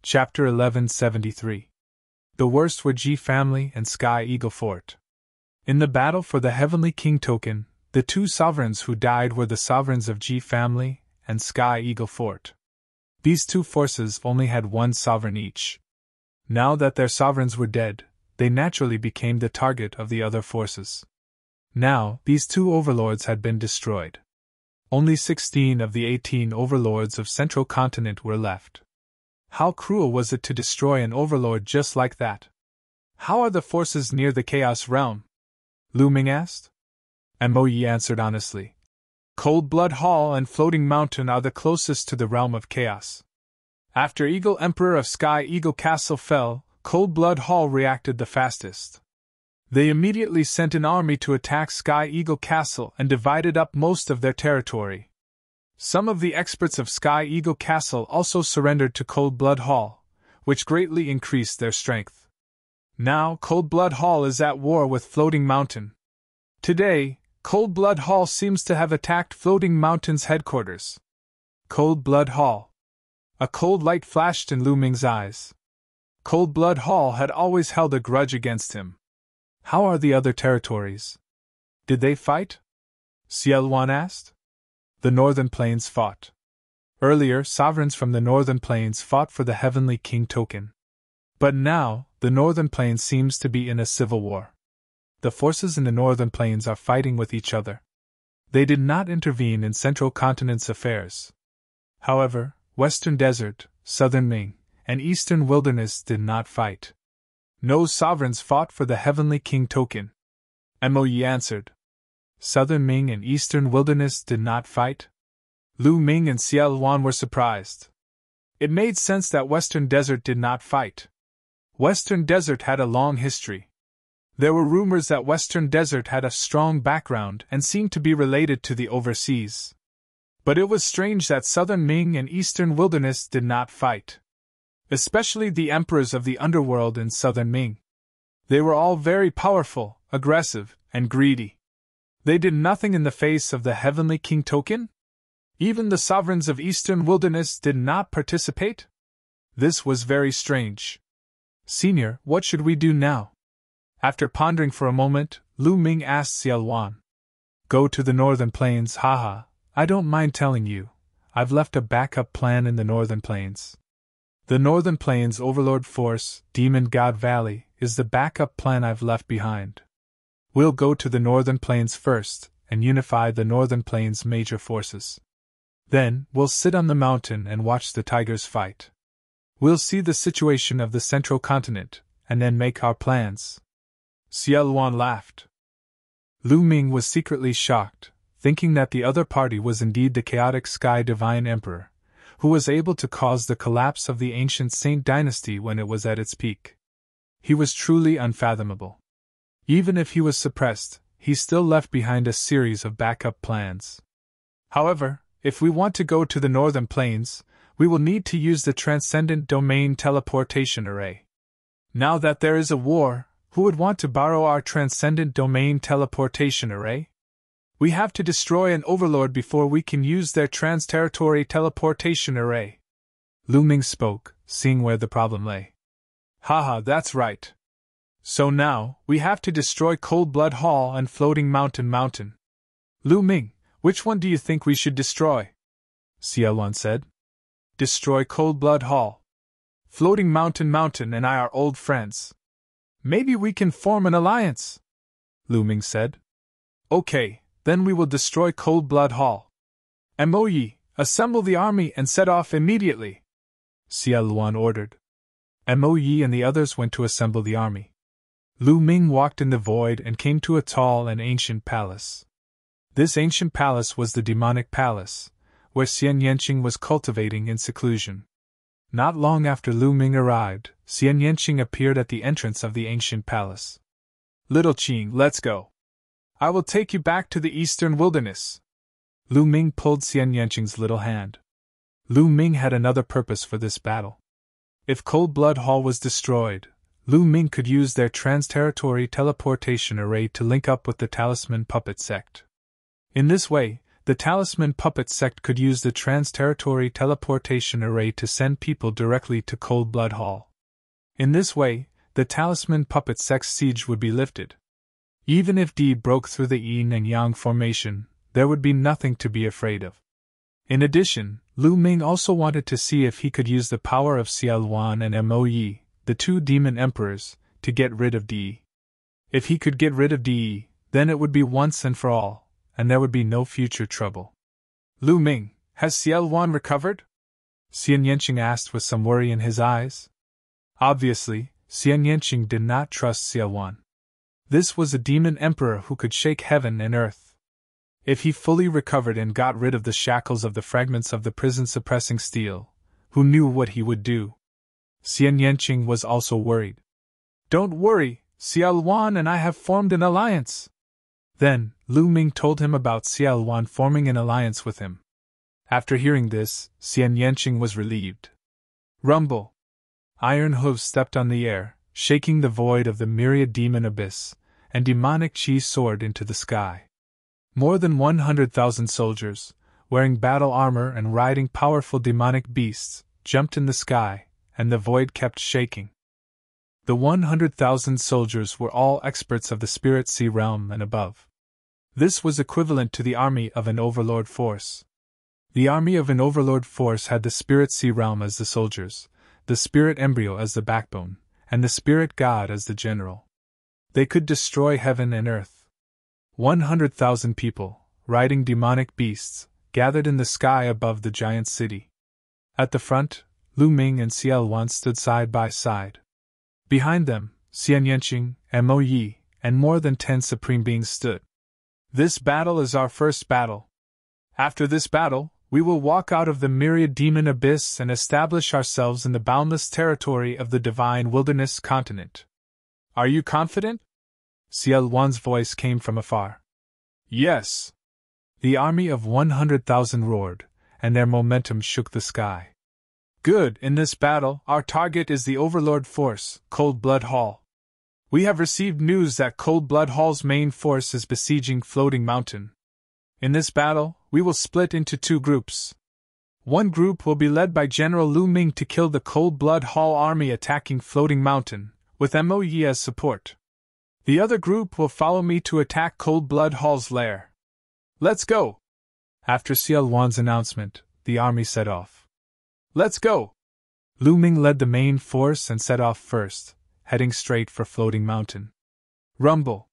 Chapter 1173. The worst were G family and Sky Eagle Fort. In the battle for the Heavenly King token, the two sovereigns who died were the sovereigns of G family and Sky Eagle Fort. These two forces only had one sovereign each. Now that their sovereigns were dead, they naturally became the target of the other forces. Now, these two overlords had been destroyed. Only 16 of the 18 overlords of Central Continent were left. How cruel was it to destroy an overlord just like that? How are the forces near the Chaos Realm? Lu Ming asked. Mo Yi answered honestly. Cold Blood Hall and Floating Mountain are the closest to the realm of chaos. After Eagle Emperor of Sky Eagle Castle fell, Cold Blood Hall reacted the fastest. They immediately sent an army to attack Sky Eagle Castle and divided up most of their territory. Some of the experts of Sky Eagle Castle also surrendered to Cold Blood Hall, which greatly increased their strength. Now Cold Blood Hall is at war with Floating Mountain. Today, Cold Blood Hall seems to have attacked Floating Mountain's headquarters. Cold Blood Hall. A cold light flashed in Lu Ming's eyes. Cold Blood Hall had always held a grudge against him. How are the other territories? Did they fight? Ciel asked. The Northern Plains fought. Earlier, sovereigns from the Northern Plains fought for the Heavenly King token. But now, the Northern Plains seems to be in a civil war. The forces in the Northern Plains are fighting with each other. They did not intervene in Central Continent's affairs. However, Western Desert, Southern Ming, and Eastern Wilderness did not fight. No sovereigns fought for the Heavenly King token. Mo Yi answered. Southern Ming and Eastern Wilderness did not fight? Lu Ming and Ciel were surprised. It made sense that Western Desert did not fight. Western Desert had a long history. There were rumors that Western Desert had a strong background and seemed to be related to the overseas. But it was strange that Southern Ming and Eastern Wilderness did not fight. Especially the emperors of the underworld in Southern Ming. They were all very powerful, aggressive, and greedy. They did nothing in the face of the Heavenly King token? Even the sovereigns of Eastern Wilderness did not participate? This was very strange. Senior, what should we do now? After pondering for a moment, Lu Ming asked Ciel. Go to the Northern Plains, haha. I don't mind telling you. I've left a backup plan in the Northern Plains. The Northern Plains Overlord Force, Demon God Valley, is the backup plan I've left behind. We'll go to the Northern Plains first, and unify the Northern Plains major forces. Then, we'll sit on the mountain and watch the tigers fight. We'll see the situation of the Central Continent, and then make our plans. Ciel laughed. Lu Ming was secretly shocked, thinking that the other party was indeed the chaotic Sky Divine Emperor, who was able to cause the collapse of the ancient Saint dynasty when it was at its peak. He was truly unfathomable. Even if he was suppressed, he still left behind a series of backup plans. However, if we want to go to the Northern Plains, we will need to use the Transcendent Domain Teleportation Array. Now that there is a war, who would want to borrow our Transcendent Domain Teleportation Array? We have to destroy an overlord before we can use their Trans-Territory Teleportation Array. Lu Ming spoke, seeing where the problem lay. Haha, that's right. So now, we have to destroy Cold Blood Hall and Floating Mountain. Lu Ming, which one do you think we should destroy? Ciel said. Destroy Cold Blood Hall. Floating Mountain and I are old friends. Maybe we can form an alliance, Lu Ming said. Okay, then we will destroy Cold Blood Hall. Mo Yi, assemble the army and set off immediately, Ciel ordered. Mo Yi and the others went to assemble the army. Lu Ming walked in the void and came to a tall and ancient palace. This ancient palace was the demonic palace, where Xian Yanqing was cultivating in seclusion. Not long after Lu Ming arrived, Xian Yanqing appeared at the entrance of the ancient palace. Little Qing, let's go. I will take you back to the Eastern Wilderness. Lu Ming pulled Xian Yanqing's little hand. Lu Ming had another purpose for this battle. If Cold Blood Hall was destroyed, Lu Ming could use their Trans-Territory Teleportation Array to link up with the Talisman Puppet Sect. In this way, The Talisman Puppet Sect could use the trans-territory teleportation array to send people directly to Cold Blood Hall. In this way, the Talisman Puppet Sect's siege would be lifted. Even if D broke through the yin and yang formation, there would be nothing to be afraid of. In addition, Lu Ming also wanted to see if he could use the power of Ciel Wan and Mo Yi, the two demon emperors, to get rid of Di. If he could get rid of Di, then it would be once and for all, and there would be no future trouble. Lu Ming, has Ciel Wan recovered? Xian Yanqing asked with some worry in his eyes. Obviously, Xian Yanqing did not trust Ciel Wan. This was a demon emperor who could shake heaven and earth. If he fully recovered and got rid of the shackles of the fragments of the prison-suppressing steel, who knew what he would do? Xian Yanqing was also worried. Don't worry, Ciel Wan and I have formed an alliance. Then, Lu Ming told him about Ciel Wan forming an alliance with him. After hearing this, Xian Yanqing was relieved. Rumble! Iron hooves stepped on the air, shaking the void of the myriad demon abyss, and demonic chi soared into the sky. More than 100,000 soldiers, wearing battle armor and riding powerful demonic beasts, jumped in the sky, and the void kept shaking. The 100,000 soldiers were all experts of the Spirit Sea realm and above. This was equivalent to the army of an overlord force. The army of an overlord force had the Spirit Sea realm as the soldiers, the Spirit Embryo as the backbone, and the Spirit God as the general. They could destroy heaven and earth. 100,000 people, riding demonic beasts, gathered in the sky above the giant city. At the front, Lu Ming and Ciel Wan stood side by side. Behind them, Xian Yanqing, Mo Yi, and more than 10 supreme beings stood. This battle is our first battle. After this battle, we will walk out of the myriad demon abyss and establish ourselves in the boundless territory of the divine wilderness continent. Are you confident? Ciel Wan's voice came from afar. Yes. The army of 100,000 roared, and their momentum shook the sky. Good, in this battle, our target is the Overlord force, Cold Blood Hall. We have received news that Cold Blood Hall's main force is besieging Floating Mountain. In this battle, we will split into two groups. One group will be led by General Lu Ming to kill the Cold Blood Hall army attacking Floating Mountain, with Mo Yi as support. The other group will follow me to attack Cold Blood Hall's lair. Let's go! After Ciel Wan's announcement, the army set off. Let's go! Lu Ming led the main force and set off first, heading straight for Floating Mountain. Rumble!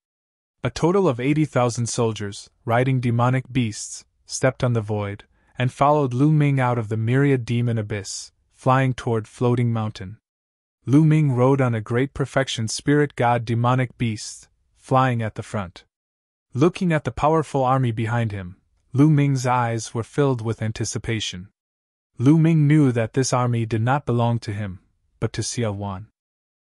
A total of 80,000 soldiers, riding demonic beasts, stepped on the void, and followed Lu Ming out of the myriad demon abyss, flying toward Floating Mountain. Lu Ming rode on a great perfection spirit god demonic beast, flying at the front. Looking at the powerful army behind him, Lu Ming's eyes were filled with anticipation. Lu Ming knew that this army did not belong to him, but to Ciel Wan.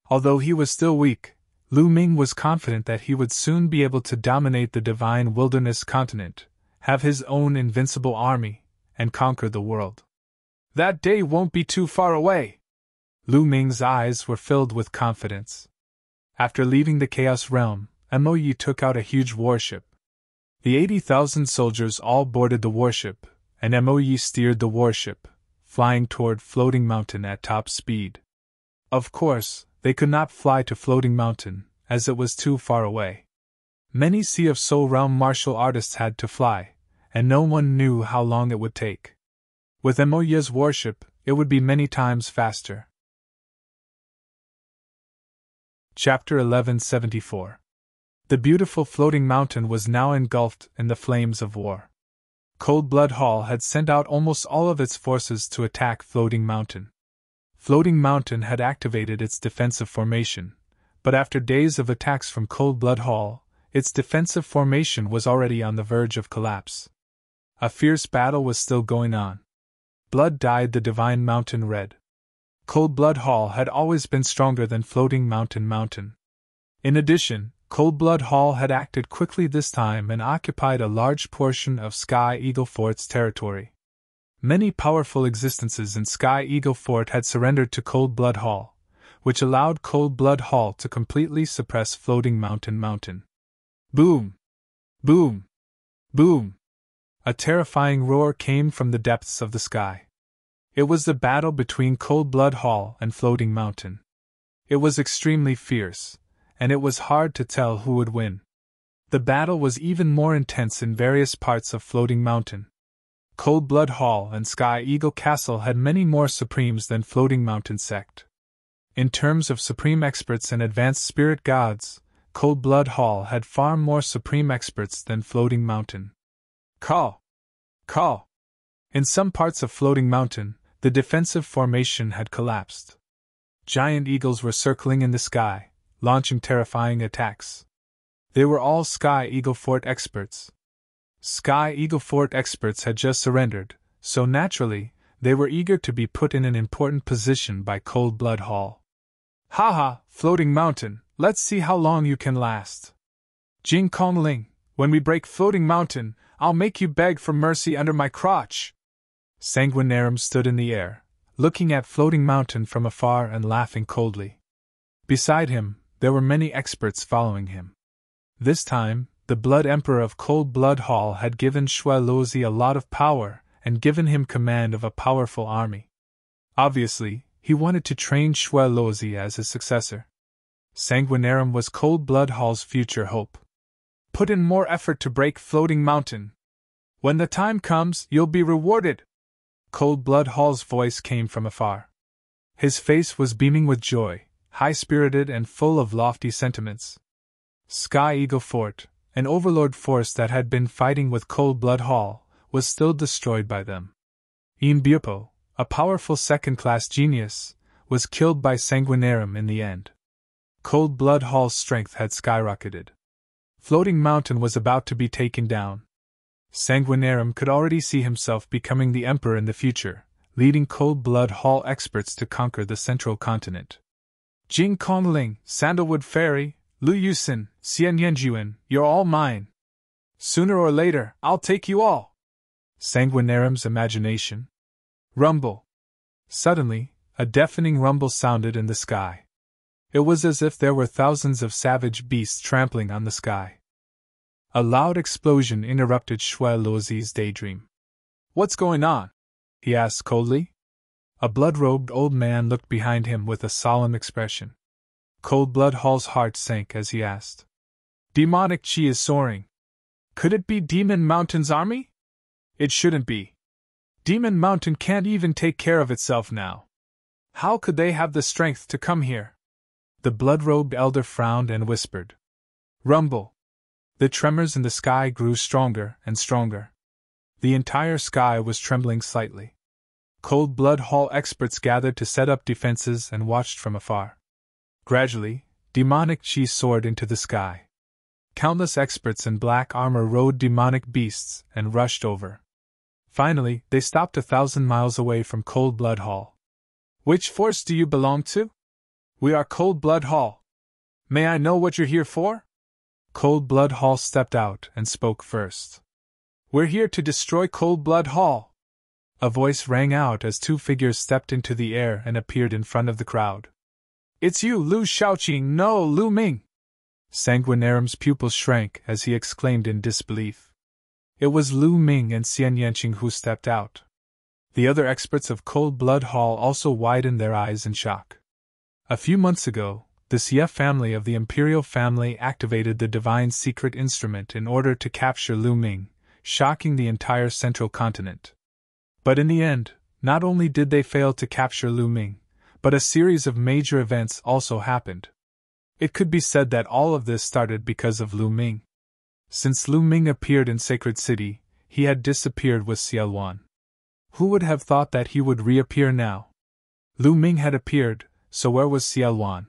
Although he was still weak, Lu Ming was confident that he would soon be able to dominate the divine wilderness continent, have his own invincible army, and conquer the world. That day won't be too far away. Lu Ming's eyes were filled with confidence. After leaving the Chaos Realm, Mo Yi took out a huge warship. The 80,000 soldiers all boarded the warship, and Mo Yi steered the warship, flying toward Floating Mountain at top speed. Of course, they could not fly to Floating Mountain, as it was too far away. Many Sea of Soul Realm martial artists had to fly, and no one knew how long it would take. With Mo Yi's warship, it would be many times faster. Chapter 1174. The beautiful Floating Mountain was now engulfed in the flames of war. Cold Blood Hall had sent out almost all of its forces to attack Floating Mountain. Floating Mountain had activated its defensive formation, but after days of attacks from Cold Blood Hall, its defensive formation was already on the verge of collapse. A fierce battle was still going on. Blood dyed the divine mountain red. Cold Blood Hall had always been stronger than Floating Mountain. In addition, Cold Blood Hall had acted quickly this time and occupied a large portion of Sky Eagle Fort's territory. Many powerful existences in Sky Eagle Fort had surrendered to Cold Blood Hall, which allowed Cold Blood Hall to completely suppress Floating Mountain. Boom! Boom! Boom! A terrifying roar came from the depths of the sky. It was the battle between Cold Blood Hall and Floating Mountain. It was extremely fierce, and it was hard to tell who would win. The battle was even more intense in various parts of Floating Mountain. Cold Blood Hall and Sky Eagle Castle had many more Supremes than Floating Mountain Sect. In terms of Supreme Experts and Advanced Spirit Gods, Cold Blood Hall had far more Supreme Experts than Floating Mountain. Call! Call! In some parts of Floating Mountain, the defensive formation had collapsed. Giant eagles were circling in the sky, launching terrifying attacks. They were all Sky Eagle Fort experts. Sky Eagle Fort experts had just surrendered, so naturally, they were eager to be put in an important position by Cold Blood Hall. Haha, Floating Mountain, let's see how long you can last. Jing Kong Ling, when we break Floating Mountain, I'll make you beg for mercy under my crotch. Sanguinarum stood in the air, looking at Floating Mountain from afar and laughing coldly. Beside him, there were many experts following him. This time, the Blood Emperor of Cold Blood Hall had given Shui Lozi a lot of power and given him command of a powerful army. Obviously, he wanted to train Shui Lozi as his successor. Sanguinarum was Cold Blood Hall's future hope. Put in more effort to break Floating Mountain. When the time comes, you'll be rewarded. Cold Blood Hall's voice came from afar. His face was beaming with joy, high-spirited and full of lofty sentiments. Sky Eagle Fort, an overlord force that had been fighting with Cold Blood Hall, was still destroyed by them. Imbupo, a powerful second-class genius, was killed by Sanguinarum in the end. Cold Blood Hall's strength had skyrocketed. Floating Mountain was about to be taken down. Sanguinarum could already see himself becoming the emperor in the future, leading Cold Blood Hall experts to conquer the central continent. Jing Kongling, Sandalwood Fairy, Lu Yusin, Xian Yanjuan, you're all mine. Sooner or later, I'll take you all. Sanguinarum's imagination. Rumble. Suddenly, a deafening rumble sounded in the sky. It was as if there were thousands of savage beasts trampling on the sky. A loud explosion interrupted Shui Lozi's daydream. What's going on? He asked coldly. A blood-robed old man looked behind him with a solemn expression. Cold Blood Hall's heart sank as he asked. Demonic chi is soaring. Could it be Demon Mountain's army? It shouldn't be. Demon Mountain can't even take care of itself now. How could they have the strength to come here? The blood-robed elder frowned and whispered. Rumble. The tremors in the sky grew stronger and stronger. The entire sky was trembling slightly. Cold Blood Hall experts gathered to set up defenses and watched from afar. Gradually, demonic chi soared into the sky. Countless experts in black armor rode demonic beasts and rushed over. Finally, they stopped 1,000 miles away from Cold Blood Hall. Which force do you belong to? We are Cold Blood Hall. May I know what you're here for? Cold Blood Hall stepped out and spoke first. We're here to destroy Cold Blood Hall. A voice rang out as two figures stepped into the air and appeared in front of the crowd. It's you, Lu Shaoqing, no, Lu Ming! Sanguinarum's pupils shrank as he exclaimed in disbelief. It was Lu Ming and Xian Yanqing who stepped out. The other experts of Cold Blood Hall also widened their eyes in shock. A few months ago, the Xie family of the Imperial family activated the Divine Secret Instrument in order to capture Lu Ming, shocking the entire central continent. But in the end, not only did they fail to capture Lu Ming, but a series of major events also happened. It could be said that all of this started because of Lu Ming. Since Lu Ming appeared in Sacred City, he had disappeared with Xiaoluan. Who would have thought that he would reappear now? Lu Ming had appeared, so where was Xiaoluan?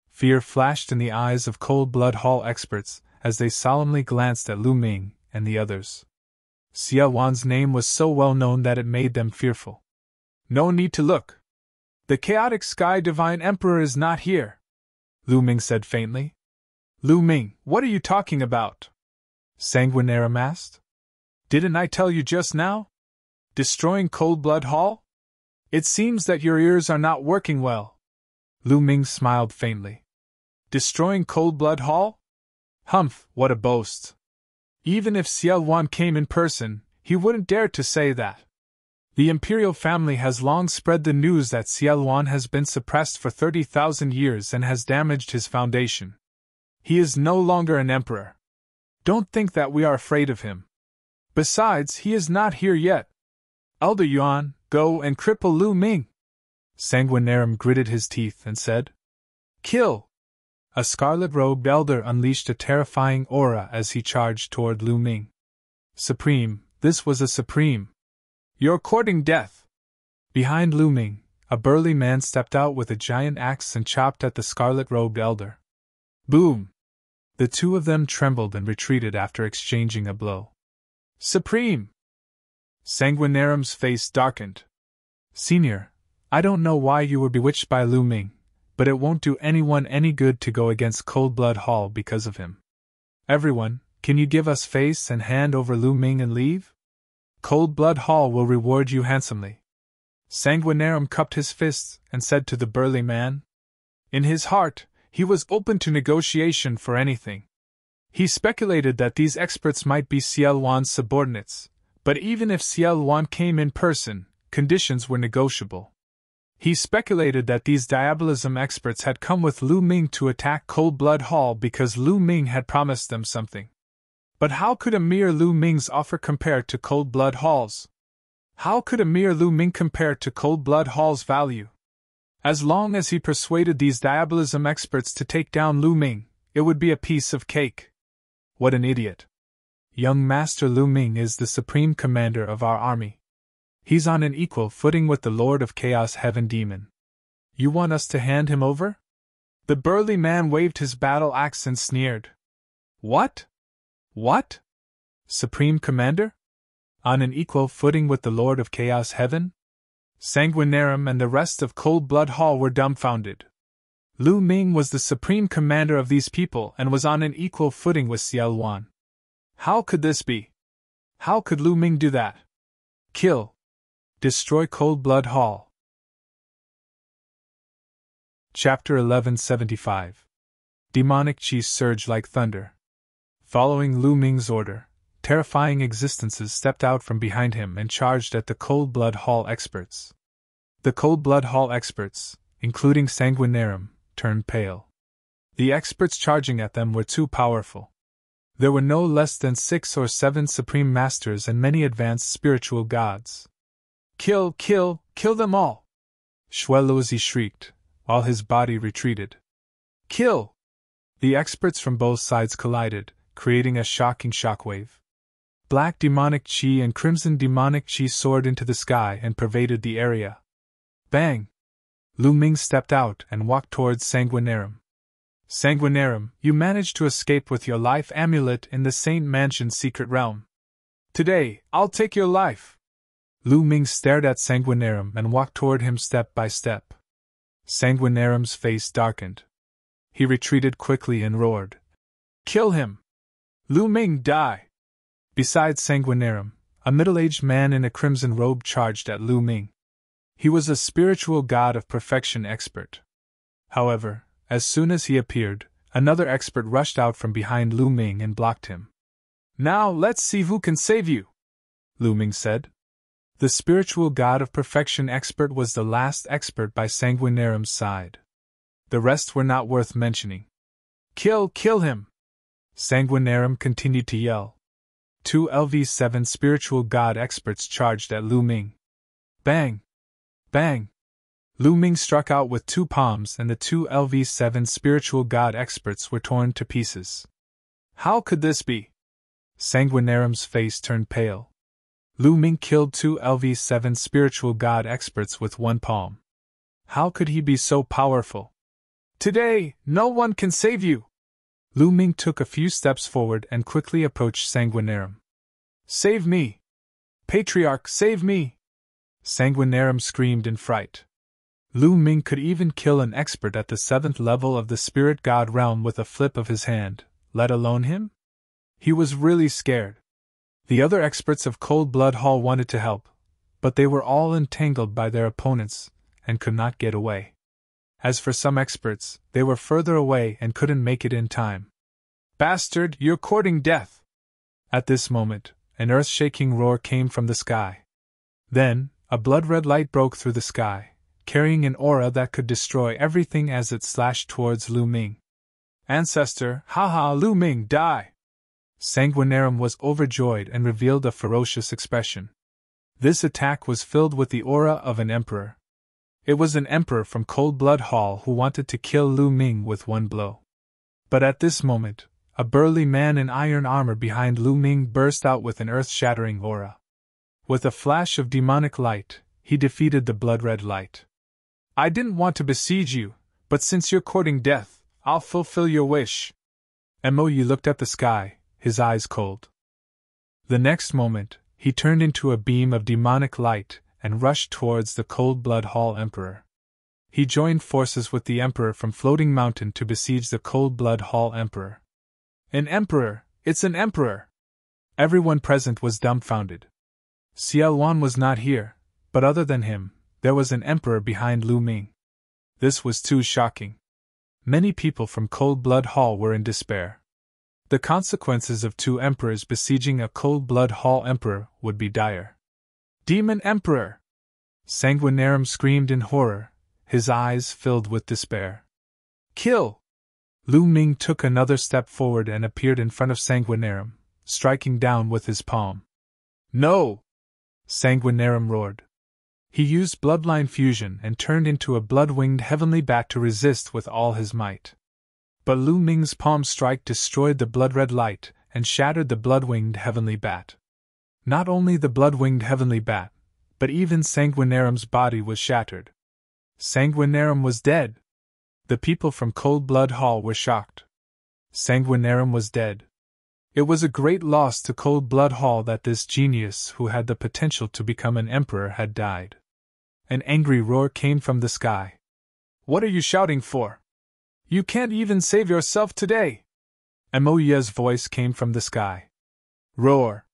Fear flashed in the eyes of Cold Blood Hall experts as they solemnly glanced at Lu Ming and the others. Xiaoluan's name was so well known that it made them fearful. No need to look. The chaotic Sky Divine Emperor is not here, Lu Ming said faintly. Lu Ming, what are you talking about? Sanguinarum asked. Didn't I tell you just now? Destroying Cold Blood Hall? It seems that your ears are not working well. Lu Ming smiled faintly. Destroying Cold Blood Hall? Humph, what a boast. Even if Xiaoluan came in person, He wouldn't dare to say that. The imperial family has long spread the news that Ciel has been suppressed for 30,000 years and has damaged his foundation. He is no longer an emperor. Don't think that we are afraid of him. Besides, he is not here yet. Elder Yuan, go and cripple Lu Ming. Sanguinarium gritted his teeth and said, Kill! A scarlet-robed elder unleashed a terrifying aura as he charged toward Lu Ming. Supreme, this was a supreme. You're courting death! Behind Lu Ming, a burly man stepped out with a giant axe and chopped at the scarlet-robed elder. Boom! The two of them trembled and retreated after exchanging a blow. Supreme! Sanguinarium's face darkened. Senior, I don't know why you were bewitched by Lu Ming, but it won't do anyone any good to go against Cold-Blood Hall because of him. Everyone, can you give us face and hand over Lu Ming and leave? Cold-Blood Hall will reward you handsomely. Sanguinarium cupped his fists and said to the burly man. In his heart, he was open to negotiation for anything. He speculated that these experts might be Ciel subordinates, but even if Ciel came in person, conditions were negotiable. He speculated that these diabolism experts had come with Lu Ming to attack Cold-Blood Hall because Lu Ming had promised them something. But how could a mere Lu Ming's offer compare to Cold-Blood Hall's? How could a mere Lu Ming compare to Cold-Blood Hall's value? As long as he persuaded these diabolism experts to take down Lu Ming, it would be a piece of cake. What an idiot. Young Master Lu Ming is the supreme commander of our army. He's on an equal footing with the Lord of Chaos Heaven Demon. You want us to hand him over? The burly man waved his battle axe and sneered. What? What? Supreme Commander? On an equal footing with the Lord of Chaos Heaven? Sanguinarium and the rest of Cold-Blood Hall were dumbfounded. Lu Ming was the supreme commander of these people and was on an equal footing with Ciel. How could this be? How could Lu Ming do that? Kill. Destroy Cold-Blood Hall. Chapter 1175. Demonic Chi surged like thunder. Following Lu Ming's order, terrifying existences stepped out from behind him and charged at the Cold-Blood Hall experts. The Cold-Blood Hall experts, including Sanguinarium, turned pale. The experts charging at them were too powerful. There were no less than 6 or 7 supreme masters and many advanced spiritual gods. Kill, kill, kill them all! Shweluzi shrieked, while his body retreated. Kill! The experts from both sides collided, creating a shocking shockwave. Black demonic chi and crimson demonic chi soared into the sky and pervaded the area. Bang! Lu Ming stepped out and walked towards Sanguinarium. Sanguinarium, you managed to escape with your life amulet in the Saint Mansion's secret realm. Today, I'll take your life! Lu Ming stared at Sanguinarium and walked toward him step by step. Sanguinarium's face darkened. He retreated quickly and roared. Kill him! Lu Ming, die! Beside Sanguinarium, a middle-aged man in a crimson robe charged at Lu Ming. He was a spiritual god of perfection expert. However, as soon as he appeared, another expert rushed out from behind Lu Ming and blocked him. Now let's see who can save you, Lu Ming said. The spiritual god of perfection expert was the last expert by Sanguinarium's side. The rest were not worth mentioning. Kill him! Sanguinarium continued to yell. 2 LV7 spiritual god experts charged at Lu Ming. Bang! Bang! Lu Ming struck out with 2 palms and the 2 LV7 spiritual god experts were torn to pieces. How could this be? Sanguinarium's face turned pale. Lu Ming killed 2 LV7 spiritual god experts with 1 palm. How could he be so powerful? Today, no one can save you! Lu Ming took a few steps forward and quickly approached Sanguinarium. Save me! Patriarch, save me! Sanguinarium screamed in fright. Lu Ming could even kill an expert at the 7th level of the spirit god realm with a flip of his hand, let alone him? He was really scared. The other experts of Cold-Blood Hall wanted to help, but they were all entangled by their opponents and could not get away. As for some experts, they were further away and couldn't make it in time. Bastard, you're courting death! At this moment, an earth-shaking roar came from the sky. Then, a blood-red light broke through the sky, carrying an aura that could destroy everything as it slashed towards Lu Ming. Ancestor, haha, Lu Ming, die! Sanguinarium was overjoyed and revealed a ferocious expression. This attack was filled with the aura of an emperor. It was an emperor from Cold Blood Hall who wanted to kill Lu Ming with one blow. But at this moment, a burly man in iron armor behind Lu Ming burst out with an earth-shattering aura. With a flash of demonic light, he defeated the blood-red light. I didn't want to besiege you, but since you're courting death, I'll fulfill your wish. Mou looked at the sky, his eyes cold. The next moment, he turned into a beam of demonic light and rushed towards the Cold Blood Hall Emperor. He joined forces with the Emperor from Floating Mountain to besiege the Cold Blood Hall Emperor. An emperor! It's an emperor! Everyone present was dumbfounded. Xiaowan was not here, but other than him, there was an emperor behind Lu Ming. This was too shocking. Many people from Cold Blood Hall were in despair. The consequences of two emperors besieging a Cold Blood Hall emperor would be dire. Demon Emperor! Sanguinarium screamed in horror, his eyes filled with despair. Kill! Lu Ming took another step forward and appeared in front of Sanguinarium, striking down with his palm. No! Sanguinarium roared. He used bloodline fusion and turned into a blood-winged heavenly bat to resist with all his might. But Lu Ming's palm strike destroyed the blood-red light and shattered the blood-winged heavenly bat. Not only the blood-winged heavenly bat, but even Sanguinarium's body was shattered. Sanguinarium was dead. The people from Cold Blood Hall were shocked. Sanguinarium was dead. It was a great loss to Cold Blood Hall that this genius who had the potential to become an emperor had died. An angry roar came from the sky. What are you shouting for? You can't even save yourself today! Mou's voice came from the sky. Roar!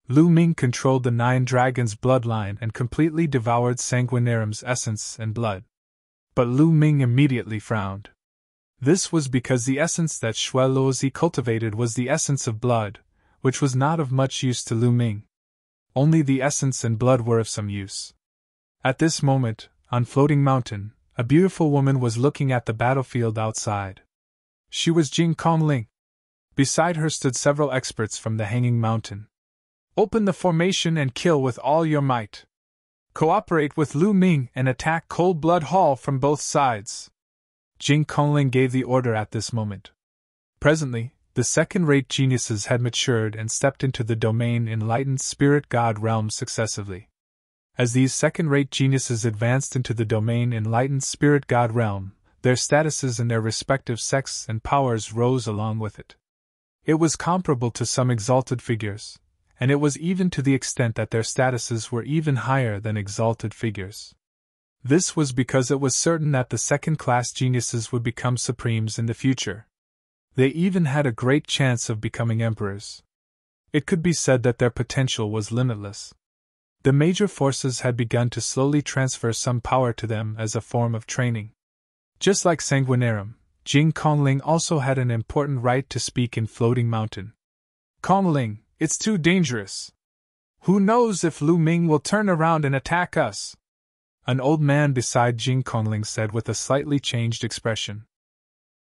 Lu Ming controlled the 9 dragons' bloodline and completely devoured Sanguinarium's essence and blood. But Lu Ming immediately frowned. This was because the essence that Shui Luozi cultivated was the essence of blood, which was not of much use to Lu Ming. Only the essence and blood were of some use. At this moment, on Floating Mountain, a beautiful woman was looking at the battlefield outside. She was Jing Kongling. Beside her stood several experts from the Hanging Mountain. Open the formation and kill with all your might. Cooperate with Lu Ming and attack Cold Blood Hall from both sides. Jing Kongling gave the order at this moment. Presently, the second-rate geniuses had matured and stepped into the domain enlightened spirit god realms successively. As these second-rate geniuses advanced into the domain enlightened spirit god realm, their statuses and their respective sects and powers rose along with it. It was comparable to some exalted figures, and it was even to the extent that their statuses were even higher than exalted figures. This was because it was certain that the second-class geniuses would become supremes in the future. They even had a great chance of becoming emperors. It could be said that their potential was limitless. The major forces had begun to slowly transfer some power to them as a form of training. Just like Sanguinarium, Jing Kongling also had an important right to speak in Floating Mountain. Kongling, it's too dangerous. Who knows if Lu Ming will turn around and attack us? An old man beside Jing Kongling said with a slightly changed expression.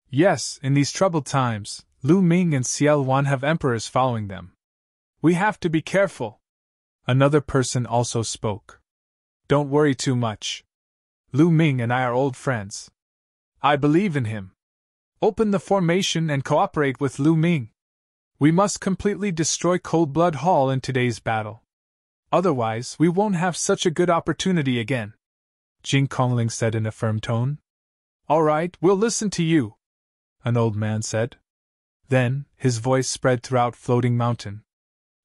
Yes, in these troubled times, Lu Ming and Xiaowan have emperors following them. We have to be careful. Another person also spoke. Don't worry too much. Lu Ming and I are old friends. I believe in him. Open the formation and cooperate with Lu Ming. We must completely destroy Cold Blood Hall in today's battle. Otherwise, we won't have such a good opportunity again. Jing Kongling said in a firm tone. All right, we'll listen to you, an old man said. Then, his voice spread throughout Floating Mountain.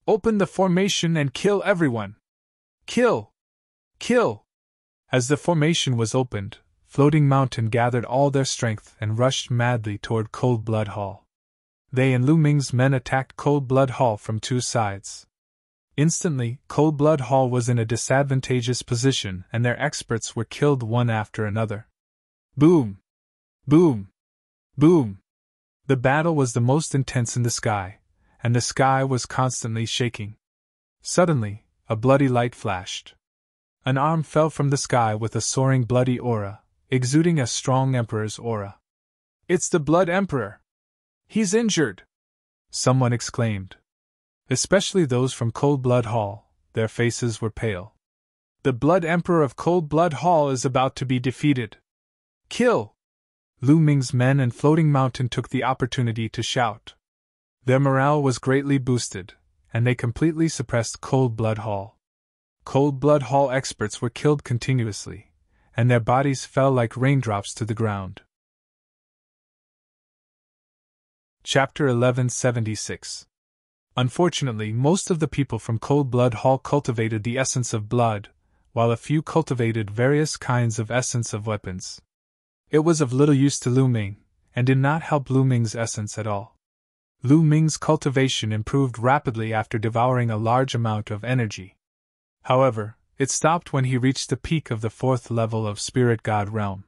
Open the formation and kill everyone. Kill! Kill! As the formation was opened, Floating Mountain gathered all their strength and rushed madly toward Cold Blood Hall. They and Lu Ming's men attacked Cold Blood Hall from 2 sides. Instantly, Cold Blood Hall was in a disadvantageous position and their experts were killed one after another. Boom! Boom! Boom! The battle was the most intense in the sky, and the sky was constantly shaking. Suddenly, a bloody light flashed. An arm fell from the sky with a soaring bloody aura, exuding a strong emperor's aura. "It's the Blood Emperor! He's injured!" someone exclaimed. Especially those from Cold Blood Hall, their faces were pale. "The Blood Emperor of Cold Blood Hall is about to be defeated. Kill!" Lu Ming's men and Floating Mountain took the opportunity to shout. Their morale was greatly boosted, and they completely suppressed Cold Blood Hall. Cold Blood Hall experts were killed continuously, and their bodies fell like raindrops to the ground. Chapter 1176. Unfortunately, most of the people from Cold Blood Hall cultivated the essence of blood, while a few cultivated various kinds of essence of weapons. It was of little use to Lu Ming, and did not help Lu Ming's essence at all. Lu Ming's cultivation improved rapidly after devouring a large amount of energy. However, it stopped when he reached the peak of the 4th level of Spirit God Realm.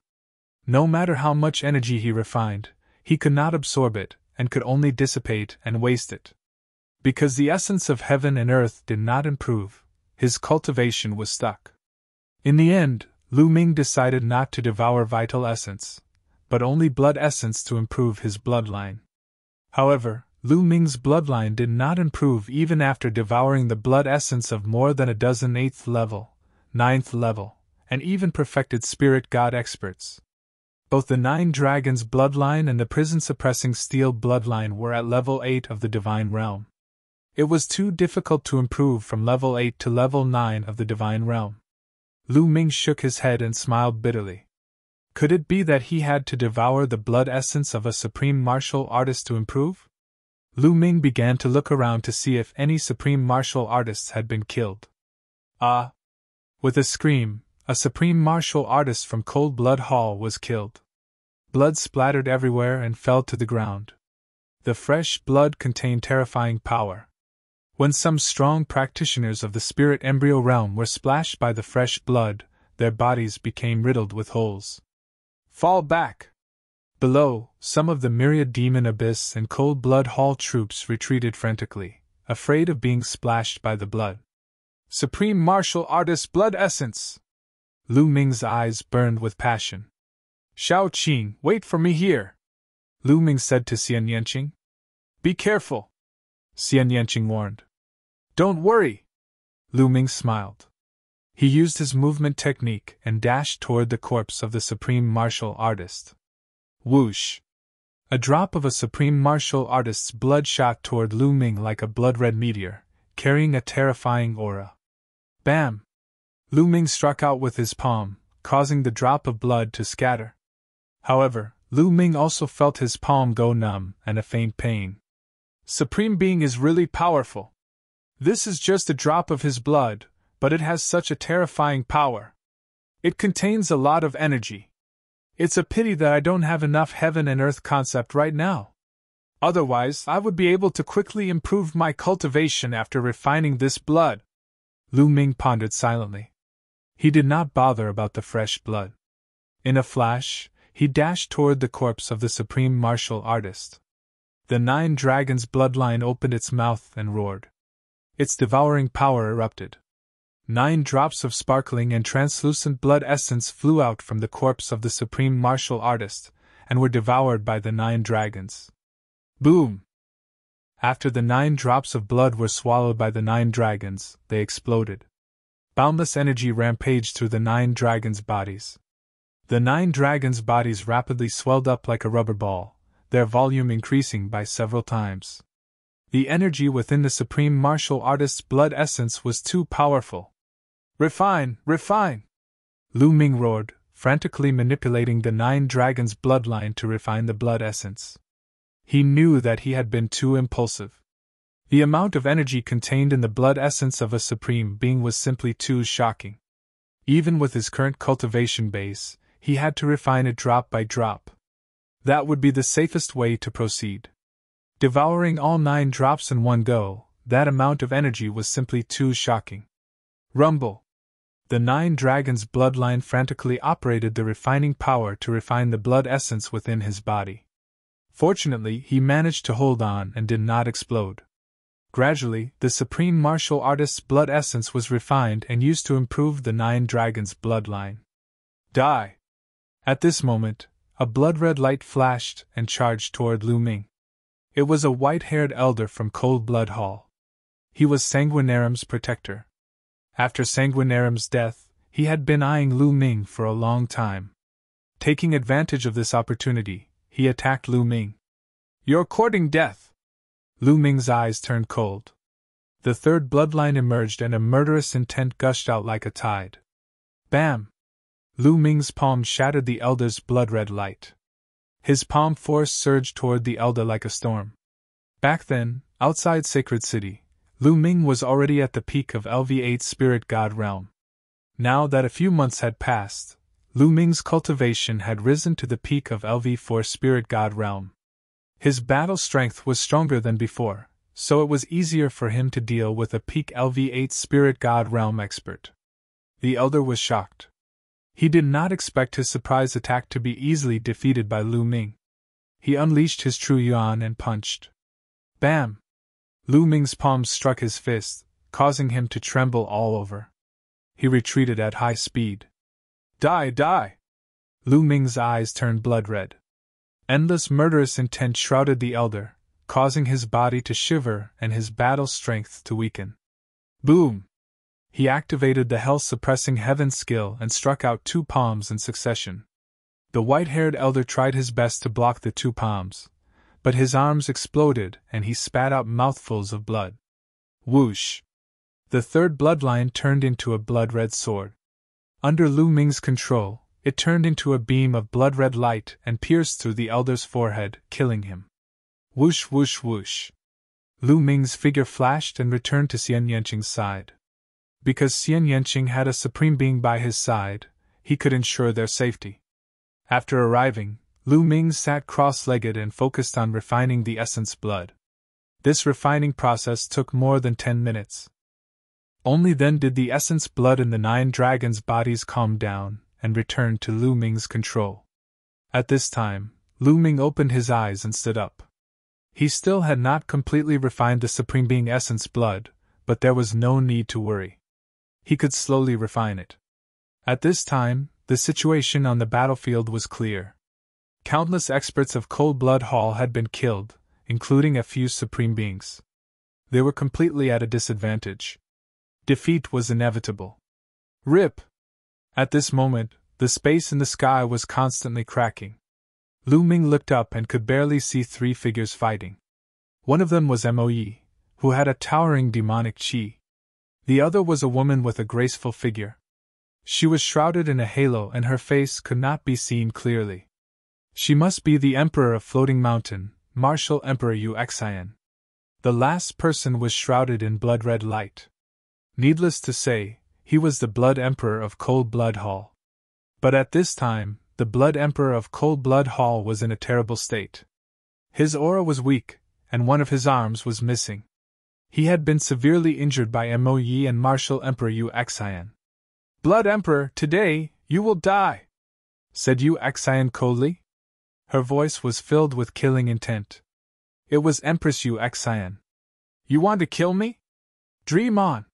No matter how much energy he refined, he could not absorb it, and could only dissipate and waste it. Because the essence of heaven and earth did not improve, his cultivation was stuck. In the end, Lu Ming decided not to devour vital essence, but only blood essence to improve his bloodline. However, Lu Ming's bloodline did not improve even after devouring the blood essence of more than a dozen 8th level, 9th level, and even perfected spirit god experts. Both the 9 Dragons bloodline and the prison-suppressing steel bloodline were at level 8 of the divine realm. It was too difficult to improve from level 8 to level 9 of the divine realm. Lu Ming shook his head and smiled bitterly. Could it be that he had to devour the blood essence of a supreme martial artist to improve? Lu Ming began to look around to see if any supreme martial artists had been killed. Ah! With a scream, a supreme martial artist from Cold Blood Hall was killed. Blood splattered everywhere and fell to the ground. The fresh blood contained terrifying power. When some strong practitioners of the spirit embryo realm were splashed by the fresh blood, their bodies became riddled with holes. "Fall back!" Below, some of the myriad demon abyss and Cold Blood Hall troops retreated frantically, afraid of being splashed by the blood. "Supreme martial artist blood essence!" Lu Ming's eyes burned with passion. "Shao Qing, wait for me here," Lu Ming said to Xian Yanqing. "Be careful," Xian Yanqing warned. "Don't worry," Lu Ming smiled. He used his movement technique and dashed toward the corpse of the supreme martial artist. Whoosh! A drop of a supreme martial artist's blood shot toward Lu Ming like a blood-red meteor, carrying a terrifying aura. Bam! Lu Ming struck out with his palm, causing the drop of blood to scatter. However, Lu Ming also felt his palm go numb and a faint pain. Supreme Being is really powerful. This is just a drop of his blood, but it has such a terrifying power. It contains a lot of energy. It's a pity that I don't have enough heaven and earth concept right now. Otherwise, I would be able to quickly improve my cultivation after refining this blood. Lu Ming pondered silently. He did not bother about the fresh blood. In a flash, he dashed toward the corpse of the supreme martial artist. The 9 Dragons bloodline opened its mouth and roared. Its devouring power erupted. 9 drops of sparkling and translucent blood essence flew out from the corpse of the supreme martial artist, and were devoured by the 9 dragons. Boom! After the 9 drops of blood were swallowed by the 9 dragons, they exploded. Boundless energy rampaged through the 9 dragons' bodies. The 9 dragons' bodies rapidly swelled up like a rubber ball, their volume increasing by several times. The energy within the supreme martial artist's blood essence was too powerful. "Refine! Refine!" Lu Ming roared, frantically manipulating the 9 dragons' bloodline to refine the blood essence. He knew that he had been too impulsive. The amount of energy contained in the blood essence of a supreme being was simply too shocking. Even with his current cultivation base, he had to refine it drop by drop. That would be the safest way to proceed. Devouring all 9 drops in one go, that amount of energy was simply too shocking. Rumble! The 9 dragons' bloodline frantically operated the refining power to refine the blood essence within his body. Fortunately, he managed to hold on and did not explode. Gradually, the supreme martial artist's blood essence was refined and used to improve the 9 dragons' bloodline. Die! At this moment, a blood-red light flashed and charged toward Lu Ming. It was a white-haired elder from Cold Blood Hall. He was Sanguinarum's protector. After Sanguinarum's death, he had been eyeing Lu Ming for a long time. Taking advantage of this opportunity, he attacked Lu Ming. "You're courting death!" Lu Ming's eyes turned cold. The third bloodline emerged and a murderous intent gushed out like a tide. Bam! Lu Ming's palm shattered the elder's blood-red light. His palm force surged toward the elder like a storm. Back then, outside Sacred City, Lu Ming was already at the peak of LV8's spirit god realm. Now that a few months had passed, Lu Ming's cultivation had risen to the peak of LV4 spirit god realm. His battle strength was stronger than before, so it was easier for him to deal with a peak LV8 spirit god realm expert. The elder was shocked. He did not expect his surprise attack to be easily defeated by Lu Ming. He unleashed his true yuan and punched. Bam! Lu Ming's palms struck his fist, causing him to tremble all over. He retreated at high speed. Die, die! Lu Ming's eyes turned blood-red. Endless murderous intent shrouded the elder, causing his body to shiver and his battle strength to weaken. Boom! He activated the hell-suppressing heaven skill and struck out 2 palms in succession. The white-haired elder tried his best to block the 2 palms, but his arms exploded and he spat out mouthfuls of blood. Whoosh! The third bloodline turned into a blood-red sword. Under Lu Ming's control, it turned into a beam of blood-red light and pierced through the elder's forehead, killing him. Whoosh whoosh whoosh! Lu Ming's figure flashed and returned to Xian Yanqing's side. Because Xian Yanqing had a supreme being by his side, he could ensure their safety. After arriving, Lu Ming sat cross-legged and focused on refining the essence blood. This refining process took more than 10 minutes. Only then did the essence blood in the 9 dragons' bodies calm down and return to Lu Ming's control. At this time, Lu Ming opened his eyes and stood up. He still had not completely refined the Supreme Being essence blood, but there was no need to worry. He could slowly refine it. At this time, the situation on the battlefield was clear. Countless experts of Cold Blood Hall had been killed, including a few Supreme Beings. They were completely at a disadvantage. Defeat was inevitable. RIP! At this moment, the space in the sky was constantly cracking. Lu Ming looked up and could barely see 3 figures fighting. One of them was Moe, who had a towering demonic chi. The other was a woman with a graceful figure. She was shrouded in a halo and her face could not be seen clearly. She must be the Emperor of Floating Mountain, Martial Emperor Yu Xian. The last person was shrouded in blood-red light. Needless to say, he was the Blood Emperor of Cold Blood Hall. But at this time, the Blood Emperor of Cold Blood Hall was in a terrible state. His aura was weak, and one of his arms was missing. He had been severely injured by Moe and Martial Emperor Yu Xian. "Blood Emperor, today, you will die," said Yu Xian coldly. Her voice was filled with killing intent. It was Empress Yu Xian. "You want to kill me? Dream on!"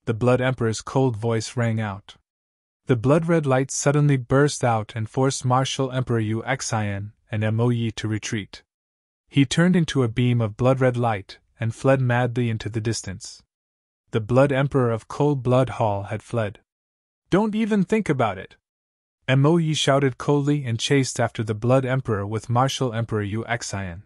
The Blood Emperor's cold voice rang out. The blood-red light suddenly burst out and forced Martial Emperor Yu Xian and Moe to retreat. He turned into a beam of blood-red light and fled madly into the distance. The Blood Emperor of Cold Blood Hall had fled. "Don't even think about it!" Moe shouted coldly and chased after the Blood Emperor with Martial Emperor Yu Xian.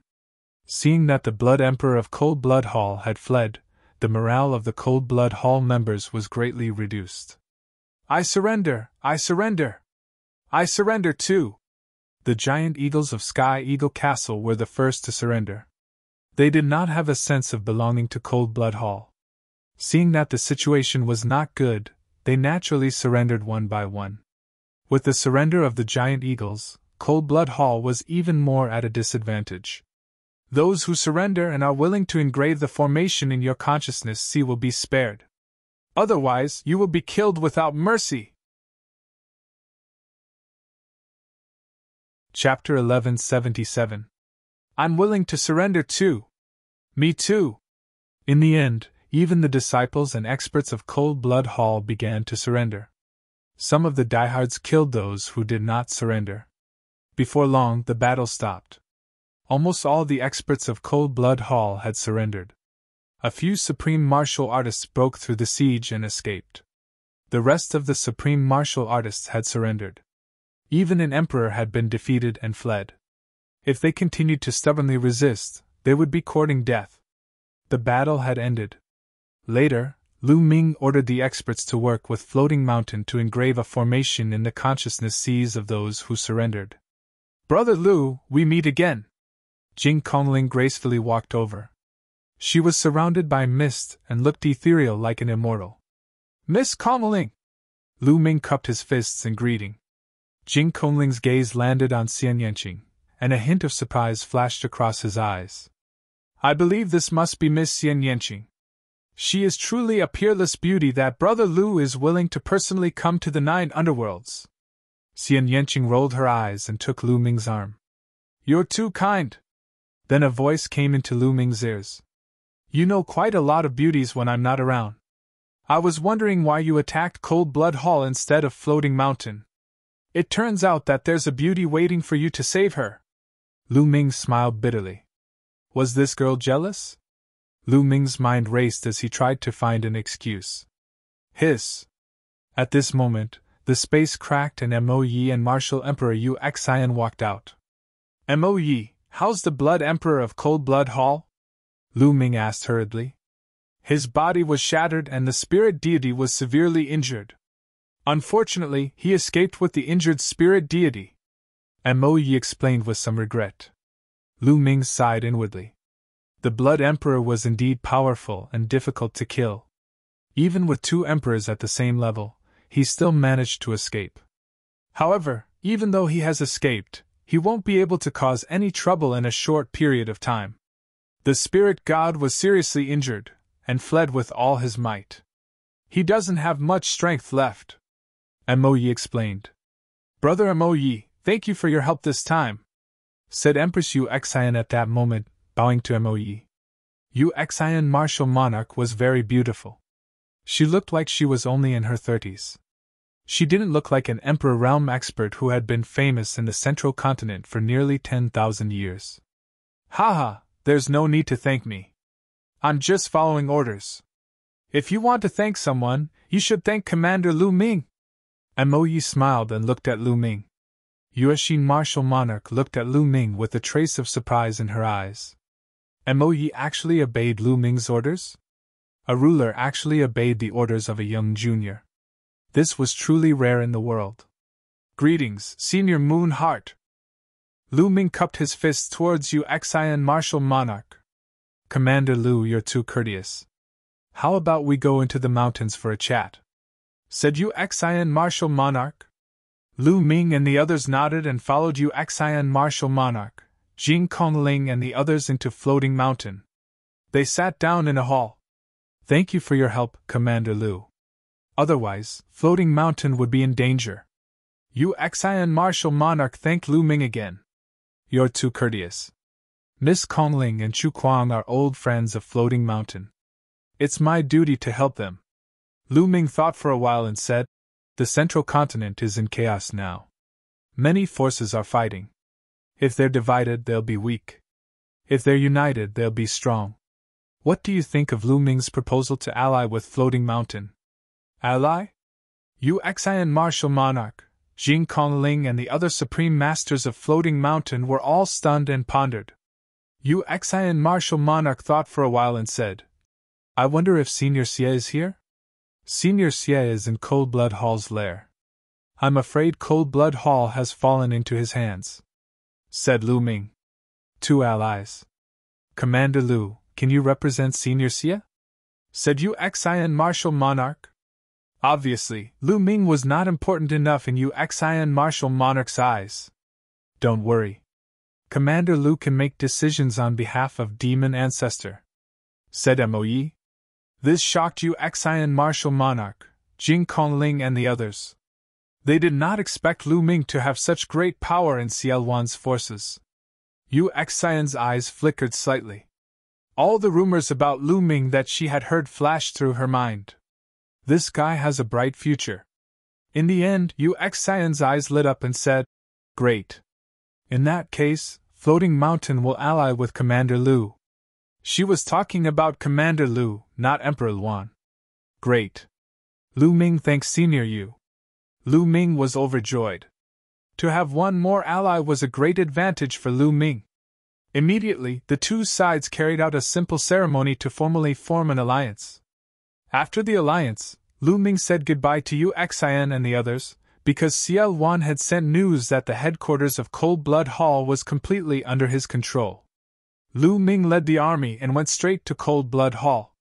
Seeing that the Blood Emperor of Cold Blood Hall had fled, the morale of the Cold Blood Hall members was greatly reduced. "I surrender! I surrender! I surrender too!" The giant eagles of Sky Eagle Castle were the first to surrender. They did not have a sense of belonging to Cold Blood Hall. Seeing that the situation was not good, they naturally surrendered one by one. With the surrender of the giant eagles, Cold Blood Hall was even more at a disadvantage. "Those who surrender and are willing to engrave the formation in your consciousness see will be spared. Otherwise, you will be killed without mercy." Chapter 1177. "I'm willing to surrender too." "Me too." In the end, even the disciples and experts of Cold Blood Hall began to surrender. Some of the diehards killed those who did not surrender. Before long, the battle stopped. Almost all the experts of Cold Blood Hall had surrendered. A few supreme martial artists broke through the siege and escaped. The rest of the supreme martial artists had surrendered. Even an emperor had been defeated and fled. If they continued to stubbornly resist, they would be courting death. The battle had ended. Later, Lu Ming ordered the experts to work with Floating Mountain to engrave a formation in the consciousness seas of those who surrendered. "Brother Lu, we meet again." Jing Kongling gracefully walked over. She was surrounded by mist and looked ethereal like an immortal. "Miss Kongling!" Lu Ming cupped his fists in greeting. Jing Kongling's gaze landed on Xian Yanqing, and a hint of surprise flashed across his eyes. "I believe this must be Miss Xian Yanqing. She is truly a peerless beauty that Brother Lu is willing to personally come to the 9 underworlds." Xian Yanqing rolled her eyes and took Lu Ming's arm. "You're too kind." Then a voice came into Lu Ming's ears. "You know quite a lot of beauties when I'm not around. I was wondering why you attacked Cold Blood Hall instead of Floating Mountain. It turns out that there's a beauty waiting for you to save her." Lu Ming smiled bitterly. Was this girl jealous? Lu Ming's mind raced as he tried to find an excuse. Hiss! At this moment, the space cracked and Mo Yi and Martial Emperor Yu Xian walked out. "Mo Yi, how's the Blood Emperor of Cold Blood Hall?" Lu Ming asked hurriedly. "His body was shattered and the spirit deity was severely injured. Unfortunately, he escaped with the injured spirit deity," Mo Yi explained with some regret. Lu Ming sighed inwardly. The Blood Emperor was indeed powerful and difficult to kill. Even with 2 emperors at the same level, he still managed to escape. However, even though he has escaped, he won't be able to cause any trouble in a short period of time. The spirit god was seriously injured, and fled with all his might. He doesn't have much strength left, Mo Yi explained. "Brother Mo Yi, thank you for your help this time," said Empress Yu Xian at that moment, bowing to Mo Yi. Yu Xian Martial Monarch was very beautiful. She looked like she was only in her 30s. She didn't look like an Emperor realm expert who had been famous in the Central Continent for nearly 10,000 years. "Haha, there's no need to thank me. I'm just following orders. If you want to thank someone, you should thank Commander Lu Ming." Mo Yi smiled and looked at Lu Ming. Yuexin Martial Monarch looked at Lu Ming with a trace of surprise in her eyes. Mo Yi actually obeyed Lu Ming's orders? A ruler actually obeyed the orders of a young junior. This was truly rare in the world. "Greetings, Senior Moon Heart." Lu Ming cupped his fists towards Yu Xian Martial Monarch. "Commander Lu, you're too courteous. How about we go into the mountains for a chat?" said Yu Xian Martial Monarch. Lu Ming and the others nodded and followed Yu Xian Martial Monarch, Jing Kongling and the others into Floating Mountain. They sat down in a hall. "Thank you for your help, Commander Lu. Otherwise, Floating Mountain would be in danger." Yu Xian Martial Monarch thanked Lu Ming again. "You're too courteous. Miss Kongling and Chu Kuang are old friends of Floating Mountain. It's my duty to help them." Lu Ming thought for a while and said, "The Central Continent is in chaos now. Many forces are fighting. If they're divided, they'll be weak. If they're united, they'll be strong. What do you think of Lu Ming's proposal to ally with Floating Mountain?" "Ally?" Yu Xian Martial Monarch, Jing Kongling and the other Supreme Masters of Floating Mountain were all stunned and pondered. Yu Xian Martial Monarch thought for a while and said, "I wonder if Senior Xie is here?" "Senior Xie is in Cold Blood Hall's lair. I'm afraid Cold Blood Hall has fallen into his hands," said Lu Ming. "2 allies. Commander Lu, can you represent Senior Xie?" said Yu Xian Martial Monarch. Obviously, Lu Ming was not important enough in Yu Xian Martial Monarch's eyes. "Don't worry. Commander Lu can make decisions on behalf of Demon Ancestor," said Mo Yi. This shocked Yu Xian Martial Monarch, Jing Kongling and the others. They did not expect Lu Ming to have such great power in Ciel Wan's forces. Yu Xian's eyes flickered slightly. All the rumors about Lu Ming that she had heard flashed through her mind. This guy has a bright future. In the end, Yu Xian's eyes lit up and said, "Great. In that case, Floating Mountain will ally with Commander Lu." She was talking about Commander Lu, not Emperor Luan. Great. Lu Ming thanks Senior Yu. Lu Ming was overjoyed. To have one more ally was a great advantage for Lu Ming. Immediately, the two sides carried out a simple ceremony to formally form an alliance. After the alliance, Lu Ming said goodbye to Yu Xian and the others, because Ciel Wan had sent news that the headquarters of Cold Blood Hall was completely under his control. Lu Ming led the army and went straight to Cold Blood Hall.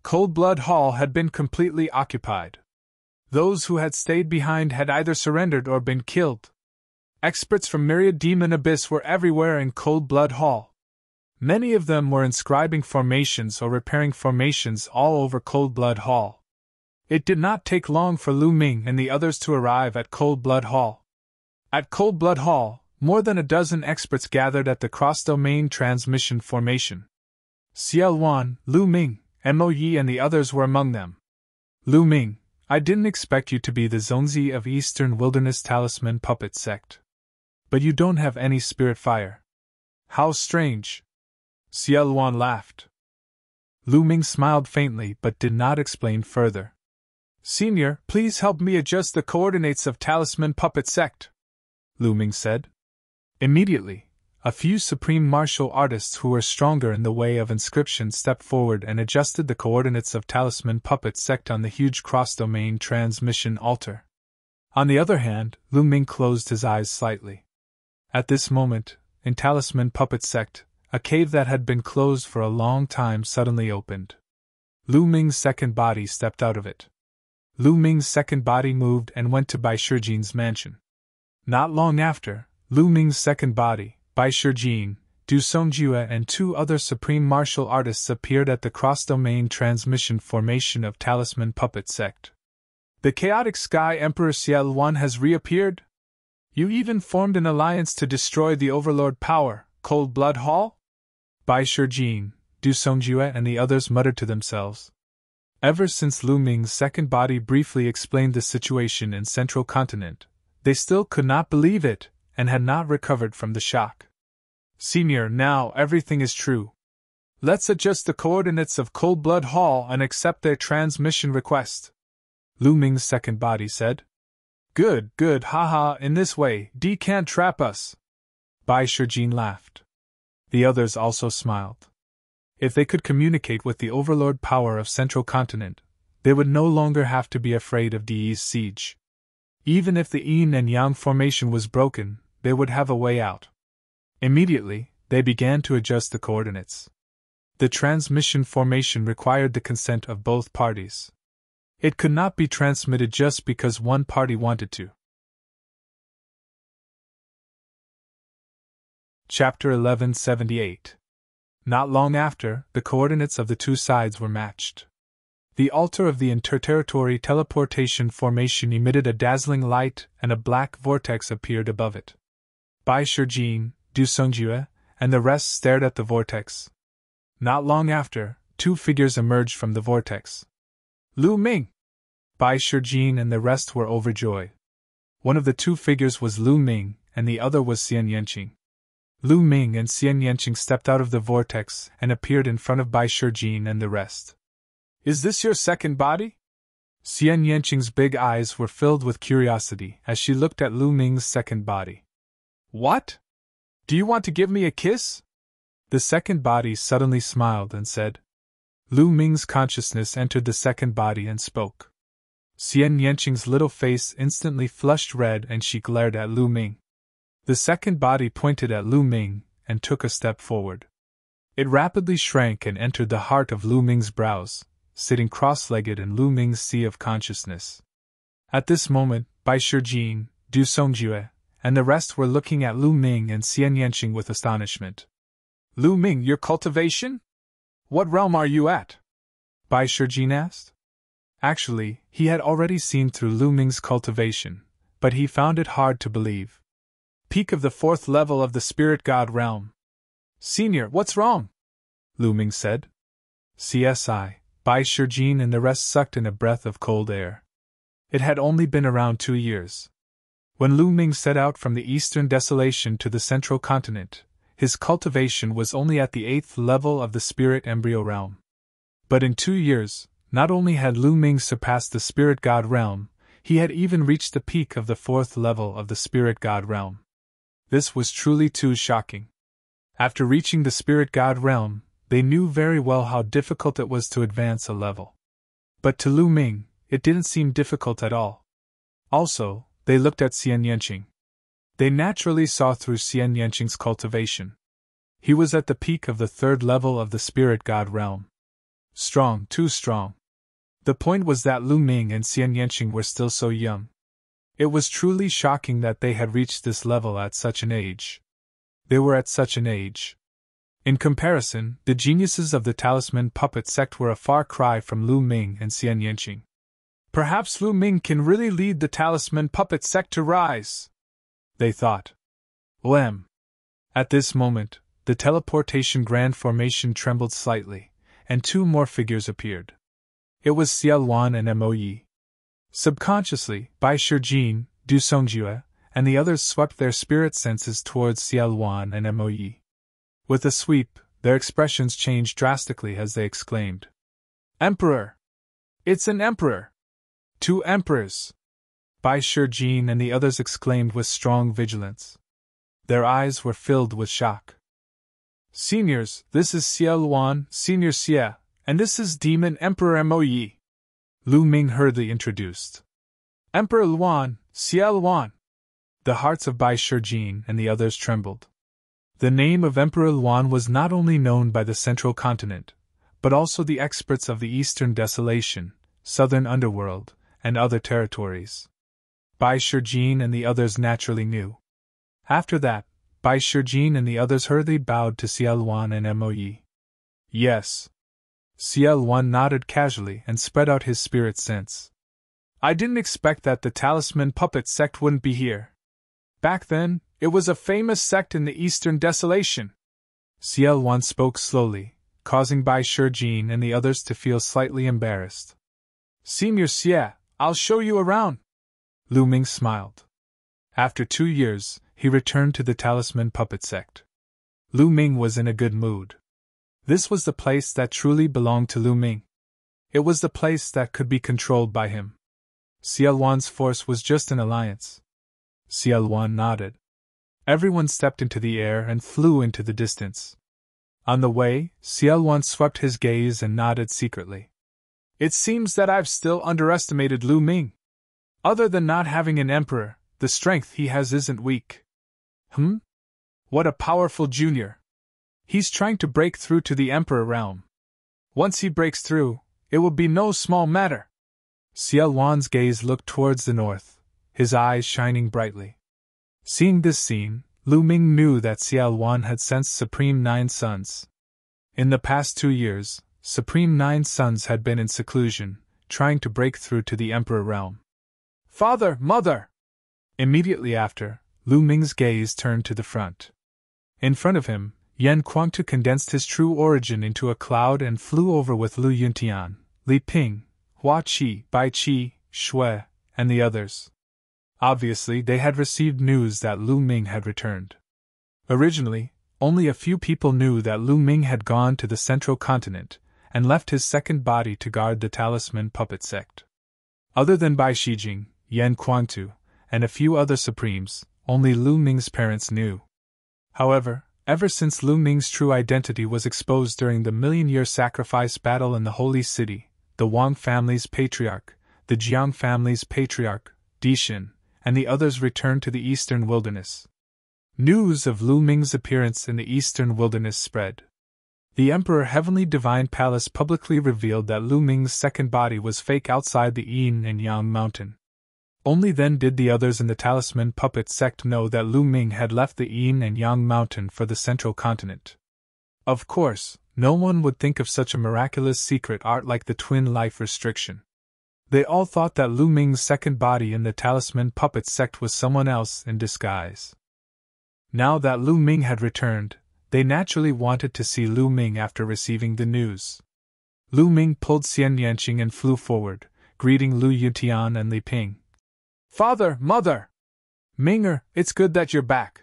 Cold Blood Hall had been completely occupied. Those who had stayed behind had either surrendered or been killed. Experts from Myriad Demon Abyss were everywhere in Cold Blood Hall. Many of them were inscribing formations or repairing formations all over Cold Blood Hall. It did not take long for Lu Ming and the others to arrive at Cold Blood Hall. At Cold Blood Hall, more than a dozen experts gathered at the cross-domain transmission formation. Ciel Wan, Lu Ming, Mo Yi and the others were among them. Lu Ming, I didn't expect you to be the Zonzi of Eastern Wilderness Talisman Puppet Sect. But you don't have any spirit fire. How strange. Ciel Wan laughed. Lu Ming smiled faintly but did not explain further. Senior, please help me adjust the coordinates of Talisman Puppet Sect, Lu Ming said. Immediately, a few supreme martial artists who were stronger in the way of inscription stepped forward and adjusted the coordinates of Talisman Puppet Sect on the huge cross-domain transmission altar. On the other hand, Lu Ming closed his eyes slightly. At this moment, in Talisman Puppet Sect, a cave that had been closed for a long time suddenly opened. Lu Ming's second body stepped out of it. Lu Ming's second body moved and went to Bai Shijin's mansion. Not long after, Lu Ming's second body, Bai Shijin, Du Songjue and two other supreme martial artists appeared at the cross-domain transmission formation of Talisman Puppet Sect. The chaotic Sky Emperor Ciel Wan has reappeared? You even formed an alliance to destroy the Overlord power, Cold Blood Hall? Bai Shijin, Du Songjue and the others muttered to themselves. Ever since Lu Ming's second body briefly explained the situation in Central Continent, they still could not believe it, and had not recovered from the shock. Senior, now everything is true. Let's adjust the coordinates of Cold Blood Hall and accept their transmission request, Lu Ming's second body said. Good, haha, in this way, D can't trap us. Bai Shijin laughed. The others also smiled. If they could communicate with the overlord power of Central Continent, they would no longer have to be afraid of Di's siege. Even if the Yin and Yang formation was broken, they would have a way out. Immediately, they began to adjust the coordinates. The transmission formation required the consent of both parties. It could not be transmitted just because one party wanted to. Chapter 1178. Not long after, the coordinates of the two sides were matched. The altar of the interterritory teleportation formation emitted a dazzling light and a black vortex appeared above it. Bai Shijin, Du Songjue, and the rest stared at the vortex. Not long after, two figures emerged from the vortex. Lu Ming! Bai Shijin and the rest were overjoyed. One of the two figures was Lu Ming, and the other was Xian Yanqing. Lu Ming and Xian Yanqing stepped out of the vortex and appeared in front of Bai Shijin and the rest. Is this your second body? Xian Yanqing's big eyes were filled with curiosity as she looked at Lu Ming's second body. What? Do you want to give me a kiss? The second body suddenly smiled and said. Lu Ming's consciousness entered the second body and spoke. Xian Yanqing's little face instantly flushed red and she glared at Lu Ming. The second body pointed at Lu Ming and took a step forward. It rapidly shrank and entered the heart of Lu Ming's brows, sitting cross-legged in Lu Ming's sea of consciousness. At this moment, Bai Shijin, Du Songjue, and the rest were looking at Lu Ming and Xian Yanqing with astonishment. Lu Ming, your cultivation? What realm are you at? Bai Shijin asked. Actually, he had already seen through Lu Ming's cultivation, but he found it hard to believe. Peak of the 4th level of the Spirit God realm. Senior, what's wrong? Lu Ming said. CSI, Bai Shijin and the rest sucked in a breath of cold air. It had only been around 2 years. When Lu Ming set out from the eastern desolation to the central continent, his cultivation was only at the 8th level of the spirit embryo realm. But in 2 years, not only had Lu Ming surpassed the spirit god realm, he had even reached the peak of the 4th level of the spirit god realm. This was truly too shocking. After reaching the spirit god realm, they knew very well how difficult it was to advance a level. But to Lu Ming, it didn't seem difficult at all. Also, they looked at Xian Yanqing. They naturally saw through Xian Yanqing's cultivation. He was at the peak of the 3rd level of the spirit god realm. Strong, too strong. The point was that Lu Ming and Xian Yanqing were still so young. It was truly shocking that they had reached this level at such an age. They were at such an age. In comparison, the geniuses of the Talisman Puppet sect were a far cry from Lu Ming and Xian Yanqing. Perhaps Lu Ming can really lead the Talisman Puppet sect to rise, they thought. Lem. At this moment, the teleportation grand formation trembled slightly, and 2 more figures appeared. It was Xiao Luan and Mo Yi. Subconsciously, Bai Shijin, Du Songjue, and the others swept their spirit senses towards Xiao Luan and Mo Yi. With a sweep, their expressions changed drastically as they exclaimed, "Emperor! It's an emperor! 2 emperors!" Bai Shijin and the others exclaimed with strong vigilance. Their eyes were filled with shock. "Seniors, this is Xiao Luan, Senior Xie, and this is Demon Emperor Mo Yi," Lu Ming hurriedly introduced. "Emperor Luan, Xiao Luan." The hearts of Bai Shijin and the others trembled. The name of Emperor Luan was not only known by the central continent, but also the experts of the eastern desolation, southern underworld, and other territories. Bai Shijin and the others naturally knew. After that, Bai Shijin and the others hurriedly bowed to Xiao Luan and Mo Yi. "Yes." Xiao Luan nodded casually and spread out his spirit sense. "I didn't expect that the Talisman Puppet sect wouldn't be here. Back then, it was a famous sect in the eastern desolation." Xiao Luan spoke slowly, causing Bai Shijin and the others to feel slightly embarrassed. "Senior Xie, I'll show you around." Lu Ming smiled. After 2 years, he returned to the Talisman Puppet sect. Lu Ming was in a good mood. This was the place that truly belonged to Lu Ming. It was the place that could be controlled by him. Xiao Luan's force was just an alliance. Xiao Luan nodded. Everyone stepped into the air and flew into the distance. On the way, Xiao Luan swept his gaze and nodded secretly. "It seems that I've still underestimated Lu Ming. Other than not having an emperor, the strength he has isn't weak. What a powerful junior. He's trying to break through to the emperor realm. Once he breaks through, it will be no small matter." Xiao Luan's gaze looked towards the north, his eyes shining brightly. Seeing this scene, Lu Ming knew that Xiao Luan had sensed Supreme Nine Sons. In the past 2 years, Supreme Nine Sons had been in seclusion, trying to break through to the emperor realm. "Father, mother!" Immediately after, Lu Ming's gaze turned to the front. In front of him, Yan Kuangtu condensed his true origin into a cloud and flew over with Lu Yuntian, Li Ping, Hua Qi, Bai Qi, Shui, and the others. Obviously, they had received news that Lu Ming had returned. Originally, only a few people knew that Lu Ming had gone to the central continent and left his second body to guard the Talisman Puppet sect. Other than Bai Shijing, Yan Kuangtu, and a few other supremes, only Lu Ming's parents knew. However, ever since Lu Ming's true identity was exposed during the million-year sacrifice battle in the Holy City, the Wang family's patriarch, the Jiang family's patriarch, Dixin, and the others returned to the eastern wilderness. News of Lu Ming's appearance in the eastern wilderness spread. The Emperor Heavenly Divine Palace publicly revealed that Lu Ming's second body was fake outside the Yin and Yang mountain. Only then did the others in the Talisman Puppet sect know that Lu Ming had left the Yin and Yang mountain for the central continent. Of course, no one would think of such a miraculous secret art like the twin life restriction. They all thought that Lu Ming's second body in the Talisman Puppet sect was someone else in disguise. Now that Lu Ming had returned, They naturally wanted to see Lu Ming after receiving the news. Lu Ming pulled Xian Yanqing and flew forward, greeting Lu Yutian and Li Ping. Father, Mother! Ming'er, it's good that you're back.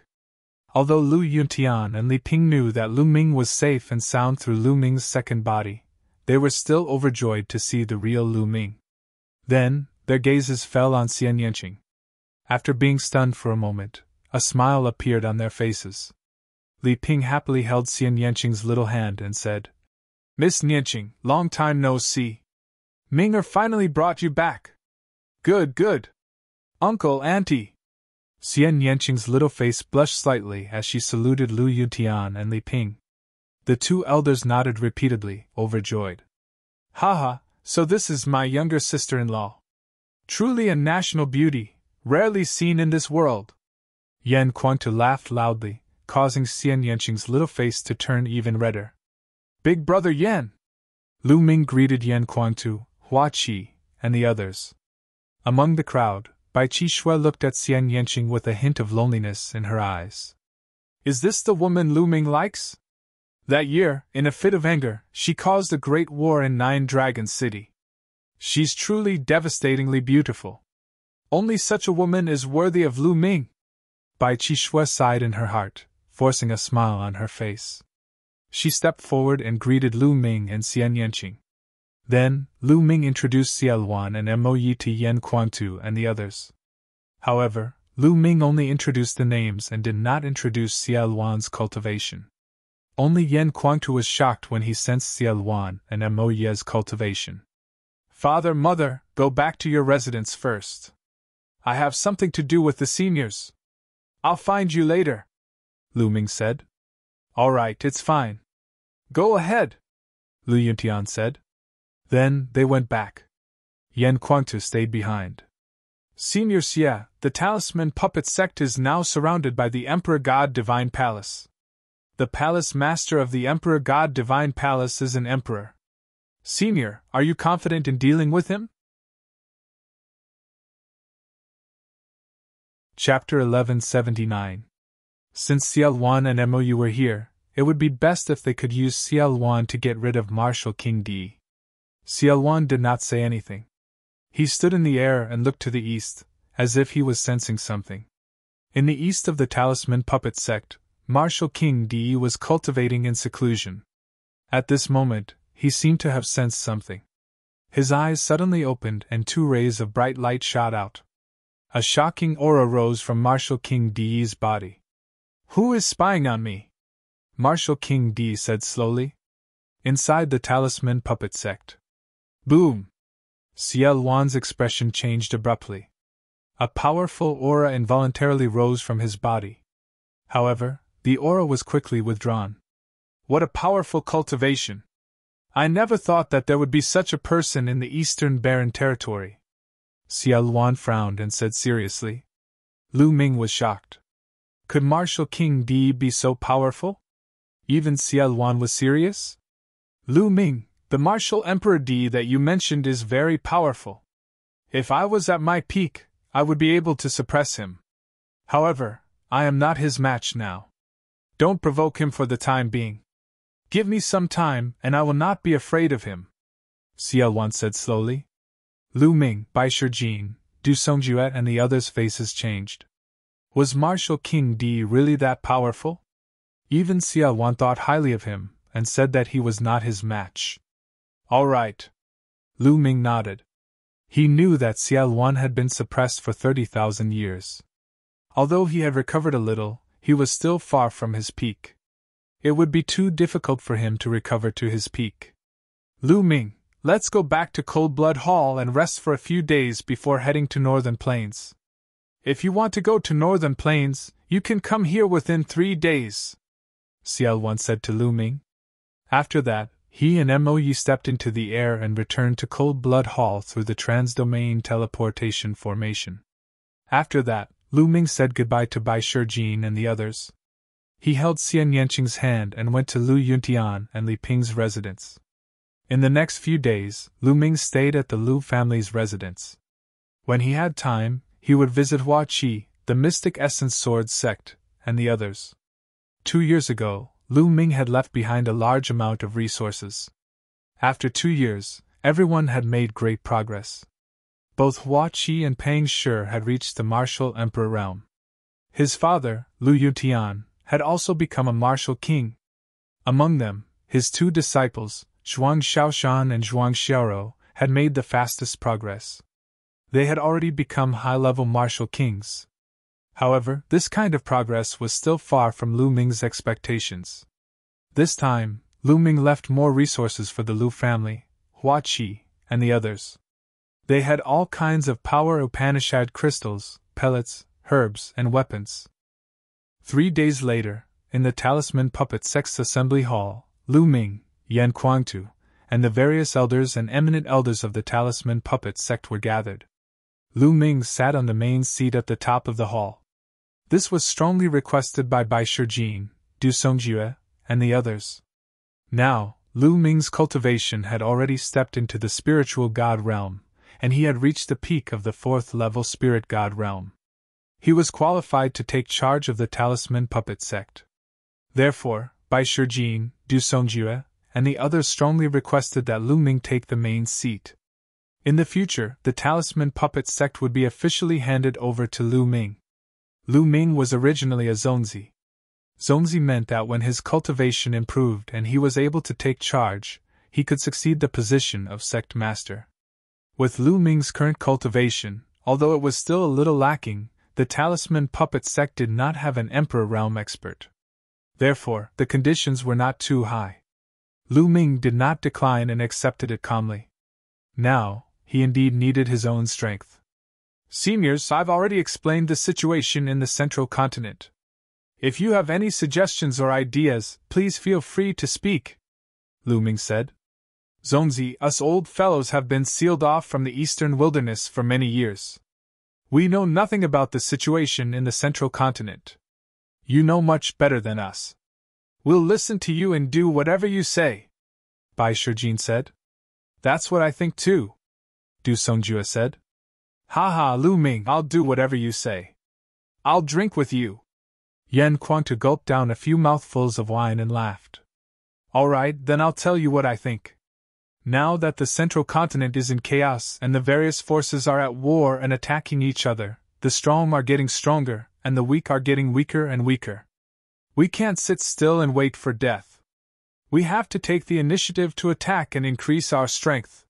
Although Lu Yutian and Li Ping knew that Lu Ming was safe and sound through Lu Ming's second body, they were still overjoyed to see the real Lu Ming. Then, their gazes fell on Xian Yanqing. After being stunned for a moment, a smile appeared on their faces. Li Ping happily held Xian Yanqing's little hand and said, Miss Yanqing, long time no see. Ming'er finally brought you back. Good, good. Uncle, Auntie. Xian Yanqing's little face blushed slightly as she saluted Lu Yutian and Li Ping. The two elders nodded repeatedly, overjoyed. Haha, so this is my younger sister-in-law. Truly a national beauty, rarely seen in this world. Yan Kuangtu laughed loudly, causing Xian Yanqing's little face to turn even redder. Big brother Yan! Lu Ming greeted Yan Kuangtu, Hua Qi, and the others. Among the crowd, Bai Qi Shui looked at Xian Yanqing with a hint of loneliness in her eyes. Is this the woman Lu Ming likes? That year, in a fit of anger, she caused a great war in Nine Dragon City. She's truly devastatingly beautiful. Only such a woman is worthy of Lu Ming. Bai Qi Shui sighed in her heart, forcing a smile on her face. She stepped forward and greeted Lu Ming and Xian Yanqing. Then, Lu Ming introduced Xie Luan and Mo Yi to Yan Kuangtu and the others. However, Lu Ming only introduced the names and did not introduce Xie Luan's cultivation. Only Yan Kuangtu was shocked when he sensed Xie Luan and Mo Yi's cultivation. Father, Mother, go back to your residence first. I have something to do with the seniors. I'll find you later, Lu Ming said. All right, it's fine. Go ahead, Lu Yuntian said. Then, they went back. Yan Kuangtu stayed behind. Senior Xie, the talisman puppet sect is now surrounded by the Emperor God Divine Palace. The palace master of the Emperor God Divine Palace is an emperor. Senior, are you confident in dealing with him? Chapter 1179. Since Xie Luan and Mou were here, it would be best if they could use Xie Luan to get rid of Marshal King Di. Xie Luan did not say anything. He stood in the air and looked to the east, as if he was sensing something. In the east of the talisman puppet sect, Marshal King Di was cultivating in seclusion. At this moment, he seemed to have sensed something. His eyes suddenly opened and two rays of bright light shot out. A shocking aura rose from Marshal King Di's body. Who is spying on me? Marshal King Di said slowly. Inside the talisman puppet sect. Boom! Xie Luan's expression changed abruptly. A powerful aura involuntarily rose from his body. However, the aura was quickly withdrawn. What a powerful cultivation! I never thought that there would be such a person in the Eastern Barren Territory. Xie Luan frowned and said seriously. Lu Ming was shocked. Could Marshal King Di be so powerful? Even Xie Luan was serious? Lu Ming, the Martial Emperor Di that you mentioned is very powerful. If I was at my peak, I would be able to suppress him. However, I am not his match now. Don't provoke him for the time being. Give me some time, and I will not be afraid of him, Xie Luan said slowly. Lu Ming, Bai Shijin, Du Songjuet and the others' faces changed. Was Marshal King Di really that powerful? Even Xie Luan thought highly of him, and said that he was not his match. All right. Lu Ming nodded. He knew that Xie Luan had been suppressed for 30,000 years. Although he had recovered a little, he was still far from his peak. It would be too difficult for him to recover to his peak. Lu Ming, let's go back to Cold Blood Hall and rest for a few days before heading to Northern Plains. If you want to go to Northern Plains, you can come here within 3 days, Xie Luan said to Lu Ming. After that, he and Mo Yi stepped into the air and returned to Cold Blood Hall through the transdomain teleportation formation. After that, Lu Ming said goodbye to Bai Shijin and the others. He held Xian Yanqing's hand and went to Lu Yuntian and Li Ping's residence. In the next few days, Lu Ming stayed at the Lu family's residence. When he had time, he would visit Hua Qi, the Mystic Essence Sword sect, and the others. 2 years ago, Lu Ming had left behind a large amount of resources. After 2 years, everyone had made great progress. Both Hua Qi and Pang Shi had reached the martial emperor realm. His father, Lu Yutian, had also become a martial king. Among them, his 2 disciples, Zhuang Xiaoshan and Zhuang Xiaoro, had made the fastest progress. They had already become high-level martial kings. However, this kind of progress was still far from Lu Ming's expectations. This time, Lu Ming left more resources for the Lu family, Hua Qi, and the others. They had all kinds of power Upanishad crystals, pellets, herbs, and weapons. 3 days later, in the Talisman Puppet Sect's assembly hall, Lu Ming, Yan Kuangtu, and the various elders and eminent elders of the Talisman Puppet Sect were gathered. Lu Ming sat on the main seat at the top of the hall. This was strongly requested by Bai Shijin, Du Songjue, and the others. Now, Lu Ming's cultivation had already stepped into the spiritual god realm, and he had reached the peak of the 4th-level spirit god realm. He was qualified to take charge of the Talisman Puppet Sect. Therefore, Bai Shijin, Du Songjue, and the others strongly requested that Lu Ming take the main seat. In the future, the Talisman Puppet Sect would be officially handed over to Lu Ming. Lu Ming was originally a Zonzi. Zonzi meant that when his cultivation improved and he was able to take charge, he could succeed the position of sect master. With Lu Ming's current cultivation, although it was still a little lacking, the Talisman Puppet Sect did not have an Emperor Realm expert. Therefore, the conditions were not too high. Lu Ming did not decline and accepted it calmly. Now, he indeed needed his own strength. Seniors, I've already explained the situation in the Central Continent. If you have any suggestions or ideas, please feel free to speak, Lu Ming said. Zonzi, us old fellows have been sealed off from the eastern wilderness for many years. We know nothing about the situation in the Central Continent. You know much better than us. We'll listen to you and do whatever you say, Bai Shijin said. That's what I think too, Du Songjue said. Ha, Lu Ming, I'll do whatever you say. I'll drink with you. Yan Kuangtu gulped down a few mouthfuls of wine and laughed. All right, then I'll tell you what I think. Now that the Central Continent is in chaos and the various forces are at war and attacking each other, the strong are getting stronger and the weak are getting weaker and weaker. We can't sit still and wait for death. We have to take the initiative to attack and increase our strength.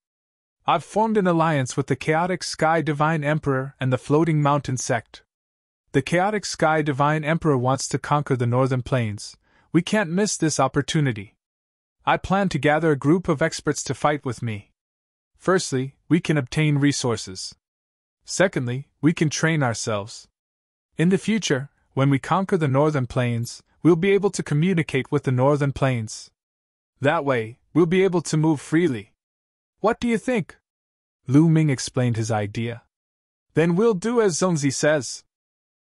I've formed an alliance with the Chaotic Sky Divine Emperor and the Floating Mountain Sect. The Chaotic Sky Divine Emperor wants to conquer the Northern Plains. We can't miss this opportunity. I plan to gather a group of experts to fight with me. Firstly, we can obtain resources. Secondly, we can train ourselves. In the future, when we conquer the Northern Plains, we'll be able to communicate with the Northern Plains. That way, we'll be able to move freely. What do you think? Lu Ming explained his idea. Then we'll do as Zonzi says.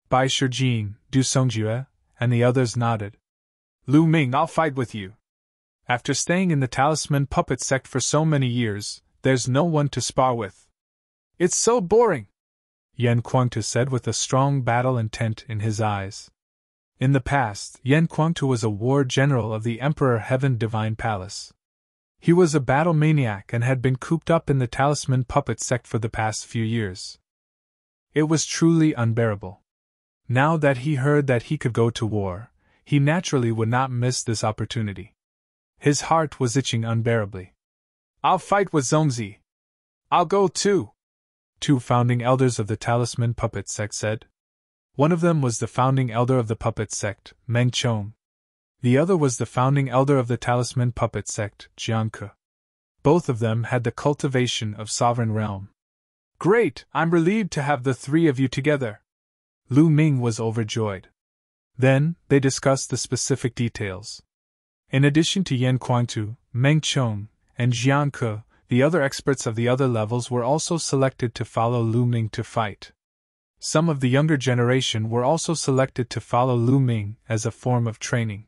Bai Shijin, Du Songjue, and the others nodded. Lu Ming, I'll fight with you. After staying in the Talisman Puppet Sect for so many years, there's no one to spar with. It's so boring, Yan Kuangtu said with a strong battle intent in his eyes. In the past, Yan Kuangtu was a war general of the Emperor Heaven Divine Palace. He was a battle maniac and had been cooped up in the Talisman Puppet Sect for the past few years. It was truly unbearable. Now that he heard that he could go to war, he naturally would not miss this opportunity. His heart was itching unbearably. I'll fight with Zonzi. I'll go too, 2 founding elders of the Talisman Puppet Sect said. One of them was the founding elder of the Puppet Sect, Meng Chong. The other was the founding elder of the Talisman Puppet Sect, Jiang Ke. Both of them had the cultivation of Sovereign Realm. Great, I'm relieved to have the 3 of you together. Lu Ming was overjoyed. Then, they discussed the specific details. In addition to Yan Kuangtu, Meng Chong, and Jiang Ke, the other experts of the other levels were also selected to follow Lu Ming to fight. Some of the younger generation were also selected to follow Lu Ming as a form of training.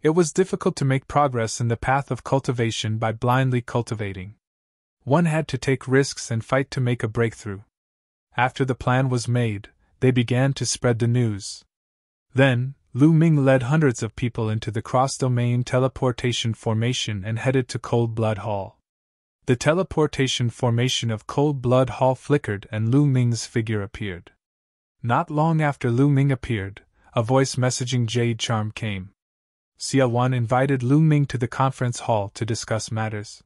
It was difficult to make progress in the path of cultivation by blindly cultivating. One had to take risks and fight to make a breakthrough. After the plan was made, they began to spread the news. Then, Lu Ming led hundreds of people into the cross-domain teleportation formation and headed to Cold Blood Hall. The teleportation formation of Cold Blood Hall flickered and Lu Ming's figure appeared. Not long after Lu Ming appeared, a voice messaging Jade Charm came. CL1 invited Lu Ming to the conference hall to discuss matters.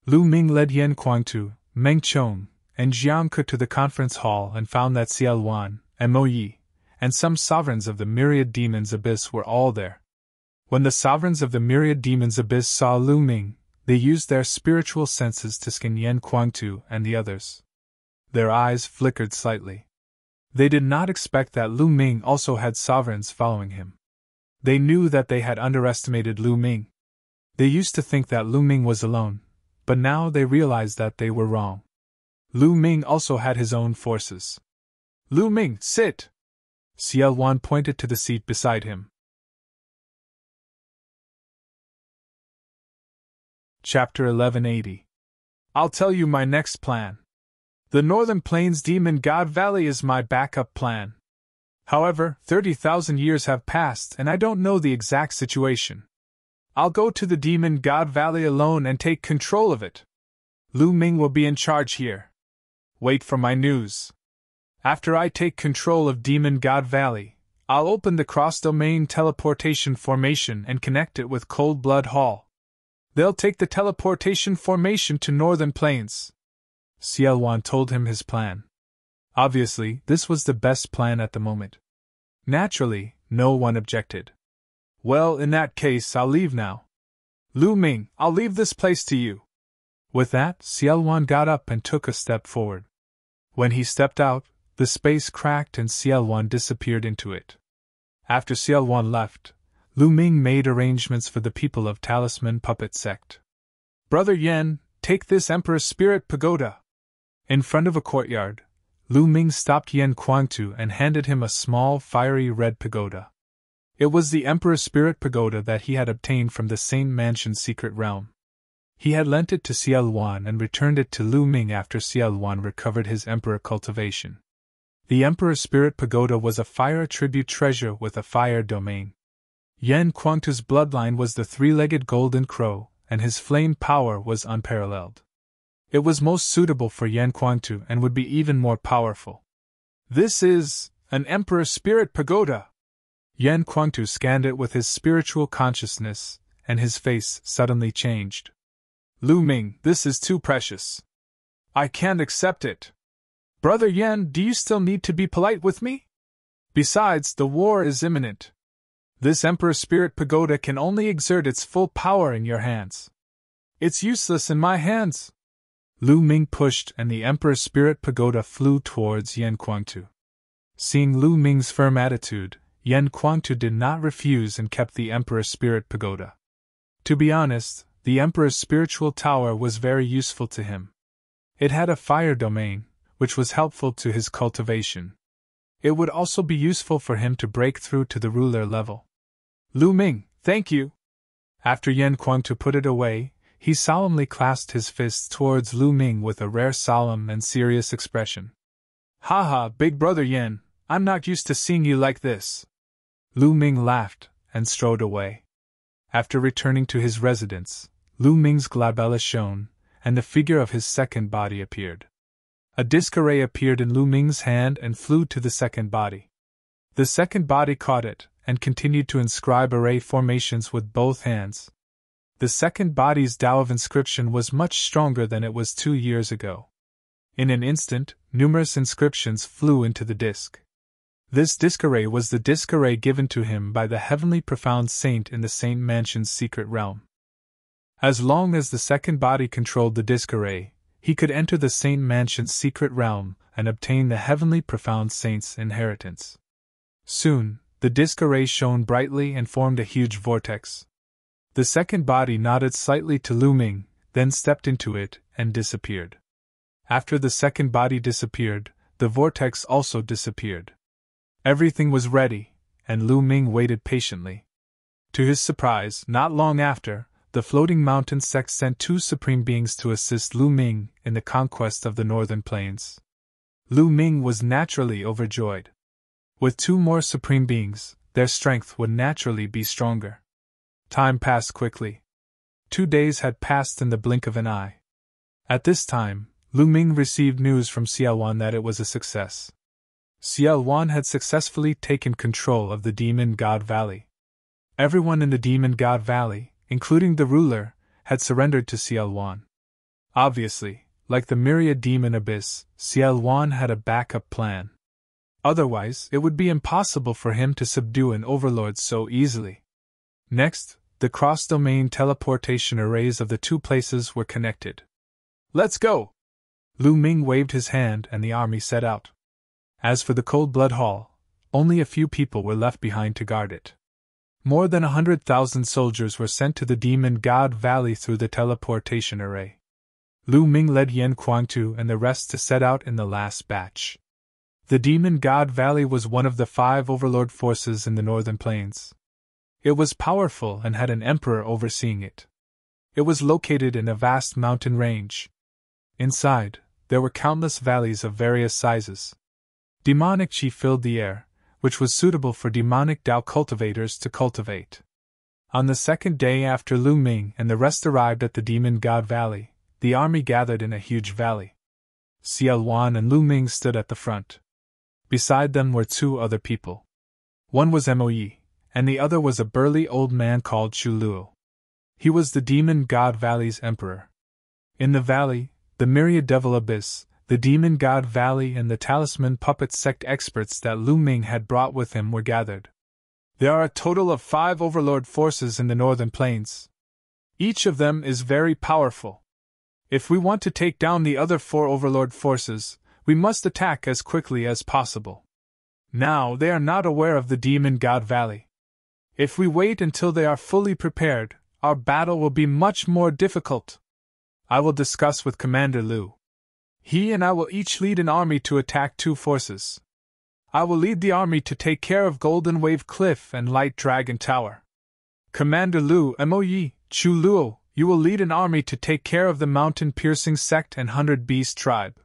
Lu Ming led Yen Kuangtu, Meng Chong, and Jiang Ke to the conference hall and found that CL1, Mo Yi, and some sovereigns of the Myriad Demons Abyss were all there. When the sovereigns of the Myriad Demons Abyss saw Lu Ming, they used their spiritual senses to scan Yen Kuangtu and the others. Their eyes flickered slightly. They did not expect that Lu Ming also had sovereigns following him. They knew that they had underestimated Lu Ming. They used to think that Lu Ming was alone, but now they realized that they were wrong. Lu Ming also had his own forces. Lu Ming, sit! CL1 pointed to the seat beside him. Chapter 1180. I'll tell you my next plan. The Northern Plains Demon God Valley is my backup plan. However, 30,000 years have passed and I don't know the exact situation. I'll go to the Demon God Valley alone and take control of it. Lu Ming will be in charge here. Wait for my news. After I take control of Demon God Valley, I'll open the cross-domain teleportation formation and connect it with Cold Blood Hall. They'll take the teleportation formation to Northern Plains. CL1 told him his plan. Obviously, this was the best plan at the moment. Naturally, no one objected. Well, in that case, I'll leave now. Lu Ming, I'll leave this place to you. With that, CL1 got up and took a step forward. When he stepped out, the space cracked and CL1 disappeared into it. After CL1 left, Lu Ming made arrangements for the people of Talisman Puppet Sect. Brother Yen, take this Emperor's Spirit Pagoda. In front of a courtyard, Lu Ming stopped Yen Kuangtu and handed him a small fiery red pagoda. It was the Emperor's Spirit Pagoda that he had obtained from the Saint Mansion's secret realm. He had lent it to CL1 and returned it to Lu Ming after CL1 recovered his Emperor cultivation. The Emperor's Spirit Pagoda was a fire attribute treasure with a fire domain. Yen Kuangtu's bloodline was the three-legged golden crow, and his flame power was unparalleled. It was most suitable for Yen Kuangtu and would be even more powerful. This is an Emperor's Spirit Pagoda. Yen Kuangtu scanned it with his spiritual consciousness, and his face suddenly changed. Lu Ming, this is too precious. I can't accept it. Brother Yen, do you still need to be polite with me? Besides, the war is imminent. This Emperor's Spirit Pagoda can only exert its full power in your hands. It's useless in my hands. Lu Ming pushed and the Emperor's Spirit Pagoda flew towards Yen Kuangtu. Seeing Lu Ming's firm attitude, Yen Kuangtu did not refuse and kept the Emperor's Spirit Pagoda. To be honest, the Emperor's spiritual tower was very useful to him. It had a fire domain, which was helpful to his cultivation. It would also be useful for him to break through to the ruler level. Lu Ming, thank you. After Yen Kuangtu put it away, he solemnly clasped his fists towards Lu Ming with a rare solemn and serious expression. Haha, big brother Yen, I'm not used to seeing you like this. Lu Ming laughed and strode away. After returning to his residence, Lu Ming's glabella shone, and the figure of his second body appeared. A disc array appeared in Lu Ming's hand and flew to the second body. The second body caught it, and continued to inscribe array formations with both hands. The second body's Tao of inscription was much stronger than it was 2 years ago. In an instant, numerous inscriptions flew into the disc. This disc array was the disc array given to him by the heavenly profound saint in the Saint Mansion's secret realm. As long as the second body controlled the disc array, he could enter the Saint Mansion's secret realm and obtain the heavenly profound saint's inheritance. Soon, the disc array shone brightly and formed a huge vortex. The second body nodded slightly to Lu Ming, then stepped into it and disappeared. After the second body disappeared, the vortex also disappeared. Everything was ready, and Lu Ming waited patiently. To his surprise, not long after, the Floating Mountain sect sent 2 supreme beings to assist Lu Ming in the conquest of the Northern Plains. Lu Ming was naturally overjoyed. With 2 more supreme beings, their strength would naturally be stronger. Time passed quickly. 2 days had passed in the blink of an eye. At this time, Lu Ming received news from Xiaowan that it was a success. Xiaowan had successfully taken control of the Demon God Valley. Everyone in the Demon God Valley, including the ruler, had surrendered to Xiaowan. Obviously, like the myriad demon abyss, Xiaowan had a backup plan. Otherwise, it would be impossible for him to subdue an overlord so easily. Next, the cross-domain teleportation arrays of the two places were connected. "Let's go!" Lu Ming waved his hand and the army set out. As for the Cold Blood Hall, only a few people were left behind to guard it. More than 100,000 soldiers were sent to the Demon God Valley through the teleportation array. Lu Ming led Yan Kuangtu and the rest to set out in the last batch. The Demon God Valley was one of the 5 overlord forces in the northern plains. It was powerful and had an emperor overseeing it. It was located in a vast mountain range. Inside, there were countless valleys of various sizes. Demonic chi filled the air, which was suitable for demonic Dao cultivators to cultivate. On the second day after Lu Ming and the rest arrived at the Demon God Valley, the army gathered in a huge valley. Xiaowan and Lu Ming stood at the front. Beside them were 2 other people. One was Moe, and the other was a burly old man called Chu Luo. He was the Demon God Valley's emperor. In the valley, the Myriad Devil Abyss, the Demon God Valley and the Talisman Puppet Sect experts that Lu Ming had brought with him were gathered. There are a total of 5 overlord forces in the northern plains. Each of them is very powerful. If we want to take down the other 4 overlord forces, we must attack as quickly as possible. Now they are not aware of the Demon God Valley. If we wait until they are fully prepared, our battle will be much more difficult. I will discuss with Commander Lu. He and I will each lead an army to attack 2 forces. I will lead the army to take care of Golden Wave Cliff and Light Dragon Tower. Commander Lu Moe, Chu Luo, you will lead an army to take care of the Mountain Piercing Sect and 100 Beast Tribe.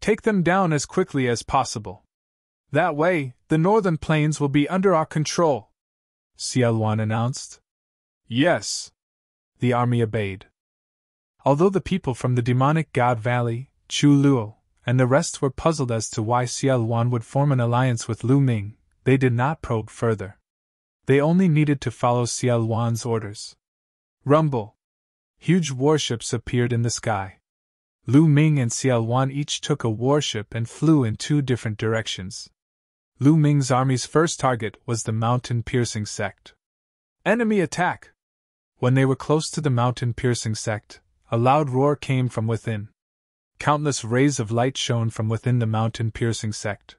Take them down as quickly as possible. That way, the northern plains will be under our control, Xiaowan announced. Yes. The army obeyed. Although the people from the Demonic God Valley, Chu Luo, and the rest were puzzled as to why Xiaowan would form an alliance with Lu Ming, they did not probe further. They only needed to follow Xiaowan's orders. Rumble! Huge warships appeared in the sky. Lu Ming and Xiaowan each took a warship and flew in 2 different directions. Lu Ming's army's first target was the Mountain Piercing Sect. Enemy attack! When they were close to the Mountain Piercing Sect, a loud roar came from within. Countless rays of light shone from within the Mountain Piercing Sect.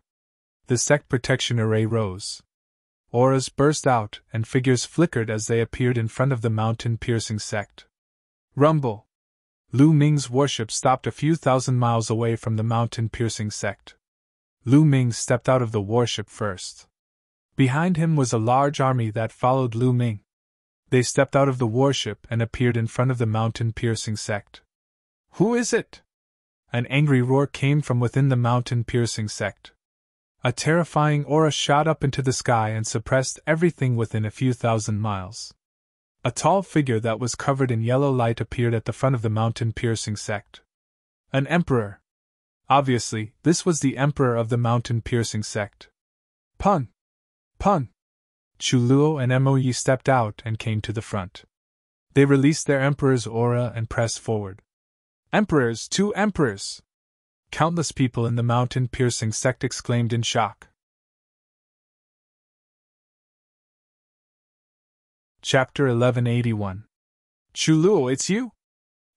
The sect protection array rose. Auras burst out and figures flickered as they appeared in front of the Mountain Piercing Sect. Rumble! Lu Ming's warship stopped a few thousand miles away from the Mountain Piercing Sect. Lu Ming stepped out of the warship first. Behind him was a large army that followed Lu Ming. They stepped out of the warship and appeared in front of the Mountain Piercing Sect. Who is it? An angry roar came from within the Mountain Piercing Sect. A terrifying aura shot up into the sky and suppressed everything within a few thousand miles. A tall figure that was covered in yellow light appeared at the front of the Mountain Piercing Sect. An emperor. Obviously, this was the emperor of the Mountain Piercing Sect. Pun! Pun! Chu Luo and Moe stepped out and came to the front. They released their emperor's aura and pressed forward. Emperors, 2 emperors! Countless people in the Mountain Piercing Sect exclaimed in shock. Chapter 1181. Chu Luo, it's you?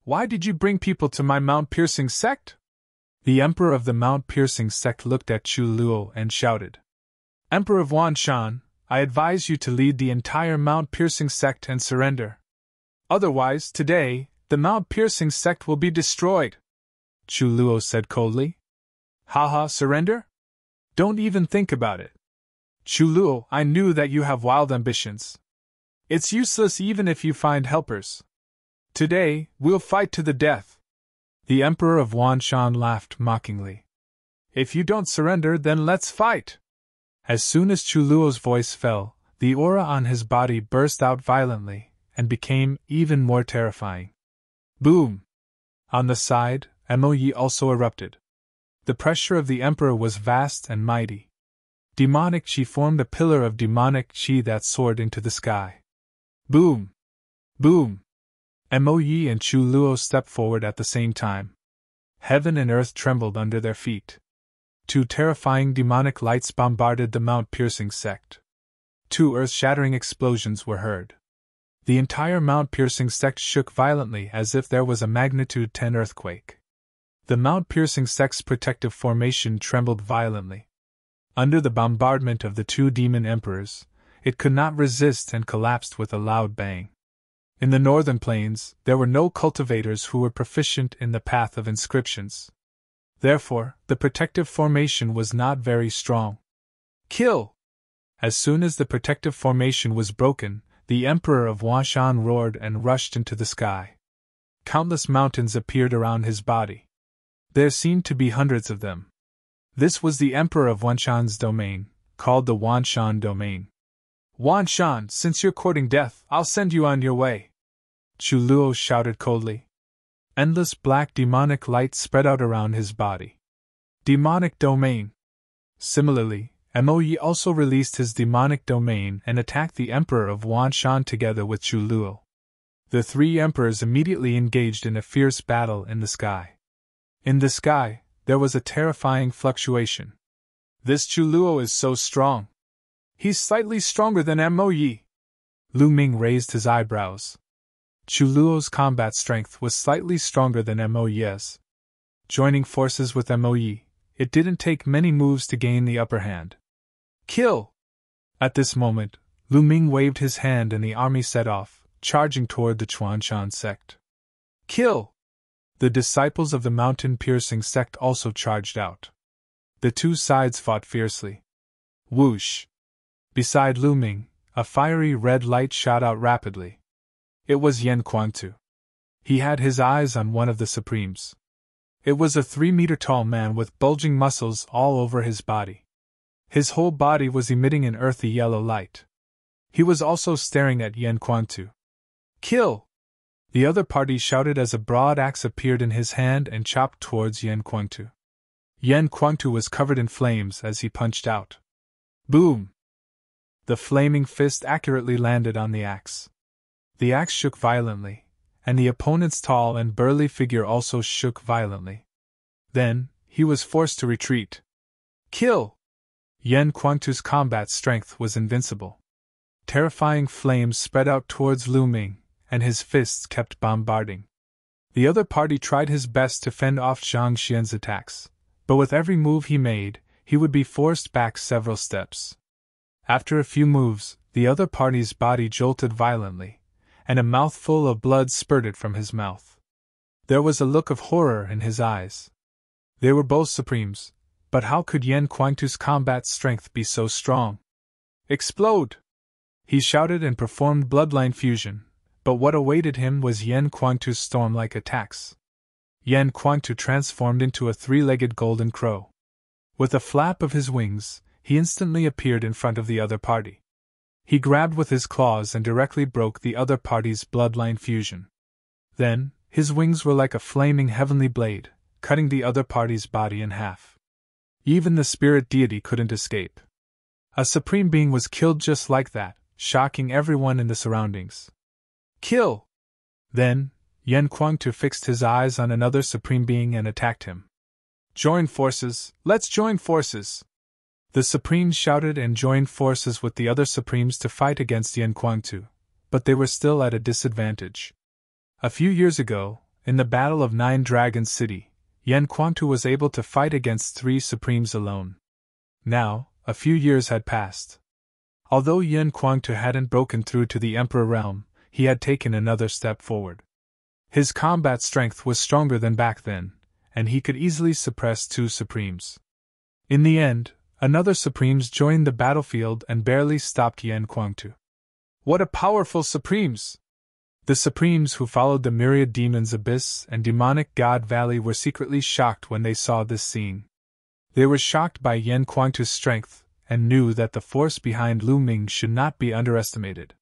Why did you bring people to my Mount Piercing Sect? The emperor of the Mount Piercing Sect looked at Chu Luo and shouted. Emperor of Wanshan, I advise you to lead the entire Mount Piercing Sect and surrender. Otherwise, today, the Mount Piercing Sect will be destroyed, Chu Luo said coldly. Haha, surrender? Don't even think about it. Chu Luo, I knew that you have wild ambitions. It's useless even if you find helpers. Today, we'll fight to the death. The Emperor of Wanshan laughed mockingly. If you don't surrender, then let's fight. As soon as Chu Luo's voice fell, The aura on his body burst out violently, and became even more terrifying. Boom! On the side, Mo also erupted. The pressure of the Emperor was vast and mighty. Demonic chi formed a pillar of demonic chi that soared into the sky. Boom! Boom! Mo and Chu Luo stepped forward at the same time. Heaven and earth trembled under their feet. Two terrifying demonic lights bombarded the mount-piercing sect. Two earth-shattering explosions were heard. The entire mount-piercing sect shook violently as if there was a magnitude 10 earthquake. The mount-piercing sect's protective formation trembled violently. Under the bombardment of the two demon emperors, it could not resist and collapsed with a loud bang. In the northern plains, there were no cultivators who were proficient in the path of inscriptions. Therefore, the protective formation was not very strong. Kill! As soon as the protective formation was broken, the Emperor of Wanshan roared and rushed into the sky. Countless mountains appeared around his body. There seemed to be hundreds of them. This was the Emperor of Wanshan's domain, called the Wanshan domain. Wanshan, since you're courting death, I'll send you on your way. Chu Luo shouted coldly. Endless black demonic light spread out around his body. Demonic domain. Similarly, Mo also released his demonic domain and attacked the Emperor of Wanshan together with Chu Luo. The three emperors immediately engaged in a fierce battle in the sky. In the sky, there was a terrifying fluctuation. This Chu Luo is so strong. He's slightly stronger than Mo Yi. Lu Ming raised his eyebrows. Chu Luo's combat strength was slightly stronger than Mo Yi's. Joining forces with Mo Yi, it didn't take many moves to gain the upper hand. Kill! At this moment, Lu Ming waved his hand and the army set off, charging toward the Chuanshan sect. Kill! The disciples of the mountain-piercing sect also charged out. The two sides fought fiercely. Whoosh! Beside Lu Ming, a fiery red light shot out rapidly. It was Yan Quantu. He had his eyes on one of the Supremes. It was a 3-meter-tall man with bulging muscles all over his body. His whole body was emitting an earthy yellow light. He was also staring at Yan Quantu. Kill! The other party shouted as a broad axe appeared in his hand and chopped towards Yan Quantu. Yan Quantu was covered in flames as he punched out. Boom! The flaming fist accurately landed on the axe. The axe shook violently, and the opponent's tall and burly figure also shook violently. Then, he was forced to retreat. Kill! Yan Quantu's combat strength was invincible. Terrifying flames spread out towards Lu Ming, and his fists kept bombarding. The other party tried his best to fend off Zhang Xian's attacks, but with every move he made, he would be forced back several steps. After a few moves, the other party's body jolted violently, and a mouthful of blood spurted from his mouth. There was a look of horror in his eyes. They were both Supremes, but how could Yan Quantu's combat strength be so strong? Explode! He shouted and performed bloodline fusion, but what awaited him was Yan Quantu's storm-like attacks. Yan Quantu transformed into a 3-legged golden crow. With a flap of his wings, he instantly appeared in front of the other party. He grabbed with his claws and directly broke the other party's bloodline fusion. Then, his wings were like a flaming heavenly blade, cutting the other party's body in half. Even the spirit deity couldn't escape. A supreme being was killed just like that, shocking everyone in the surroundings. Kill! Then, Yan Quantu fixed his eyes on another supreme being and attacked him. Join forces, let's join forces! The Supremes shouted and joined forces with the other Supremes to fight against Yan Quantu, but they were still at a disadvantage. A few years ago, in the Battle of 9 Dragon City, Yan Quantu was able to fight against 3 Supremes alone. Now, a few years had passed. Although Yan Quantu hadn't broken through to the Emperor realm, he had taken another step forward. His combat strength was stronger than back then, and he could easily suppress 2 Supremes. In the end, another Supremes joined the battlefield and barely stopped Yan Quantu. What a powerful Supremes! The Supremes who followed the myriad demons Abyss and demonic God Valley were secretly shocked when they saw this scene. They were shocked by Yan Quantu's strength, and knew that the force behind Lu Ming should not be underestimated.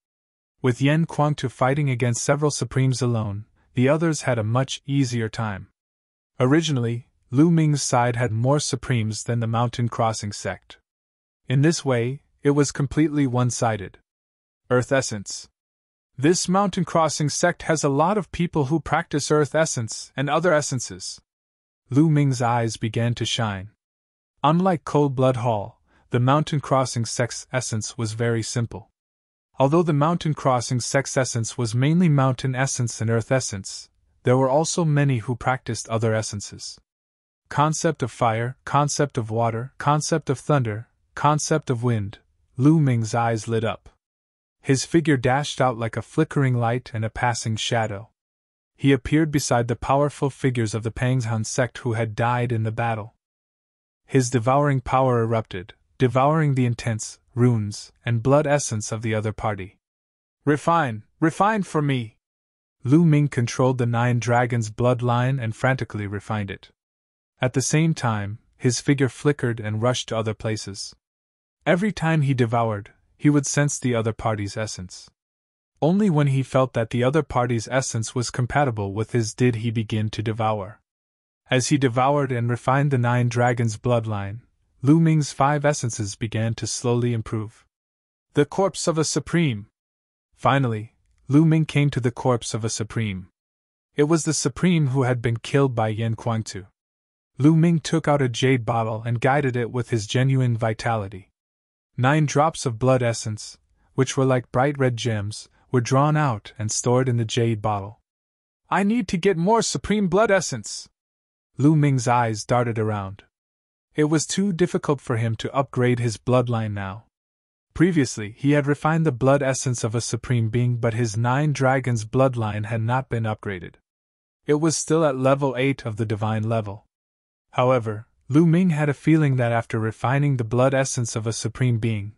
With Yan Kuangtu fighting against several Supremes alone, the others had a much easier time. Originally, Lu Ming's side had more Supremes than the Mountain Crossing sect. In this way, it was completely one-sided. Earth Essence. This Mountain Crossing sect has a lot of people who practice Earth Essence and other essences. Lu Ming's eyes began to shine. Unlike Cold Blood Hall, the Mountain Crossing sect's essence was very simple. Although the Mountain Crossing sect's essence was mainly Mountain Essence and Earth Essence, there were also many who practiced other essences. Concept of fire, concept of water, concept of thunder, concept of wind. Lu Ming's eyes lit up. His figure dashed out like a flickering light and a passing shadow. He appeared beside the powerful figures of the Panghan sect who had died in the battle. His devouring power erupted, devouring the intense runes and blood essence of the other party. Refine for me! Lu Ming controlled the 9 dragons' bloodline and frantically refined it. At the same time, his figure flickered and rushed to other places. Every time he devoured, he would sense the other party's essence. Only when he felt that the other party's essence was compatible with his did he begin to devour. As he devoured and refined the 9 dragons' bloodline, Lu Ming's 5 essences began to slowly improve. The corpse of a Supreme! Finally, Lu Ming came to the corpse of a Supreme. It was the Supreme who had been killed by Yan Kuangtu. Lu Ming took out a jade bottle and guided it with his genuine vitality. 9 drops of blood essence, which were like bright red gems, were drawn out and stored in the jade bottle. I need to get more Supreme blood essence! Lu Ming's eyes darted around. It was too difficult for him to upgrade his bloodline now. Previously, he had refined the blood essence of a Supreme being, but his 9 dragons' bloodline had not been upgraded. It was still at level 8 of the divine level. However, Lu Ming had a feeling that after refining the blood essence of a Supreme being,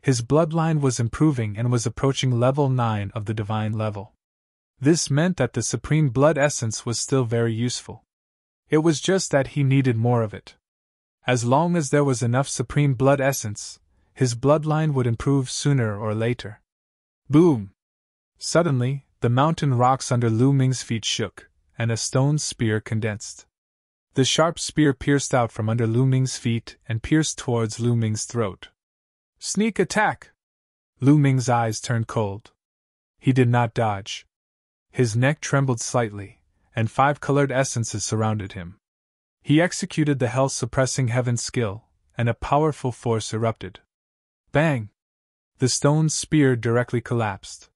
his bloodline was improving and was approaching level 9 of the divine level. This meant that the Supreme blood essence was still very useful. It was just that he needed more of it. As long as there was enough Supreme blood essence, his bloodline would improve sooner or later. Boom! Suddenly, the mountain rocks under Lu Ming's feet shook, and a stone spear condensed. The sharp spear pierced out from under Lu Ming's feet and pierced towards Lu Ming's throat. Sneak attack! Lu Ming's eyes turned cold. He did not dodge. His neck trembled slightly, and 5 colored essences surrounded him. He executed the hell-suppressing heaven skill, and a powerful force erupted. Bang! The stone spear directly collapsed.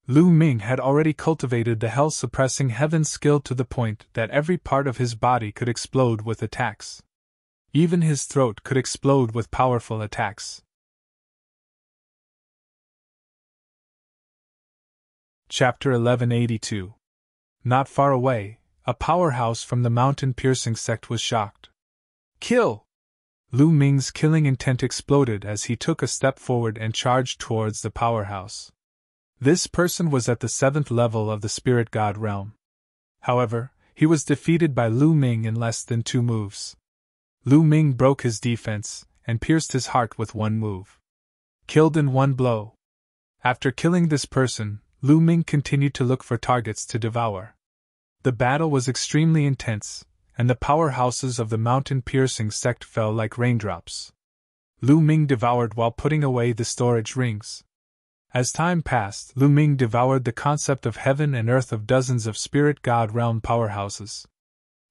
Lu Ming had already cultivated the hell-suppressing heaven skill to the point that every part of his body could explode with attacks. Even his throat could explode with powerful attacks. Chapter 1182. Not far away, a powerhouse from the mountain-piercing sect was shocked. Kill! Lu Ming's killing intent exploded as he took a step forward and charged towards the powerhouse. This person was at the 7th level of the Spirit God realm. However, he was defeated by Lu Ming in less than 2 moves. Lu Ming broke his defense and pierced his heart with 1 move. Killed in 1 blow. After killing this person, Lu Ming continued to look for targets to devour. The battle was extremely intense, and the powerhouses of the mountain-piercing sect fell like raindrops. Lu Ming devoured while putting away the storage rings. As time passed, Lu Ming devoured the concept of heaven and earth of dozens of Spirit God realm powerhouses.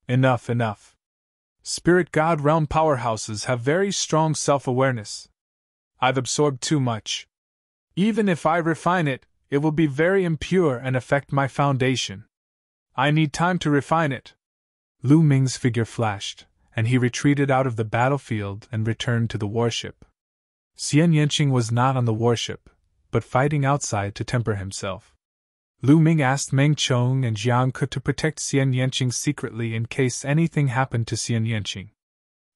Enough. Spirit God realm powerhouses have very strong self-awareness. I've absorbed too much. Even if I refine it, it will be very impure and affect my foundation. I need time to refine it. Lu Ming's figure flashed, and he retreated out of the battlefield and returned to the warship. Xian Yanqing was not on the warship, but fighting outside to temper himself. Lu Ming asked Meng Chong and Jiang Ke to protect Xian Yanqing secretly in case anything happened to Xian Yanqing.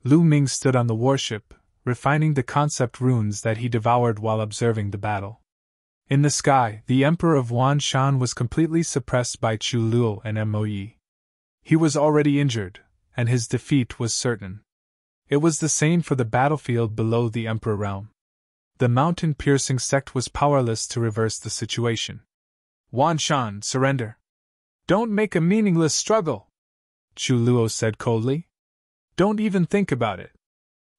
Lu Ming stood on the warship, refining the concept runes that he devoured while observing the battle. In the sky, the Emperor of Wanshan was completely suppressed by Chu Luo and Moyi. He was already injured, and his defeat was certain. It was the same for the battlefield below the Emperor realm. The mountain-piercing sect was powerless to reverse the situation. Wan Shan, surrender. Don't make a meaningless struggle, Chu Luo said coldly. Don't even think about it.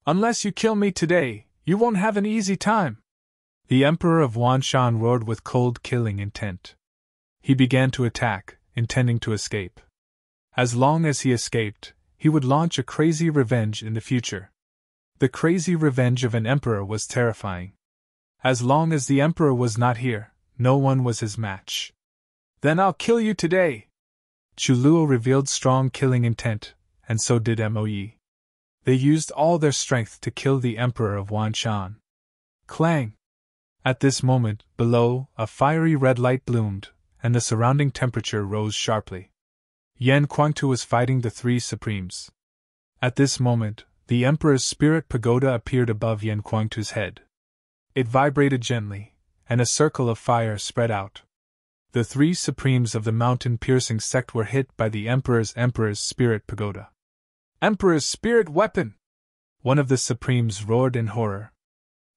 Unless you kill me today, you won't have an easy time. The Emperor of Wan Shan roared with cold killing intent. He began to attack, intending to escape. As long as he escaped, he would launch a crazy revenge in the future. The crazy revenge of an emperor was terrifying. As long as the emperor was not here, no one was his match. Then I'll kill you today! Chu Luo revealed strong killing intent, and so did Moe. They used all their strength to kill the emperor of Wan Shan. Clang! At this moment, below, a fiery red light bloomed, and the surrounding temperature rose sharply. Yan Kuangtu was fighting the three supremes. At this moment, the Emperor's spirit pagoda appeared above Yan Kuangtu's head. It vibrated gently, and a circle of fire spread out. The three supremes of the mountain-piercing sect were hit by the Emperor's spirit pagoda. Emperor's spirit weapon! One of the supremes roared in horror.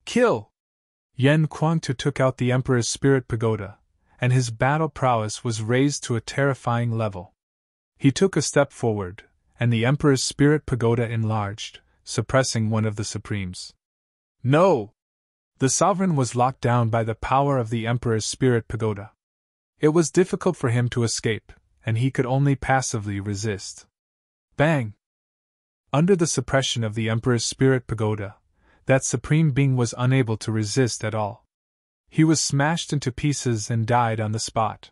Kill! Yan Kuangtu took out the Emperor's spirit pagoda, and his battle prowess was raised to a terrifying level. He took a step forward, and the Emperor's spirit pagoda enlarged, suppressing one of the supremes. No! The sovereign was locked down by the power of the Emperor's spirit pagoda. It was difficult for him to escape, and he could only passively resist. Bang! Under the suppression of the Emperor's spirit pagoda, that supreme being was unable to resist at all. He was smashed into pieces and died on the spot.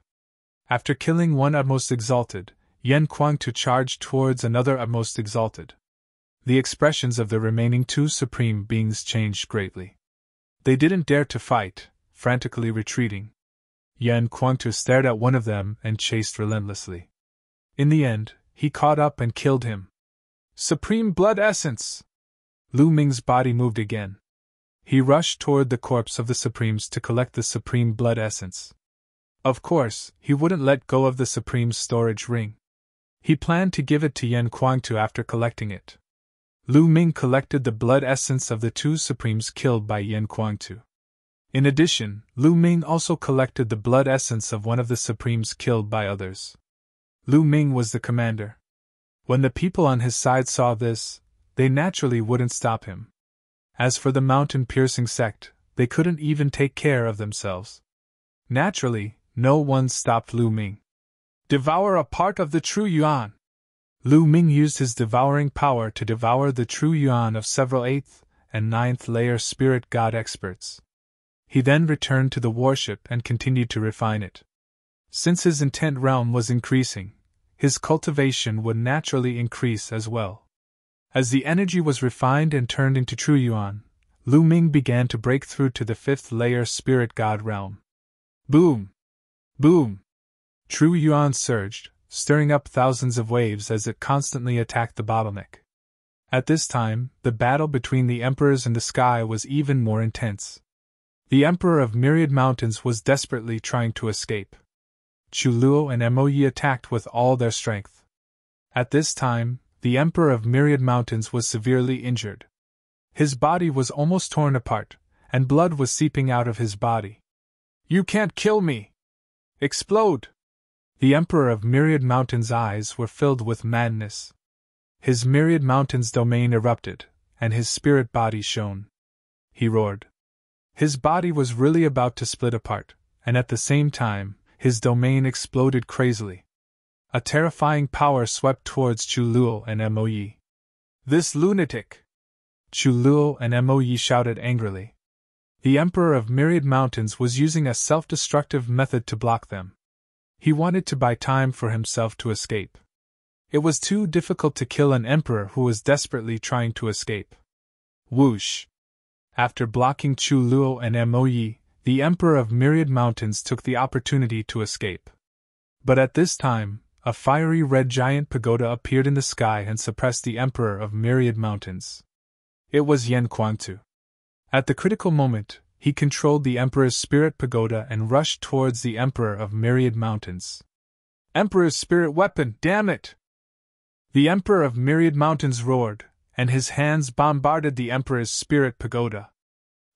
After killing one utmost exalted, Yan Kuangtu charged towards another utmost exalted. The expressions of the remaining two supreme beings changed greatly. They didn't dare to fight, frantically retreating. Yan Kuangtu stared at one of them and chased relentlessly. In the end, he caught up and killed him. Supreme blood essence! Lu Ming's body moved again. He rushed toward the corpse of the supremes to collect the supreme blood essence. Of course, he wouldn't let go of the supreme's storage ring. He planned to give it to Yan Kuangtu after collecting it. Lu Ming collected the blood essence of the two supremes killed by Yan Kuangtu. In addition, Lu Ming also collected the blood essence of one of the supremes killed by others. Lu Ming was the commander. When the people on his side saw this, they naturally wouldn't stop him. As for the mountain-piercing sect, they couldn't even take care of themselves. Naturally, no one stopped Lu Ming. Devour a part of the true yuan! Lu Ming used his devouring power to devour the true yuan of several 8th and 9th layer spirit god experts. He then returned to the warship and continued to refine it. Since his intent realm was increasing, his cultivation would naturally increase as well. As the energy was refined and turned into true yuan, Lu Ming began to break through to the 5th layer spirit god realm. Boom! Boom! True yuan surged, stirring up thousands of waves as it constantly attacked the bottleneck. At this time, the battle between the emperors and the sky was even more intense. The Emperor of Myriad Mountains was desperately trying to escape. Chu Luo and Moe attacked with all their strength. At this time, the Emperor of Myriad Mountains was severely injured. His body was almost torn apart, and blood was seeping out of his body. You can't kill me! Explode! The Emperor of Myriad Mountains' eyes were filled with madness. His Myriad Mountains domain erupted, and his spirit body shone. He roared. His body was really about to split apart, and at the same time, his domain exploded crazily. A terrifying power swept towards Chu Luo and Moe. This lunatic! Chu Luo and Moe shouted angrily. The Emperor of Myriad Mountains was using a self-destructive method to block them. He wanted to buy time for himself to escape. It was too difficult to kill an emperor who was desperately trying to escape. Whoosh! After blocking Chu Luo and Moe, the Emperor of Myriad Mountains took the opportunity to escape. But at this time, a fiery red giant pagoda appeared in the sky and suppressed the Emperor of Myriad Mountains. It was Yan Kuangtu. At the critical moment, he controlled the Emperor's spirit pagoda and rushed towards the Emperor of Myriad Mountains. Emperor's spirit weapon, damn it! The Emperor of Myriad Mountains roared, and his hands bombarded the Emperor's spirit pagoda.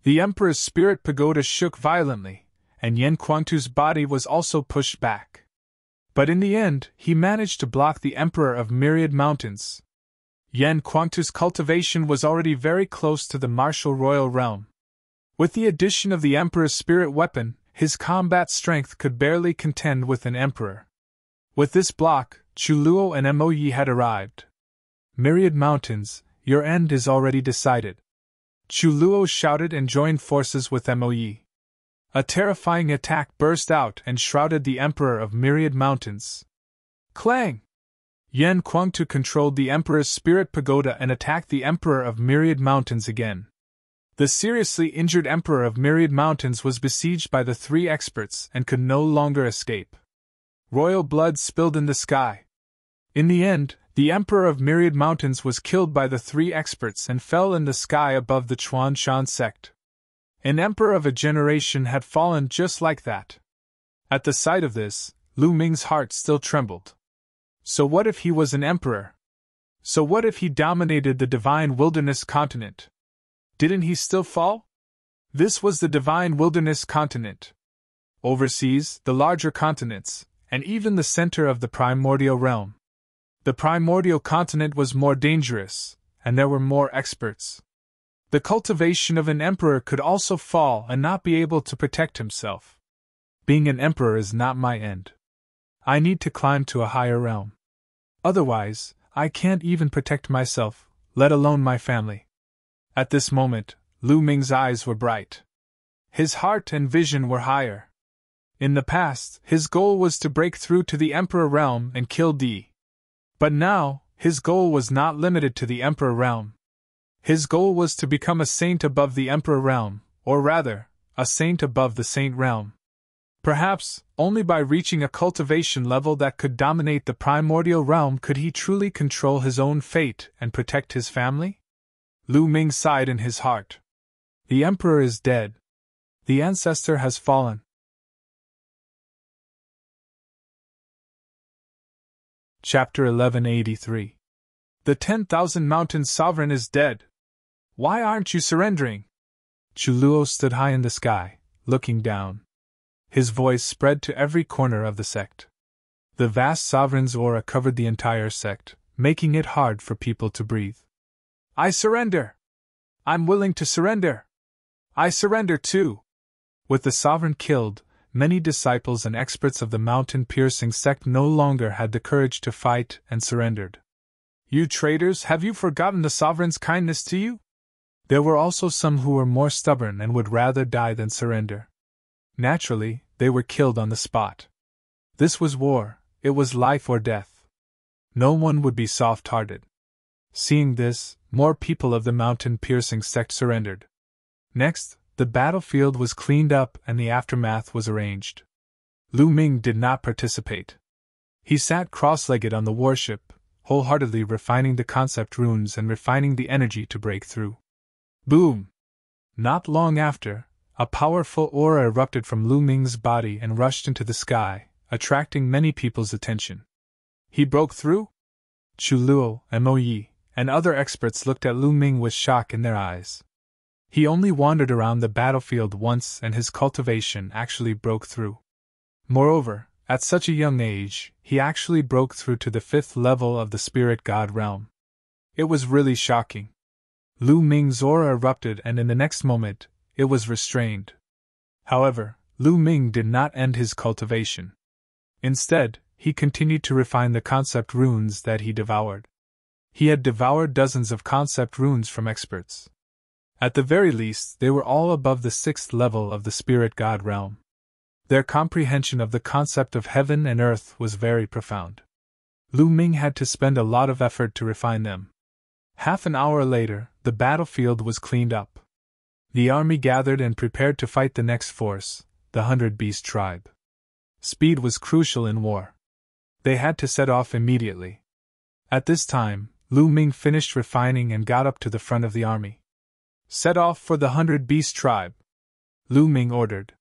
The Emperor's spirit pagoda shook violently, and Yen Kuangtu's body was also pushed back. But in the end, he managed to block the Emperor of Myriad Mountains. Yen Kuangtu's cultivation was already very close to the martial royal realm. With the addition of the Emperor's spirit weapon, his combat strength could barely contend with an emperor. With this block, Chuluo and Moyi had arrived. Myriad Mountains, your end is already decided. Chuluo shouted and joined forces with Moyi. A terrifying attack burst out and shrouded the Emperor of Myriad Mountains. Clang! Yen Kuangtu controlled the Emperor's spirit pagoda and attacked the Emperor of Myriad Mountains again. The seriously injured Emperor of Myriad Mountains was besieged by the three experts and could no longer escape. Royal blood spilled in the sky. In the end, the Emperor of Myriad Mountains was killed by the three experts and fell in the sky above the Chuan Shan sect. An emperor of a generation had fallen just like that. At the sight of this, Lu Ming's heart still trembled. So what if he was an emperor? So what if he dominated the divine wilderness continent? Didn't he still fall? This was the divine wilderness continent. Overseas, the larger continents, and even the center of the primordial realm. The primordial continent was more dangerous, and there were more experts. The cultivation of an emperor could also fall and not be able to protect himself. Being an emperor is not my end. I need to climb to a higher realm. Otherwise, I can't even protect myself, let alone my family. At this moment, Lu Ming's eyes were bright. His heart and vision were higher. In the past, his goal was to break through to the Emperor realm and kill Di. But now, his goal was not limited to the Emperor realm. His goal was to become a saint above the Emperor realm, or rather, a saint above the saint realm. Perhaps, only by reaching a cultivation level that could dominate the primordial realm could he truly control his own fate and protect his family? Lu Ming sighed in his heart. The Emperor is dead. The ancestor has fallen. Chapter 1183. The 10,000 Mountain Sovereign is dead. Why aren't you surrendering? Chuluo stood high in the sky, looking down. His voice spread to every corner of the sect. The vast sovereign's aura covered the entire sect, making it hard for people to breathe. I surrender! I'm willing to surrender! I surrender too! With the sovereign killed, many disciples and experts of the mountain-piercing sect no longer had the courage to fight and surrendered. You traitors, have you forgotten the sovereign's kindness to you? There were also some who were more stubborn and would rather die than surrender. Naturally, they were killed on the spot. This was war, it was life or death. No one would be soft-hearted. Seeing this, more people of the mountain-piercing sect surrendered. Next, the battlefield was cleaned up and the aftermath was arranged. Lu Ming did not participate. He sat cross-legged on the warship, wholeheartedly refining the concept runes and refining the energy to break through. Boom! Not long after, a powerful aura erupted from Lu Ming's body and rushed into the sky, attracting many people's attention. He broke through? Chuluo, Moyi, and other experts looked at Lu Ming with shock in their eyes. He only wandered around the battlefield once and his cultivation actually broke through. Moreover, at such a young age, he actually broke through to the 5th level of the spirit god realm. It was really shocking. Lu Ming's aura erupted and in the next moment, it was restrained. However, Lu Ming did not end his cultivation. Instead, he continued to refine the concept runes that he devoured. He had devoured dozens of concept runes from experts. At the very least, they were all above the 6th level of the spirit god realm. Their comprehension of the concept of heaven and earth was very profound. Lu Ming had to spend a lot of effort to refine them. Half an hour later, the battlefield was cleaned up. The army gathered and prepared to fight the next force, the 100-Beast tribe. Speed was crucial in war. They had to set off immediately. At this time, Lu Ming finished refining and got up to the front of the army. Set off for the 100-Beast tribe, Lu Ming ordered.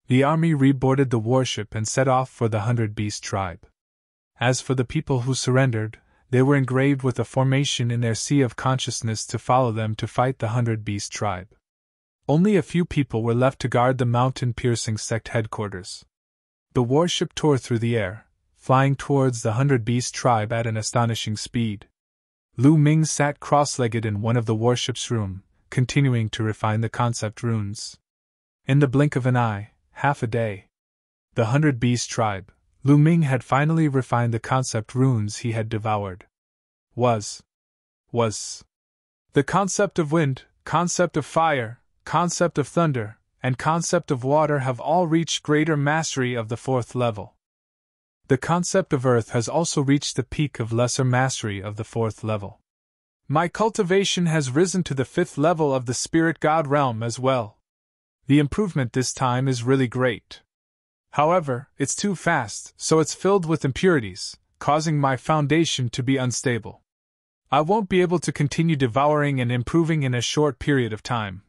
The army reboarded the warship and set off for the 100-Beast tribe. As for the people who surrendered, they were engraved with a formation in their sea of consciousness to follow them to fight the 100-Beast tribe. Only a few people were left to guard the mountain-piercing sect headquarters. The warship tore through the air, flying towards the 100-Beast tribe at an astonishing speed. Lu Ming sat cross-legged in one of the warship's room, continuing to refine the concept runes. In the blink of an eye, half a day, the 100-Beast tribe, Lu Ming had finally refined the concept runes he had devoured. Was the concept of wind, concept of fire, concept of thunder, and concept of water have all reached greater mastery of the 4th level. The concept of earth has also reached the peak of lesser mastery of the 4th level. My cultivation has risen to the 5th level of the spirit god realm as well. The improvement this time is really great. However, it's too fast, so it's filled with impurities, causing my foundation to be unstable. I won't be able to continue devouring and improving in a short period of time.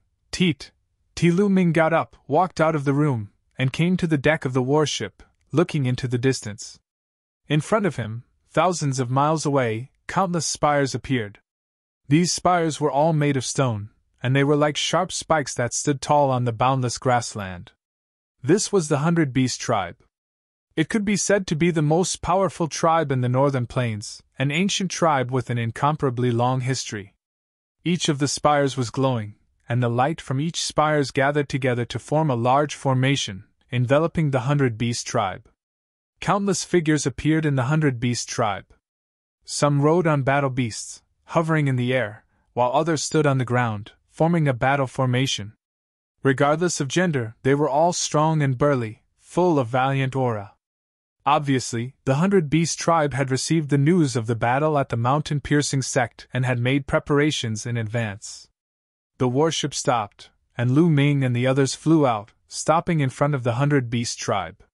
Lu Ming got up, walked out of the room, and came to the deck of the warship, looking into the distance. In front of him, thousands of miles away, countless spires appeared. These spires were all made of stone, and they were like sharp spikes that stood tall on the boundless grassland. This was the 100-Beast tribe. It could be said to be the most powerful tribe in the northern plains, an ancient tribe with an incomparably long history. Each of the spires was glowing, and the light from each spires gathered together to form a large formation, enveloping the 100-Beast tribe. Countless figures appeared in the 100-Beast tribe. Some rode on battle beasts, hovering in the air, while others stood on the ground, forming a battle formation. Regardless of gender, they were all strong and burly, full of valiant aura. Obviously, the 100-Beast tribe had received the news of the battle at the mountain-piercing sect and had made preparations in advance. The warship stopped, and Lu Ming and the others flew out, stopping in front of the 100-Beast tribe.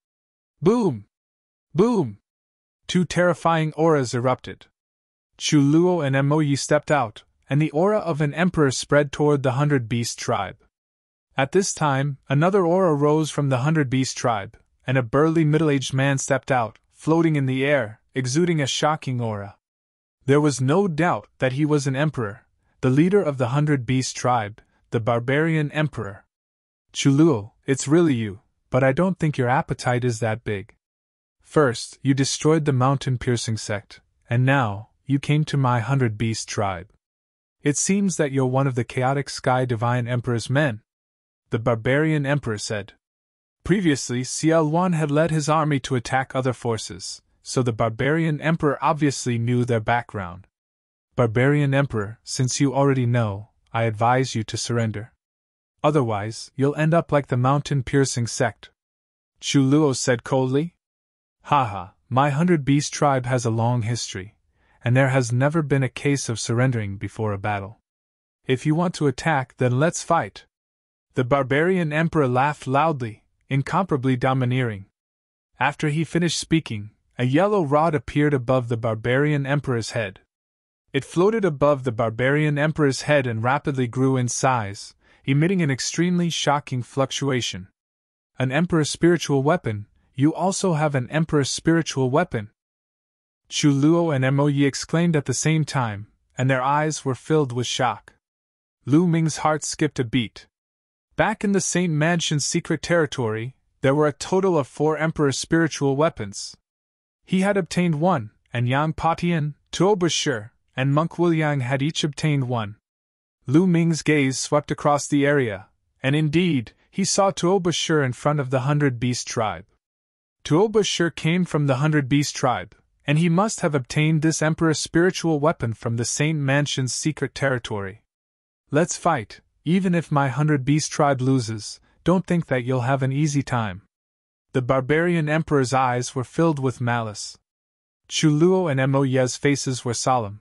Boom! Boom! 2 terrifying auras erupted. Chu Luo and Mo Yi stepped out, and the aura of an emperor spread toward the 100-Beast tribe. At this time, another aura rose from the 100-Beast tribe, and a burly middle-aged man stepped out, floating in the air, exuding a shocking aura. There was no doubt that he was an emperor, the leader of the 100-Beast tribe, the barbarian emperor. Chu Luo, it's really you, but I don't think your appetite is that big. First, you destroyed the mountain-piercing sect, and now, you came to my 100-Beast tribe. It seems that you're one of the chaotic Sky Divine Emperor's men, the barbarian emperor said. Previously, Ciel had led his army to attack other forces, so the barbarian emperor obviously knew their background. Barbarian emperor, since you already know, I advise you to surrender. Otherwise, you'll end up like the mountain-piercing sect. Chu Luo said coldly. Haha, my 100-Beast tribe has a long history, and there has never been a case of surrendering before a battle. If you want to attack, then let's fight. The barbarian emperor laughed loudly, incomparably domineering. After he finished speaking, a yellow rod appeared above the barbarian emperor's head. It floated above the barbarian emperor's head and rapidly grew in size, emitting an extremely shocking fluctuation. An emperor's spiritual weapon, you also have an emperor's spiritual weapon. Chu Luo and Mo Yi exclaimed at the same time, and their eyes were filled with shock. Lu Ming's heart skipped a beat. Back in the Saint Mansion's secret territory, there were a total of 4 Emperor's spiritual weapons. He had obtained 1, and Yang Patian, Tuo Bashir, and Monk Wuliang had each obtained 1. Lu Ming's gaze swept across the area, and indeed, he saw Tuo Bashir in front of the 100-Beast tribe. Tuo Bashir came from the 100-Beast tribe, and he must have obtained this Emperor's spiritual weapon from the Saint Mansion's secret territory. Let's fight. Even if my 100-Beast tribe loses, don't think that you'll have an easy time. The barbarian emperor's eyes were filled with malice. Chu Luo and Mo Yi's faces were solemn.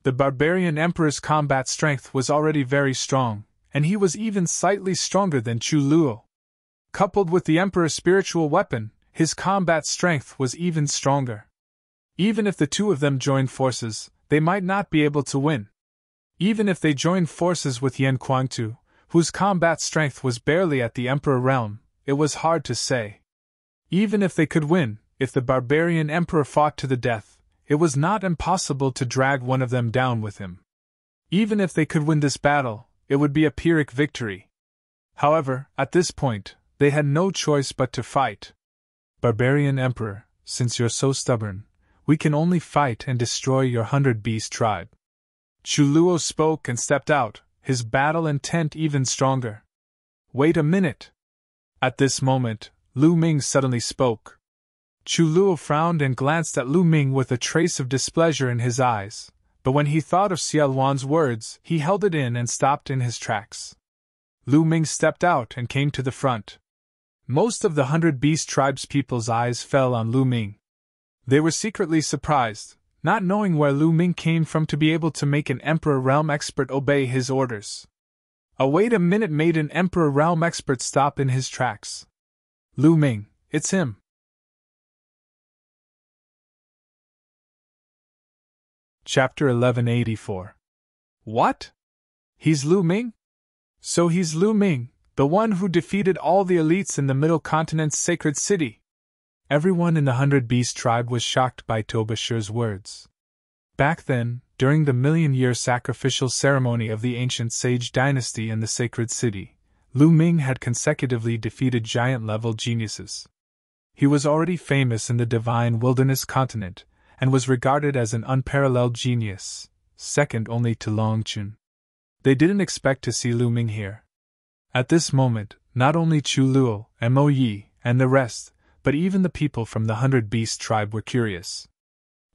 The barbarian emperor's combat strength was already very strong, and he was even slightly stronger than Chu Luo. Coupled with the emperor's spiritual weapon, his combat strength was even stronger. Even if the two of them joined forces, they might not be able to win. Even if they joined forces with Yan Kuangtu, whose combat strength was barely at the Emperor realm, it was hard to say. Even if they could win, if the barbarian emperor fought to the death, it was not impossible to drag one of them down with him. Even if they could win this battle, it would be a Pyrrhic victory. However, at this point, they had no choice but to fight. Barbarian Emperor, since you're so stubborn, we can only fight and destroy your 100-beast tribe. Chuluo spoke and stepped out, his battle intent even stronger. Wait a minute. At this moment, Lu Ming suddenly spoke. Chuluo frowned and glanced at Lu Ming with a trace of displeasure in his eyes, but when he thought of Xiaowan's words, he held it in and stopped in his tracks. Lu Ming stepped out and came to the front. Most of the 100-beast tribe's people's eyes fell on Lu Ming. They were secretly surprised, not knowing where Lu Ming came from to be able to make an Emperor Realm expert obey his orders. A wait a minute made an Emperor Realm expert stop in his tracks. Lu Ming, it's him. Chapter 1184. What? He's Lu Ming? So he's Lu Ming, the one who defeated all the elites in the Middle Continent's sacred city. Everyone in the 100-beast tribe was shocked by Tobashir's words. Back then, during the million-year sacrificial ceremony of the ancient sage dynasty in the sacred city, Lu Ming had consecutively defeated giant-level geniuses. He was already famous in the divine wilderness continent, and was regarded as an unparalleled genius, second only to Long Chun. They didn't expect to see Lu Ming here. At this moment, not only Chu Luo, Mo Yi, and the rest, but even the people from the 100-beast tribe were curious.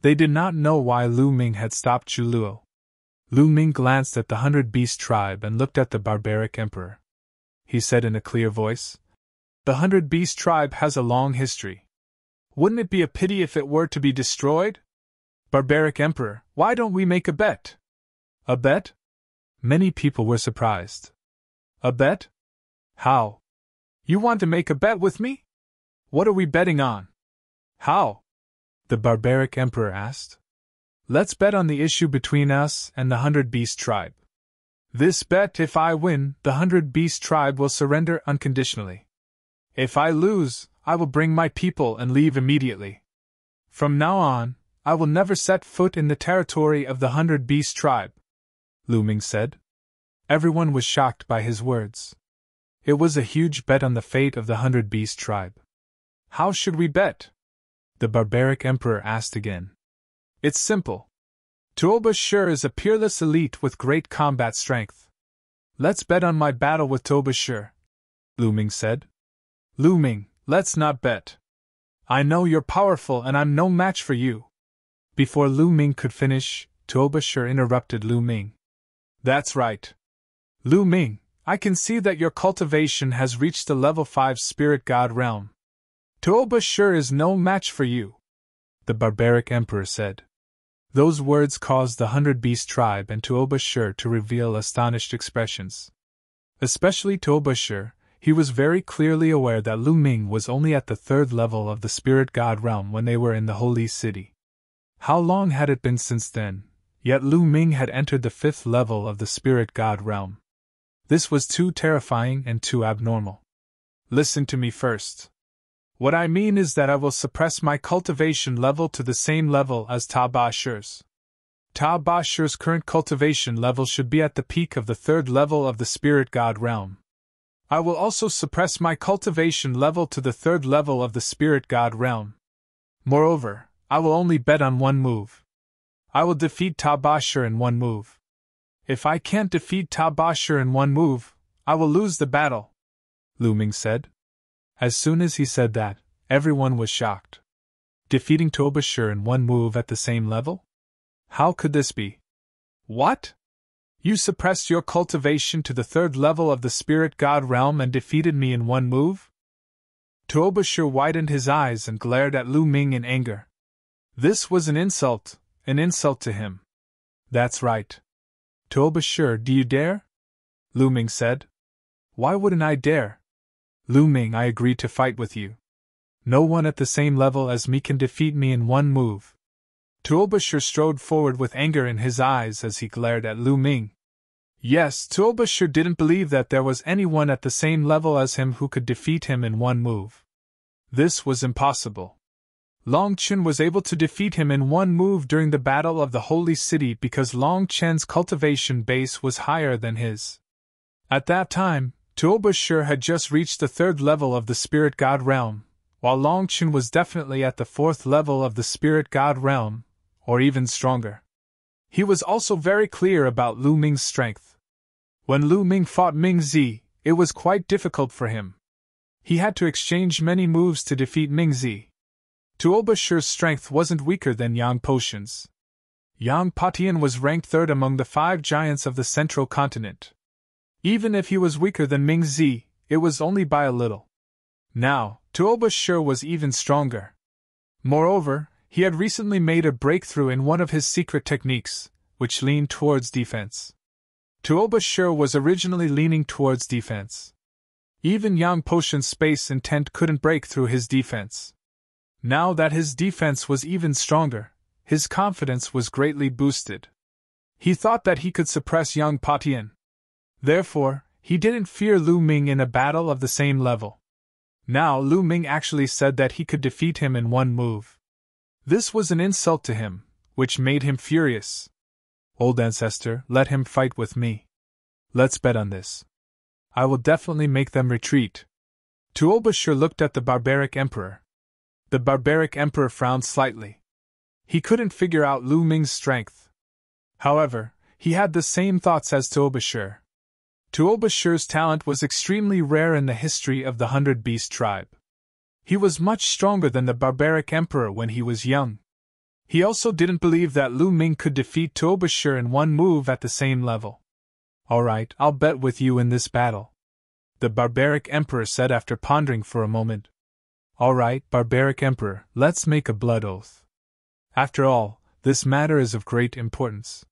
They did not know why Lu Ming had stopped Chu Luo. Lu Ming glanced at the 100-beast tribe and looked at the barbaric emperor. He said in a clear voice, "The 100-beast tribe has a long history. Wouldn't it be a pity if it were to be destroyed? Barbaric emperor, why don't we make a bet?" A bet? Many people were surprised. A bet? How? You want to make a bet with me? What are we betting on? How? The barbaric emperor asked. Let's bet on the issue between us and the 100-beast tribe. This bet, if I win, the 100-beast tribe will surrender unconditionally. If I lose, I will bring my people and leave immediately. From now on, I will never set foot in the territory of the 100-beast tribe, Lu Ming said. Everyone was shocked by his words. It was a huge bet on the fate of the 100-beast tribe. How should we bet? The barbaric emperor asked again. It's simple. Tuoba Shur is a peerless elite with great combat strength. Let's bet on my battle with Tuoba Shur, Lu Ming said. Lu Ming, let's not bet. I know you're powerful and I'm no match for you. Before Lu Ming could finish, Tuoba Shur interrupted Lu Ming. That's right. Lu Ming, I can see that your cultivation has reached the level 5 spirit god realm. Tuoba Shur is no match for you, the barbaric emperor said. Those words caused the 100-beast tribe and Tuoba Shur to reveal astonished expressions. Especially Tuoba Shur, he was very clearly aware that Lu Ming was only at the 3rd level of the spirit god realm when they were in the holy city. How long had it been since then? Yet Lu Ming had entered the 5th level of the spirit god realm. This was too terrifying and too abnormal. Listen to me first. What I mean is that I will suppress my cultivation level to the same level as Ta Ba Shur's. Ta Ba Shur's current cultivation level should be at the peak of the 3rd level of the spirit god realm. I will also suppress my cultivation level to the 3rd level of the spirit god realm. Moreover, I will only bet on one move. I will defeat Ta Ba Shur in one move. If I can't defeat Ta Ba Shur in one move, I will lose the battle, Lu Ming said. As soon as he said that, everyone was shocked. Defeating Tuoba Shur in one move at the same level? How could this be? What? You suppressed your cultivation to the 3rd level of the spirit god realm and defeated me in one move? Tuoba Shur widened his eyes and glared at Lu Ming in anger. This was an insult to him. That's right. Tuoba Shur, do you dare? Lu Ming said. Why wouldn't I dare? Lu Ming, I agree to fight with you. No one at the same level as me can defeat me in one move. Tuoba Shur strode forward with anger in his eyes as he glared at Lu Ming. Yes, Tuoba Shur didn't believe that there was anyone at the same level as him who could defeat him in one move. This was impossible. Long Chen was able to defeat him in one move during the Battle of the Holy City because Long Chen's cultivation base was higher than his. At that time, Tuoba Shi had just reached the 3rd level of the Spirit God realm, while Long Chen was definitely at the 4th level of the Spirit God realm, or even stronger. He was also very clear about Lu Ming's strength. When Lu Ming fought Ming Zi, it was quite difficult for him. He had to exchange many moves to defeat Ming Zi. Tuoba Shi's strength wasn't weaker than Yang Potion's. Yang Patian was ranked 3rd among the 5 giants of the central continent. Even if he was weaker than Ming Zi, it was only by a little. Now, Tuoba Shi was even stronger. Moreover, he had recently made a breakthrough in one of his secret techniques, which leaned towards defense. Tuoba Shi was originally leaning towards defense. Even Yang Potion's space intent couldn't break through his defense. Now that his defense was even stronger, his confidence was greatly boosted. He thought that he could suppress Yang Patian. Therefore, he didn't fear Lu Ming in a battle of the same level. Now Lu Ming actually said that he could defeat him in one move. This was an insult to him, which made him furious. Old ancestor, let him fight with me. Let's bet on this. I will definitely make them retreat. Tuoba Shi looked at the barbaric emperor. The barbaric emperor frowned slightly. He couldn't figure out Lu Ming's strength. However, he had the same thoughts as Tuoba Shi. Tuoba Shi's talent was extremely rare in the history of the 100 Beast tribe. He was much stronger than the barbaric emperor when he was young. He also didn't believe that Lu Ming could defeat Tuoba Shi in one move at the same level. Alright, I'll bet with you in this battle, the barbaric emperor said after pondering for a moment. Alright, barbaric emperor, let's make a blood oath. After all, this matter is of great importance.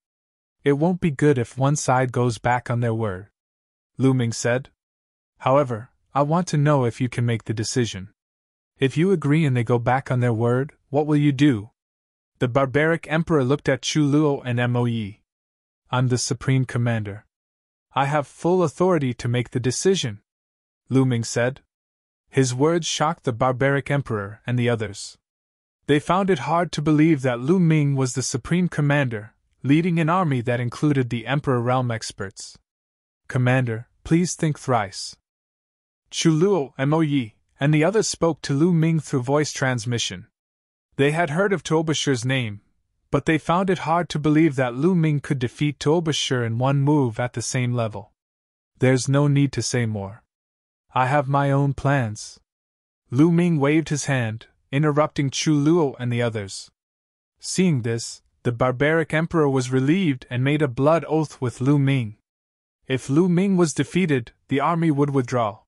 It won't be good if one side goes back on their word, Lu Ming said. However, I want to know if you can make the decision. If you agree and they go back on their word, what will you do? The barbaric emperor looked at Chu Luo and Mo Yi. I'm the supreme commander. I have full authority to make the decision, Lu Ming said. His words shocked the barbaric emperor and the others. They found it hard to believe that Lu Ming was the supreme commander, leading an army that included the Emperor realm experts. Commander, please think thrice. Chu Luo, Mo Yi, and the others spoke to Lu Ming through voice transmission. They had heard of Tuoba Shi's name, but they found it hard to believe that Lu Ming could defeat Tuoba Shi in one move at the same level. There's no need to say more. I have my own plans. Lu Ming waved his hand, interrupting Chu Luo and the others. Seeing this, the barbaric emperor was relieved and made a blood oath with Lu Ming. If Lu Ming was defeated, the army would withdraw.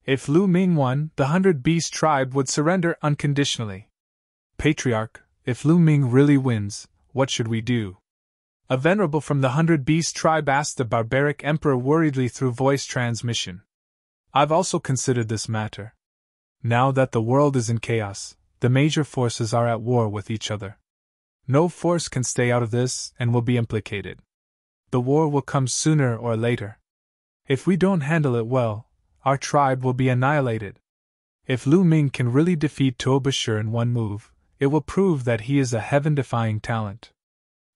If Lu Ming won, the 100 Beast tribe would surrender unconditionally. Patriarch, if Lu Ming really wins, what should we do? A venerable from the 100 Beast tribe asked the barbaric emperor worriedly through voice transmission. I've also considered this matter. Now that the world is in chaos, the major forces are at war with each other. No force can stay out of this and will be implicated. The war will come sooner or later. If we don't handle it well, our tribe will be annihilated. If Lu Ming can really defeat Tuoba Shi in one move, it will prove that he is a heaven-defying talent.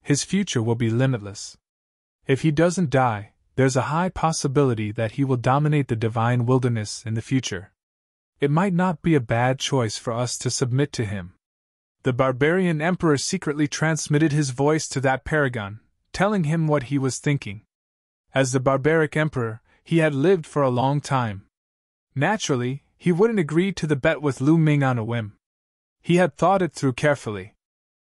His future will be limitless. If he doesn't die, there's a high possibility that he will dominate the divine wilderness in the future. It might not be a bad choice for us to submit to him. The barbarian emperor secretly transmitted his voice to that paragon, telling him what he was thinking. As the barbaric emperor, he had lived for a long time. Naturally, he wouldn't agree to the bet with Lu Ming on a whim. He had thought it through carefully.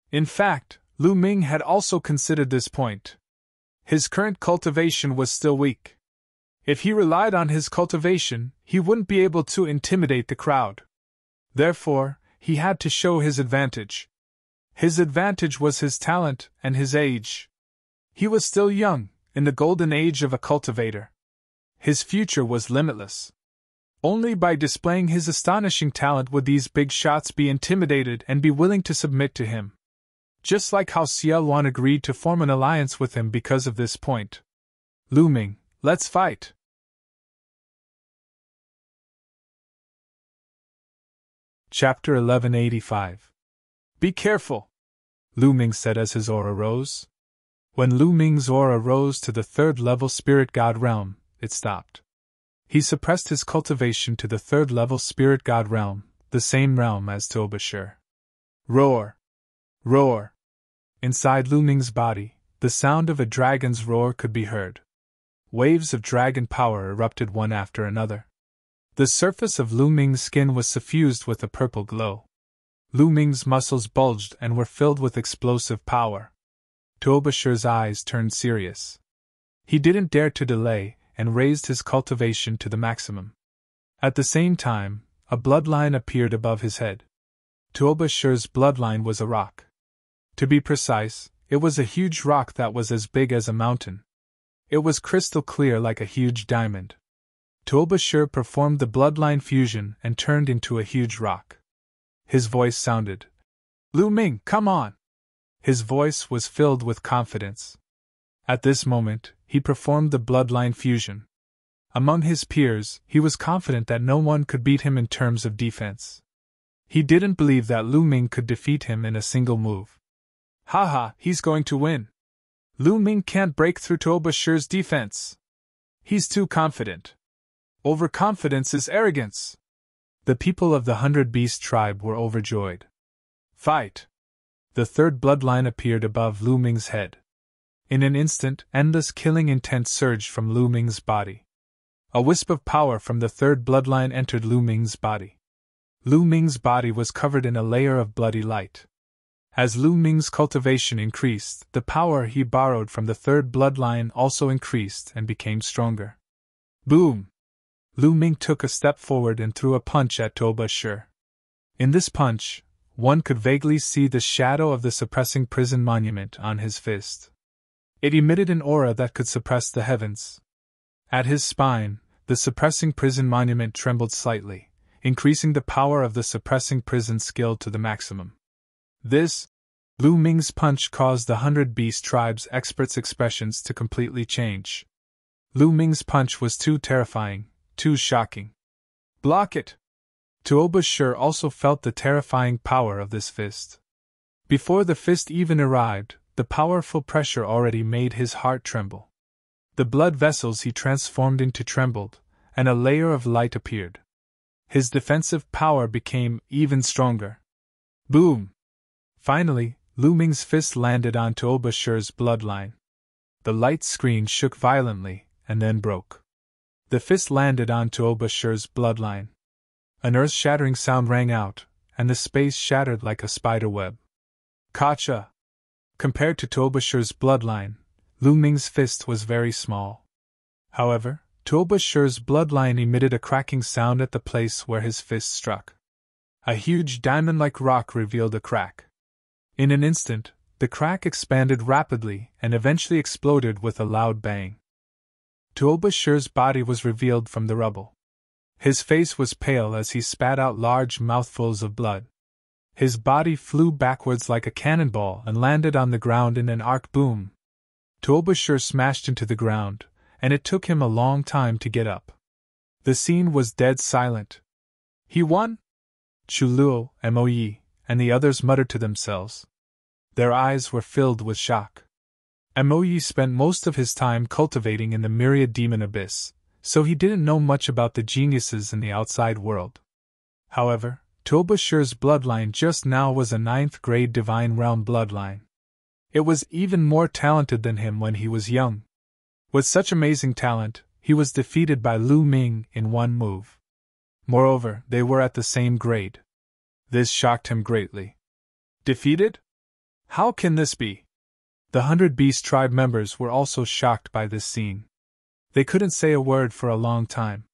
In fact, Lu Ming had also considered this point. His current cultivation was still weak. If he relied on his cultivation, he wouldn't be able to intimidate the crowd. Therefore, he had to show his advantage. His advantage was his talent and his age. He was still young, in the golden age of a cultivator. His future was limitless. Only by displaying his astonishing talent would these big shots be intimidated and be willing to submit to him. Just like how Xie Luan agreed to form an alliance with him because of this point. Lu Ming, let's fight. Chapter 1185. Be careful, Lu Ming said as his aura rose. When Lu Ming's aura rose to the third-level spirit god realm, it stopped. He suppressed his cultivation to the third-level spirit god realm, the same realm as Tobashir. Roar! Roar! Inside Lu Ming's body, the sound of a dragon's roar could be heard. Waves of dragon power erupted one after another. The surface of Lu Ming's skin was suffused with a purple glow. Lu Ming's muscles bulged and were filled with explosive power. Tobashir's eyes turned serious. He didn't dare to delay and raised his cultivation to the maximum. At the same time, a bloodline appeared above his head. Tobashir's bloodline was a rock. To be precise, it was a huge rock that was as big as a mountain. It was crystal clear like a huge diamond. Tobashir performed the bloodline fusion and turned into a huge rock. His voice sounded, "Lu Ming, come on!" His voice was filled with confidence. At this moment, he performed the bloodline fusion. Among his peers, he was confident that no one could beat him in terms of defense. He didn't believe that Lu Ming could defeat him in a single move. Haha, he's going to win. Lu Ming can't break through Tobashir's defense. He's too confident. Overconfidence is arrogance. The people of the 100 Beast tribe were overjoyed. Fight! The third bloodline appeared above Lu Ming's head. In an instant, endless killing intent surged from Lu Ming's body. A wisp of power from the third bloodline entered Lu Ming's body. Lu Ming's body was covered in a layer of bloody light. As Lu Ming's cultivation increased, the power he borrowed from the third bloodline also increased and became stronger. Boom! Lu Ming took a step forward and threw a punch at Tobashir. In this punch, one could vaguely see the shadow of the suppressing prison monument on his fist. It emitted an aura that could suppress the heavens. At his spine, the suppressing prison monument trembled slightly, increasing the power of the suppressing prison skill to the maximum. This, Lu Ming's punch caused the 100 Beast tribe's experts' expressions to completely change. Lu Ming's punch was too terrifying, too shocking. Block it! Tobashir also felt the terrifying power of this fist. Before the fist even arrived, the powerful pressure already made his heart tremble. The blood vessels he transformed into trembled, and a layer of light appeared. His defensive power became even stronger. Boom! Finally, Lu Ming's fist landed on Tobashir's bloodline. The light screen shook violently, and then broke. The fist landed on Tobashir's bloodline. An earth-shattering sound rang out, and the space shattered like a spider web. Kacha! Compared to Tobashir's bloodline, Lu Ming's fist was very small. However, Tobashir's bloodline emitted a cracking sound at the place where his fist struck. A huge diamond-like rock revealed a crack. In an instant, the crack expanded rapidly and eventually exploded with a loud bang. Tobashir's body was revealed from the rubble. His face was pale as he spat out large mouthfuls of blood. His body flew backwards like a cannonball and landed on the ground in an arc boom. Tobashir smashed into the ground, and it took him a long time to get up. The scene was dead silent. He won? Chuluo, Moe, and the others muttered to themselves. Their eyes were filled with shock. Moe spent most of his time cultivating in the myriad demon abyss, so he didn't know much about the geniuses in the outside world. However, Tobashir's bloodline just now was a 9th-grade Divine Realm bloodline. It was even more talented than him when he was young. With such amazing talent, he was defeated by Lu Ming in one move. Moreover, they were at the same grade. This shocked him greatly. Defeated? How can this be? The 100 Beast tribe members were also shocked by this scene. They couldn't say a word for a long time.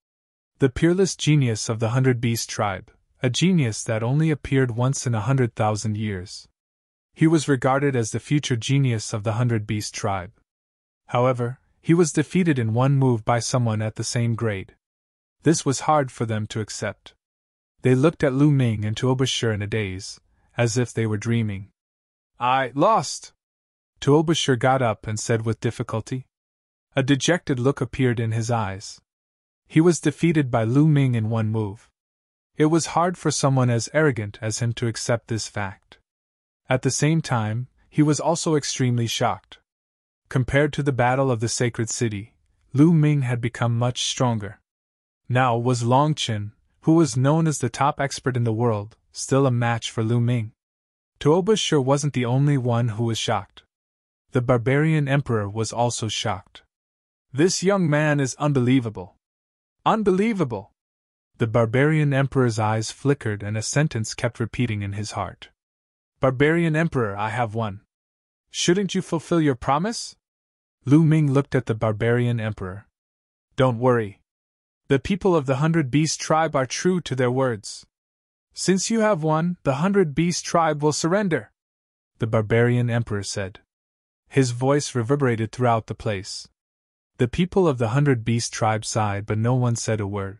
The peerless genius of the 100 Beast tribe, a genius that only appeared once in 100,000 years. He was regarded as the future genius of the 100 Beast tribe. However, he was defeated in one move by someone at the same grade. This was hard for them to accept. They looked at Lu Ming and Tobashir in a daze, as if they were dreaming. I lost! Tobashir got up and said with difficulty. A dejected look appeared in his eyes. He was defeated by Lu Ming in one move. It was hard for someone as arrogant as him to accept this fact. At the same time, he was also extremely shocked. Compared to the battle of the sacred city, Lu Ming had become much stronger. Now was Long Qin, who was known as the top expert in the world, still a match for Lu Ming. Tuoba sure wasn't the only one who was shocked. The barbarian emperor was also shocked. This young man is unbelievable. Unbelievable! The barbarian emperor's eyes flickered and a sentence kept repeating in his heart. Barbarian emperor, I have won. Shouldn't you fulfill your promise? Lu Ming looked at the barbarian emperor. Don't worry. The people of the 100 Beast tribe are true to their words. Since you have won, the 100 Beast tribe will surrender, the barbarian emperor said. His voice reverberated throughout the place. The people of the 100 Beast tribe sighed, but no one said a word.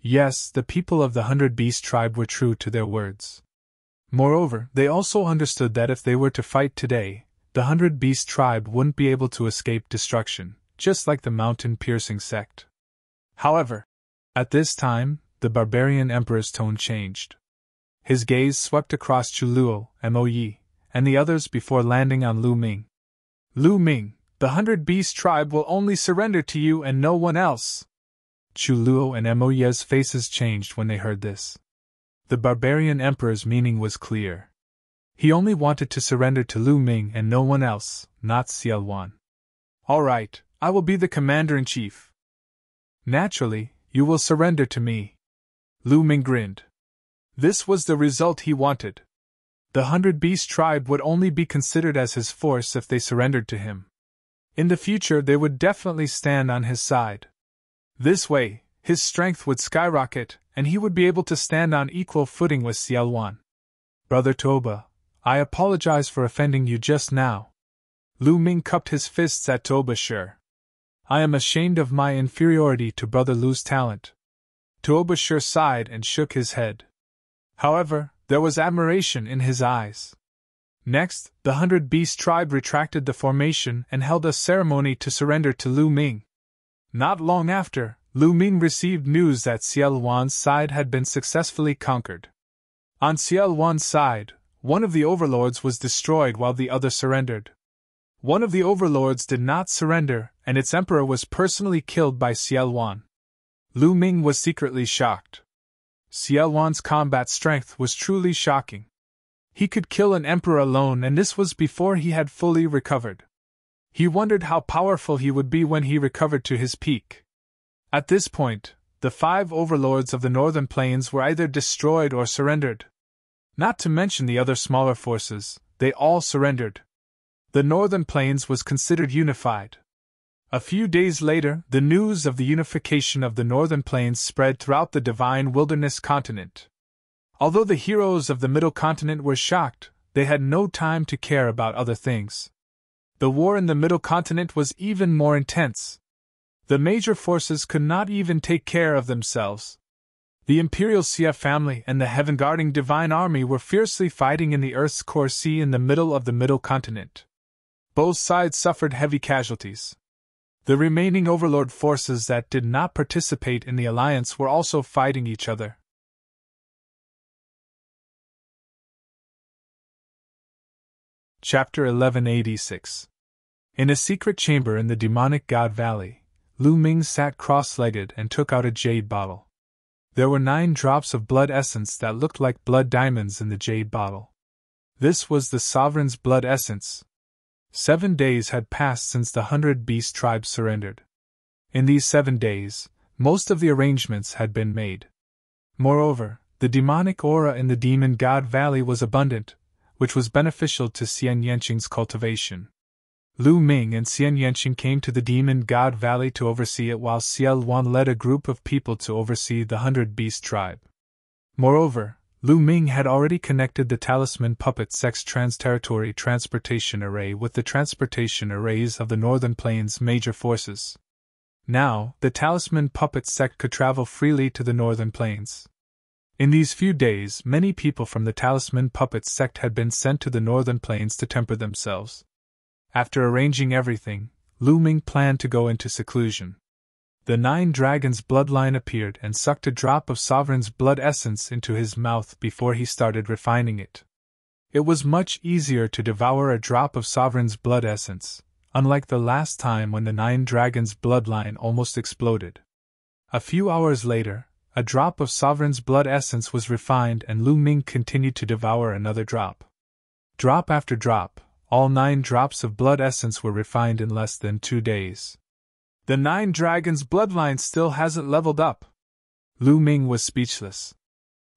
Yes, the people of the 100 Beast tribe were true to their words. Moreover, they also understood that if they were to fight today, the 100 Beast tribe wouldn't be able to escape destruction, just like the mountain-piercing sect. However, at this time, the barbarian emperor's tone changed. His gaze swept across Chu Luo, Mo Yi, and the others before landing on Lu Ming. Lu Ming, the 100 Beast tribe will only surrender to you and no one else. Chu Luo and Mo Yi's faces changed when they heard this. The barbarian emperor's meaning was clear. He only wanted to surrender to Lu Ming and no one else, not Ciel Wan. All right, I will be the commander-in-chief. Naturally, you will surrender to me. Lu Ming grinned. This was the result he wanted. The 100 Beast tribe would only be considered as his force if they surrendered to him. In the future, they would definitely stand on his side. This way, his strength would skyrocket, and he would be able to stand on equal footing with Ciel Wan. Brother Toba, I apologize for offending you just now. Lu Ming cupped his fists at Toba Shur. I am ashamed of my inferiority to Brother Lu's talent. Toba Shur sighed and shook his head. However, there was admiration in his eyes. Next, the 100 Beast tribe retracted the formation and held a ceremony to surrender to Lu Ming. Not long after, Lu Ming received news that Ciel Wan's side had been successfully conquered. On Ciel Wan's side, one of the overlords was destroyed while the other surrendered. One of the overlords did not surrender, and its emperor was personally killed by Ciel Wan. Lu Ming was secretly shocked. Ciel Wan's combat strength was truly shocking. He could kill an emperor alone, and this was before he had fully recovered. He wondered how powerful he would be when he recovered to his peak. At this point, the 5 overlords of the northern plains were either destroyed or surrendered. Not to mention the other smaller forces, they all surrendered. The northern plains was considered unified. A few days later, the news of the unification of the northern plains spread throughout the divine wilderness continent. Although the heroes of the middle continent were shocked, they had no time to care about other things. The war in the middle continent was even more intense. The major forces could not even take care of themselves. The Imperial Xia family and the heaven-guarding divine army were fiercely fighting in the Earth's core sea in the middle of the middle continent. Both sides suffered heavy casualties. The remaining overlord forces that did not participate in the alliance were also fighting each other. Chapter 1186. In a secret chamber in the demonic god valley, Lu Ming sat cross-legged and took out a jade bottle. There were 9 drops of blood essence that looked like blood diamonds in the jade bottle. This was the sovereign's blood essence. 7 days had passed since the 100 Beast tribes surrendered. In these 7 days, most of the arrangements had been made. Moreover, the demonic aura in the demon god valley was abundant, which was beneficial to Xian Yanqing's cultivation. Lu Ming and Xian Yanqing came to the demon god valley to oversee it, while Ciel Wan led a group of people to oversee the 100 Beast tribe. Moreover, Lu Ming had already connected the Talisman Puppet Sect's trans-territory transportation array with the transportation arrays of the Northern Plains' major forces. Now, the Talisman Puppet Sect could travel freely to the Northern Plains. In these few days, many people from the Talisman Puppet Sect had been sent to the Northern Plains to temper themselves. After arranging everything, Lu Ming planned to go into seclusion. The 9 Dragons' bloodline appeared and sucked a drop of Sovereign's blood essence into his mouth before he started refining it. It was much easier to devour a drop of Sovereign's blood essence, unlike the last time when the 9 dragons' bloodline almost exploded. A few hours later, a drop of Sovereign's blood essence was refined and Lu Ming continued to devour another drop. Drop after drop, all 9 drops of blood essence were refined in less than 2 days. The 9 dragons' bloodline still hasn't leveled up. Lu Ming was speechless.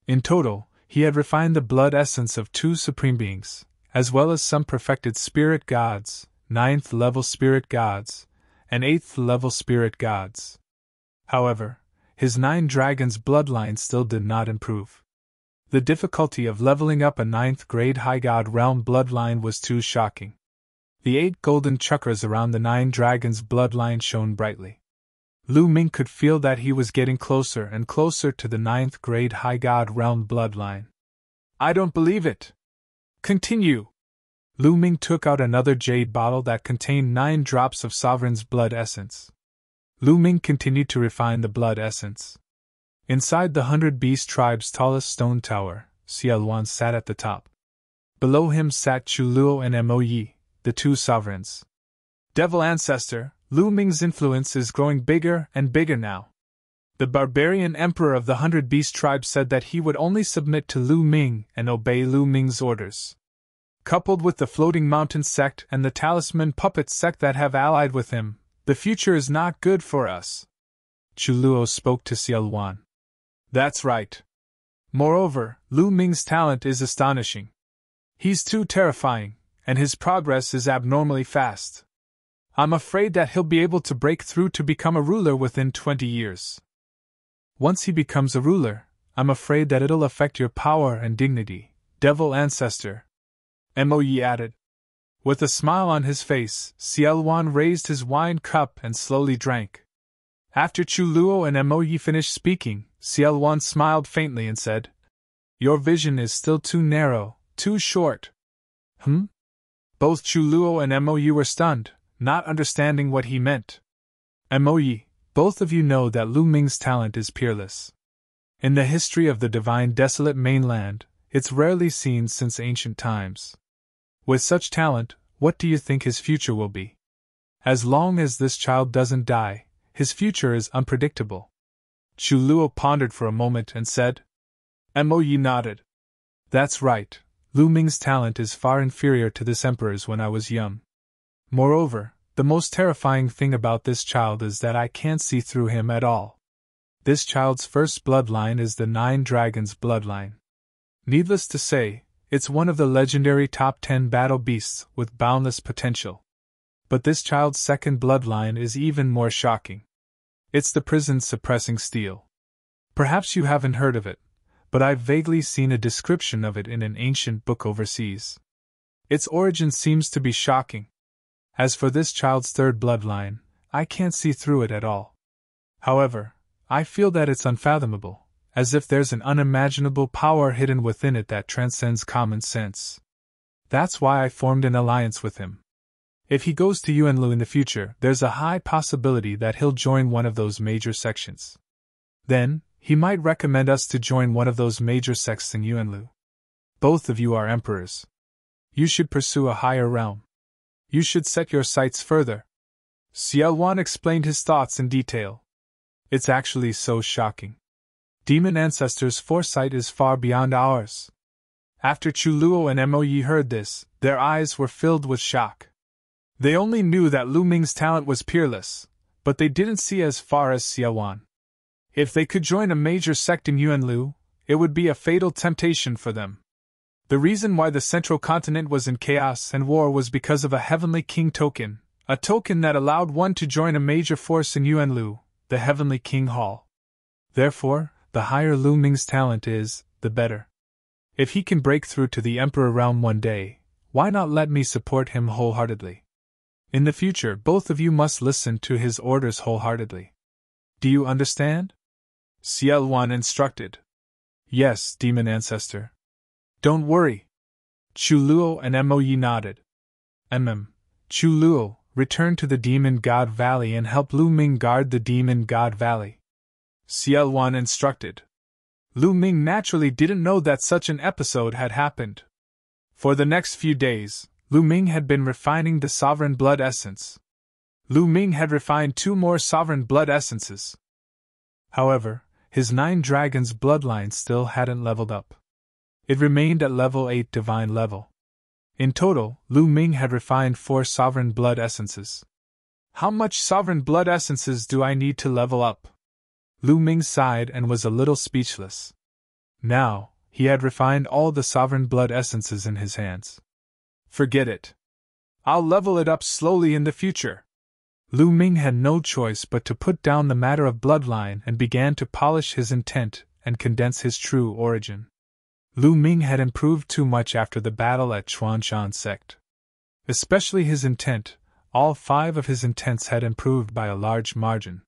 In total, he had refined the blood essence of 2 supreme beings, as well as some perfected spirit gods, 9th-level spirit gods, and 8th-level spirit gods. However, his 9 dragons' bloodline still did not improve. The difficulty of leveling up a 9th-grade high god realm bloodline was too shocking. The 8 golden chakras around the 9 dragons' bloodline shone brightly. Lu Ming could feel that he was getting closer and closer to the 9th-grade high god realm bloodline. I don't believe it. Continue. Lu Ming took out another jade bottle that contained 9 drops of Sovereign's blood essence. Lu Ming continued to refine the blood essence. Inside the 100 Beast Tribe's tallest stone tower, Xie Luan sat at the top. Below him sat Chu Luo and Mo Yi, the 2 sovereigns. Devil Ancestor, Lu Ming's influence is growing bigger and bigger now. The barbarian emperor of the 100 Beast Tribe said that he would only submit to Lu Ming and obey Lu Ming's orders. Coupled with the Floating Mountain sect and the Talisman Puppet sect that have allied with him, the future is not good for us. Chu Luo spoke to Xie Luan. That's right. Moreover, Lu Ming's talent is astonishing. He's too terrifying, and his progress is abnormally fast. I'm afraid that he'll be able to break through to become a ruler within 20 years. Once he becomes a ruler, I'm afraid that it'll affect your power and dignity, Devil Ancestor. Mo Yi added. With a smile on his face, Xie Luan raised his wine cup and slowly drank. After Chu Luo and Mo Yi finished speaking, Xie Luan smiled faintly and said, Your vision is still too narrow, too short. Both Chu Luo and Mo Yi were stunned, not understanding what he meant. Mo Yi, both of you know that Lu Ming's talent is peerless. In the history of the divine desolate mainland, it's rarely seen since ancient times. With such talent, what do you think his future will be? As long as this child doesn't die, his future is unpredictable. Chu Luo pondered for a moment and said. Mo Yi nodded. That's right, Lu Ming's talent is far inferior to this emperor's when I was young. Moreover, the most terrifying thing about this child is that I can't see through him at all. This child's first bloodline is the 9 dragons' bloodline. Needless to say, it's one of the legendary top 10 battle beasts with boundless potential. But this child's second bloodline is even more shocking. It's the prison suppressing steel. Perhaps you haven't heard of it, but I've vaguely seen a description of it in an ancient book overseas. Its origin seems to be shocking. As for this child's third bloodline, I can't see through it at all. However, I feel that it's unfathomable, as if there's an unimaginable power hidden within it that transcends common sense. That's why I formed an alliance with him. If he goes to Yuanlu in the future, there's a high possibility that he'll join one of those major sections. Then, he might recommend us to join one of those major sects in Yuanlu. Both of you are emperors. You should pursue a higher realm. You should set your sights further. Xie Luan explained his thoughts in detail. It's actually so shocking. Demon Ancestor's foresight is far beyond ours. After Chu Luo and Mo Yi heard this, their eyes were filled with shock. They only knew that Lu Ming's talent was peerless, but they didn't see as far as Xie Luan. If they could join a major sect in Yuanlu, it would be a fatal temptation for them. The reason why the central continent was in chaos and war was because of a Heavenly King token, a token that allowed one to join a major force in Yuanlu, the Heavenly King Hall. Therefore, the higher Lu Ming's talent is, the better. If he can break through to the Emperor realm one day, why not let me support him wholeheartedly? In the future, both of you must listen to his orders wholeheartedly. Do you understand? Xie Luan instructed. Yes, Demon Ancestor. Don't worry. Chu Luo and Mo Yi nodded. Chu Luo, return to the Demon God Valley and help Lu Ming guard the Demon God Valley. Xie Luan instructed. Lu Ming naturally didn't know that such an episode had happened. For the next few days, Lu Ming had been refining the sovereign blood essence. Lu Ming had refined 2 more sovereign blood essences. However, his 9 dragons bloodline still hadn't leveled up. It remained at level 8 divine level. In total, Lu Ming had refined 4 sovereign blood essences. How much sovereign blood essences do I need to level up? Lu Ming sighed and was a little speechless. Now, he had refined all the sovereign blood essences in his hands. Forget it. I'll level it up slowly in the future. Lu Ming had no choice but to put down the matter of bloodline and began to polish his intent and condense his true origin. Lu Ming had improved too much after the battle at Chuanshan sect. Especially his intent, all 5 of his intents had improved by a large margin.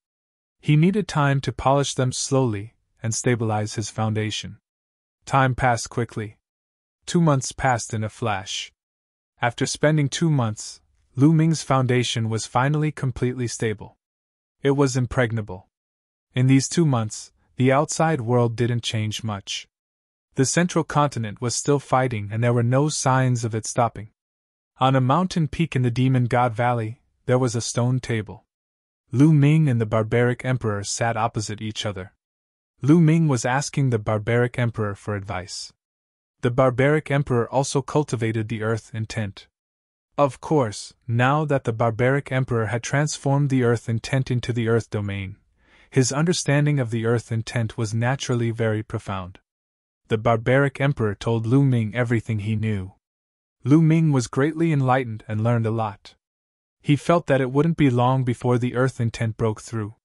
He needed time to polish them slowly and stabilize his foundation. Time passed quickly. 2 months passed in a flash. After spending 2 months, Lu Ming's foundation was finally completely stable. It was impregnable. In these 2 months, the outside world didn't change much. The central continent was still fighting and there were no signs of it stopping. On a mountain peak in the Demon God Valley, there was a stone table. Lu Ming and the barbaric emperor sat opposite each other. Lu Ming was asking the barbaric emperor for advice. The barbaric emperor also cultivated the earth intent. Of course, now that the barbaric emperor had transformed the earth intent into the earth domain, his understanding of the earth intent was naturally very profound. The barbaric emperor told Lu Ming everything he knew. Lu Ming was greatly enlightened and learned a lot. He felt that it wouldn't be long before the earth intent broke through.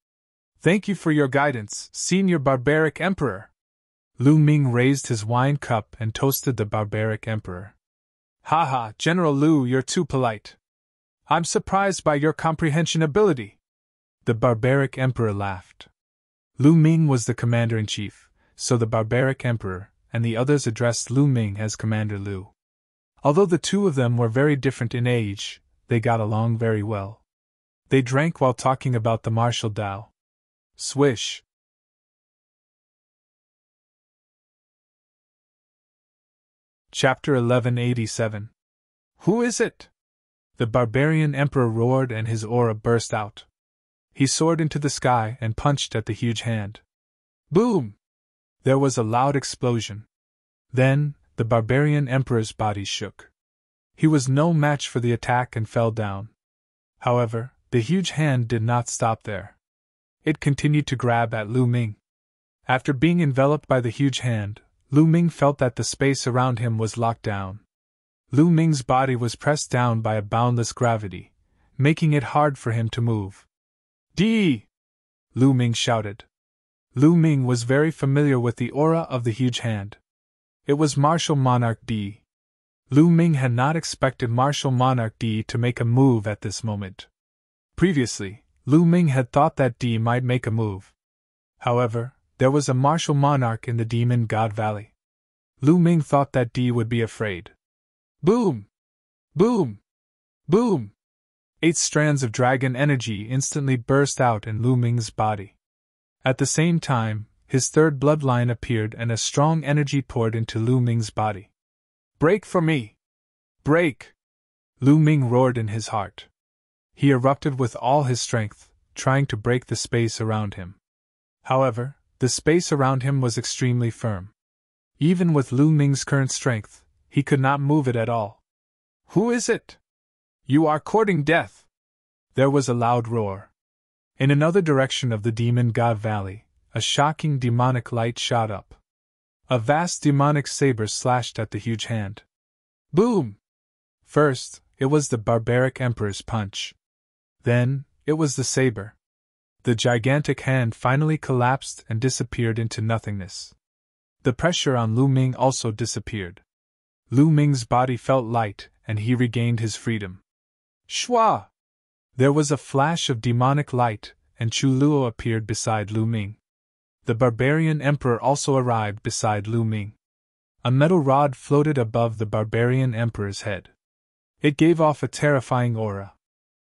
Thank you for your guidance, Senior Barbaric Emperor. Lu Ming raised his wine cup and toasted the barbaric emperor. Haha, General Lu, you're too polite. I'm surprised by your comprehension ability. The barbaric emperor laughed. Lu Ming was the commander-in-chief, so the barbaric emperor and the others addressed Lu Ming as Commander Lu. Although the 2 of them were very different in age, they got along very well. They drank while talking about the martial Tao. Swish. Chapter 1187. Who is it? The barbarian emperor roared and his aura burst out. He soared into the sky and punched at the huge hand. Boom! There was a loud explosion. Then, the barbarian emperor's body shook. He was no match for the attack and fell down. However, the huge hand did not stop there. It continued to grab at Lu Ming. After being enveloped by the huge hand, Lu Ming felt that the space around him was locked down. Lu Ming's body was pressed down by a boundless gravity, making it hard for him to move. "Di!" Lu Ming shouted. Lu Ming was very familiar with the aura of the huge hand. It was Martial Monarch Di. Lu Ming had not expected Martial Monarch Di to make a move at this moment. Previously, Lu Ming had thought that Di might make a move. However, there was a Martial Monarch in the Demon God Valley. Lu Ming thought that Di would be afraid. Boom! Boom! Boom! 8 strands of dragon energy instantly burst out in Lu Ming's body. At the same time, his 3rd bloodline appeared and a strong energy poured into Lu Ming's body. Break for me! Break! Lu Ming roared in his heart. He erupted with all his strength, trying to break the space around him. However, the space around him was extremely firm. Even with Lu Ming's current strength, he could not move it at all. Who is it? You are courting death! There was a loud roar. In another direction of the Demon God Valley, a shocking demonic light shot up. A vast demonic saber slashed at the huge hand. Boom! First, it was the barbaric emperor's punch. Then, it was the saber. The gigantic hand finally collapsed and disappeared into nothingness. The pressure on Lu Ming also disappeared. Lu Ming's body felt light, and he regained his freedom. Shwa! There was a flash of demonic light, and Chu Luo appeared beside Lu Ming. The barbarian emperor also arrived beside Lu Ming. A metal rod floated above the barbarian emperor's head. It gave off a terrifying aura.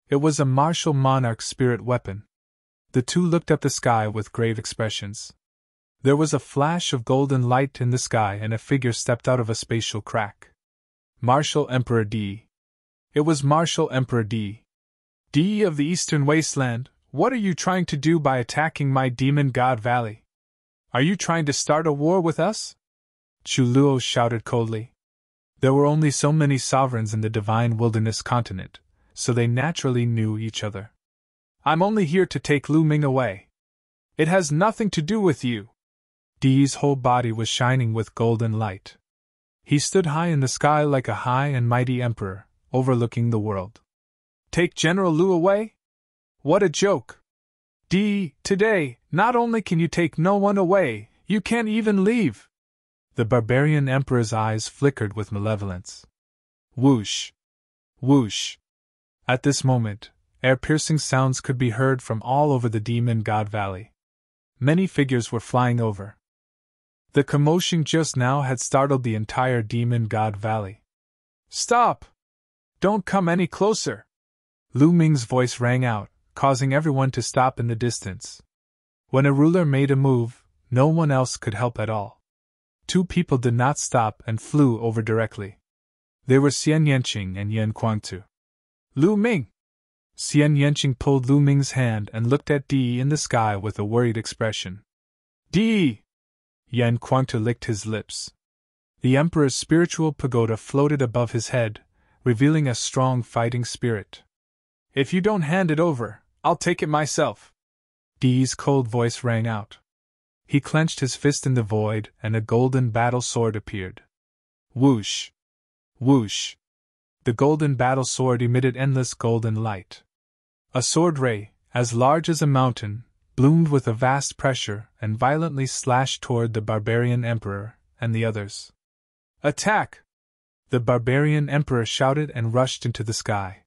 It was a martial monarch spirit weapon. The 2 looked up the sky with grave expressions. There was a flash of golden light in the sky and a figure stepped out of a spatial crack. Martial Emperor Di. It was Martial Emperor Di. Di of the Eastern Wasteland, what are you trying to do by attacking my demon god valley? Are you trying to start a war with us? Chuluo shouted coldly. There were only so many sovereigns in the Divine Wilderness continent, so they naturally knew each other. I'm only here to take Lu Ming away. It has nothing to do with you. Di's whole body was shining with golden light. He stood high in the sky like a high and mighty emperor, overlooking the world. Take General Lu away? What a joke! Di, today, not only can you take no one away, you can't even leave! The barbarian emperor's eyes flickered with malevolence. Whoosh! Whoosh! At this moment, air-piercing sounds could be heard from all over the Demon God Valley. Many figures were flying over. The commotion just now had startled the entire Demon God Valley. Stop! Don't come any closer! Lu Ming's voice rang out, causing everyone to stop in the distance. When a ruler made a move, no one else could help at all. Two people did not stop and flew over directly. They were Xian Yanqing and Yan Kuangtu. Lu Ming! Xian Yanqing pulled Lu Ming's hand and looked at Di in the sky with a worried expression. Di! Yan Kuangtu licked his lips. The Emperor's spiritual pagoda floated above his head, revealing a strong fighting spirit. If you don't hand it over, I'll take it myself. Di's cold voice rang out. He clenched his fist in the void, and a golden battle sword appeared. Whoosh! Whoosh! The golden battle sword emitted endless golden light. A sword ray, as large as a mountain, bloomed with a vast pressure and violently slashed toward the barbarian emperor and the others. Attack! The barbarian emperor shouted and rushed into the sky.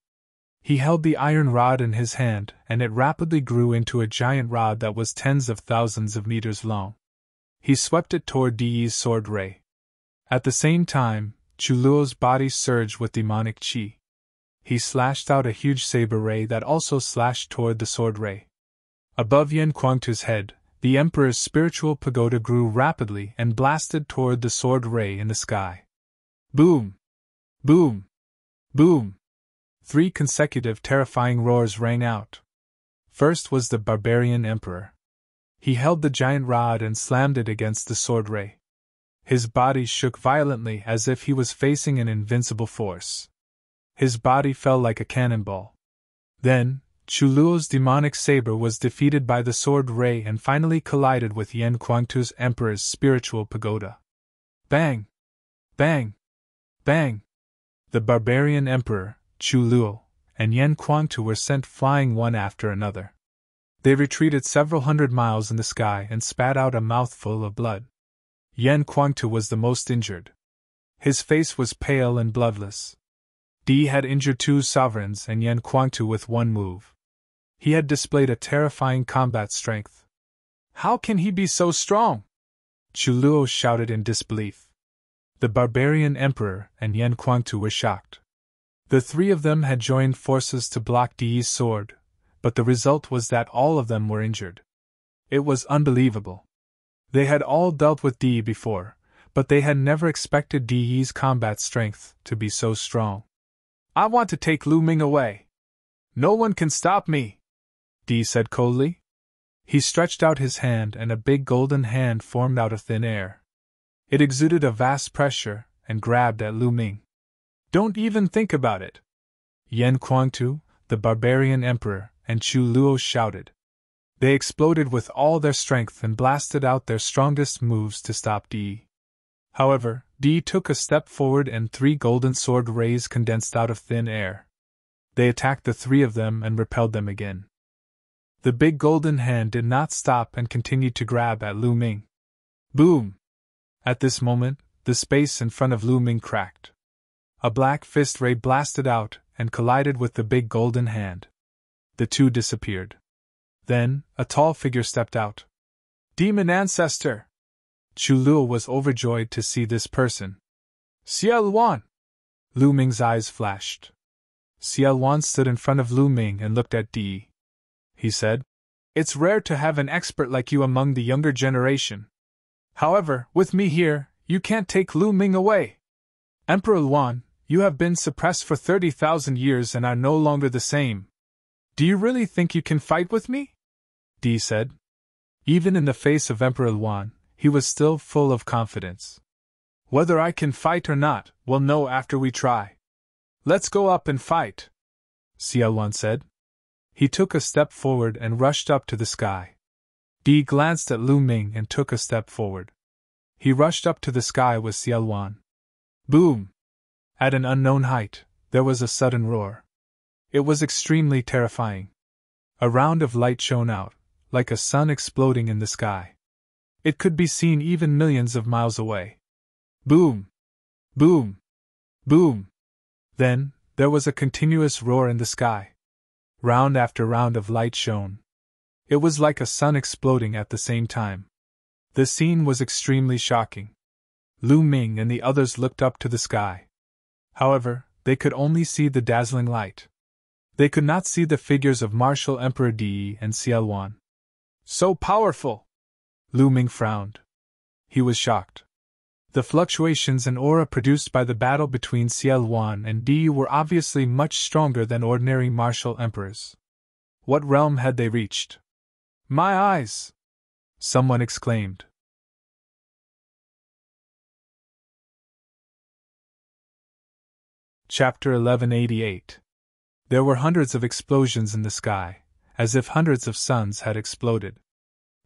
He held the iron rod in his hand, and it rapidly grew into a giant rod that was tens of thousands of meters long. He swept it toward Di's sword ray. At the same time, Chuluo's body surged with demonic chi. He slashed out a huge saber ray that also slashed toward the sword ray. Above Yan Kuangtu's head, the Emperor's spiritual pagoda grew rapidly and blasted toward the sword ray in the sky. Boom! Boom! Boom! 3 consecutive terrifying roars rang out. First was the barbarian emperor. He held the giant rod and slammed it against the sword ray. His body shook violently as if he was facing an invincible force. His body fell like a cannonball. Then, Chuluo's demonic saber was defeated by the sword ray and finally collided with Yan Kuangtu's emperor's spiritual pagoda. Bang! Bang! Bang! The barbarian emperor, Chuluo, and Yan Kuangtu were sent flying one after another. They retreated several hundred miles in the sky and spat out a mouthful of blood. Yan Kuangtu was the most injured. His face was pale and bloodless. Di had injured 2 sovereigns and Yan Kuangtu with 1 move. He had displayed a terrifying combat strength. How can he be so strong? Chuluo shouted in disbelief. The barbarian emperor and Yan Kuangtu were shocked. The 3 of them had joined forces to block Di's sword, but the result was that all of them were injured. It was unbelievable. They had all dealt with Di before, but they had never expected Di's combat strength to be so strong. I want to take Lu Ming away. No one can stop me, Di said coldly. He stretched out his hand and a big golden hand formed out of thin air. It exuded a vast pressure and grabbed at Lu Ming. Don't even think about it! Yan Kuangtu, the barbarian emperor, and Chuluo shouted. They exploded with all their strength and blasted out their strongest moves to stop Di. However, Di took a step forward and 3 golden sword rays condensed out of thin air. They attacked the 3 of them and repelled them again. The big golden hand did not stop and continued to grab at Lu Ming. Boom! At this moment, the space in front of Lu Ming cracked. A black fist ray blasted out and collided with the big golden hand. The 2 disappeared. Then, a tall figure stepped out. Demon Ancestor! Chuluo was overjoyed to see this person. Xie Luan! Lu Ming's eyes flashed. Xie Luan stood in front of Lu Ming and looked at Di. He said, It's rare to have an expert like you among the younger generation. However, with me here, you can't take Lu Ming away. Emperor Luan, You have been suppressed for 30,000 years and are no longer the same. Do you really think you can fight with me? Di said. Even in the face of Emperor Luan, he was still full of confidence. Whether I can fight or not, we'll know after we try. Let's go up and fight, Luan said. He took a step forward and rushed up to the sky. Di glanced at Lu Ming and took a step forward. He rushed up to the sky with Luan. Boom! At an unknown height, there was a sudden roar. It was extremely terrifying. A round of light shone out, like a sun exploding in the sky. It could be seen even millions of miles away. Boom! Boom! Boom! Then, there was a continuous roar in the sky. Round after round of light shone. It was like a sun exploding at the same time. The scene was extremely shocking. Lu Ming and the others looked up to the sky. However, they could only see the dazzling light. They could not see the figures of Martial Emperor Di and Luan. So powerful! Lu Ming frowned. He was shocked. The fluctuations in aura produced by the battle between Luan and Di were obviously much stronger than ordinary martial emperors. What realm had they reached? My eyes! Someone exclaimed. Chapter 1188. There were hundreds of explosions in the sky, as if hundreds of suns had exploded.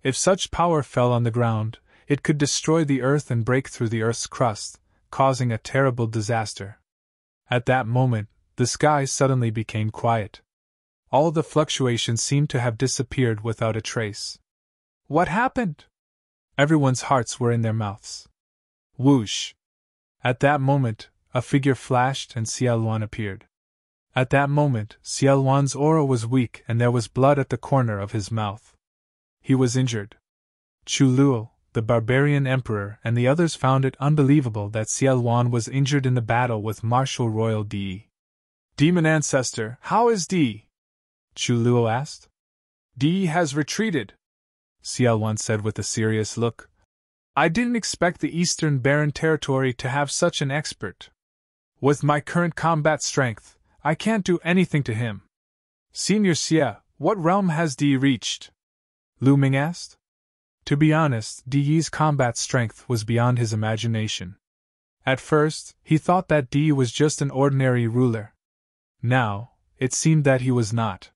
If such power fell on the ground, it could destroy the earth and break through the earth's crust, causing a terrible disaster. At that moment, the sky suddenly became quiet. All the fluctuations seemed to have disappeared without a trace. What happened? Everyone's hearts were in their mouths. Whoosh! At that moment, a figure flashed and Luan appeared. At that moment, Luan's aura was weak and there was blood at the corner of his mouth. He was injured. Chuluo, the barbarian emperor, and the others found it unbelievable that Luan was injured in the battle with Martial Royal Di. Demon Ancestor, how is Di? Chuluo asked. Di has retreated, Luan said with a serious look. I didn't expect the Eastern Barren Territory to have such an expert. With my current combat strength, I can't do anything to him. Senior Xie, what realm has Di reached? Lu Ming asked. To be honest, Di's combat strength was beyond his imagination. At first, he thought that Di was just an ordinary ruler. Now, it seemed that he was not.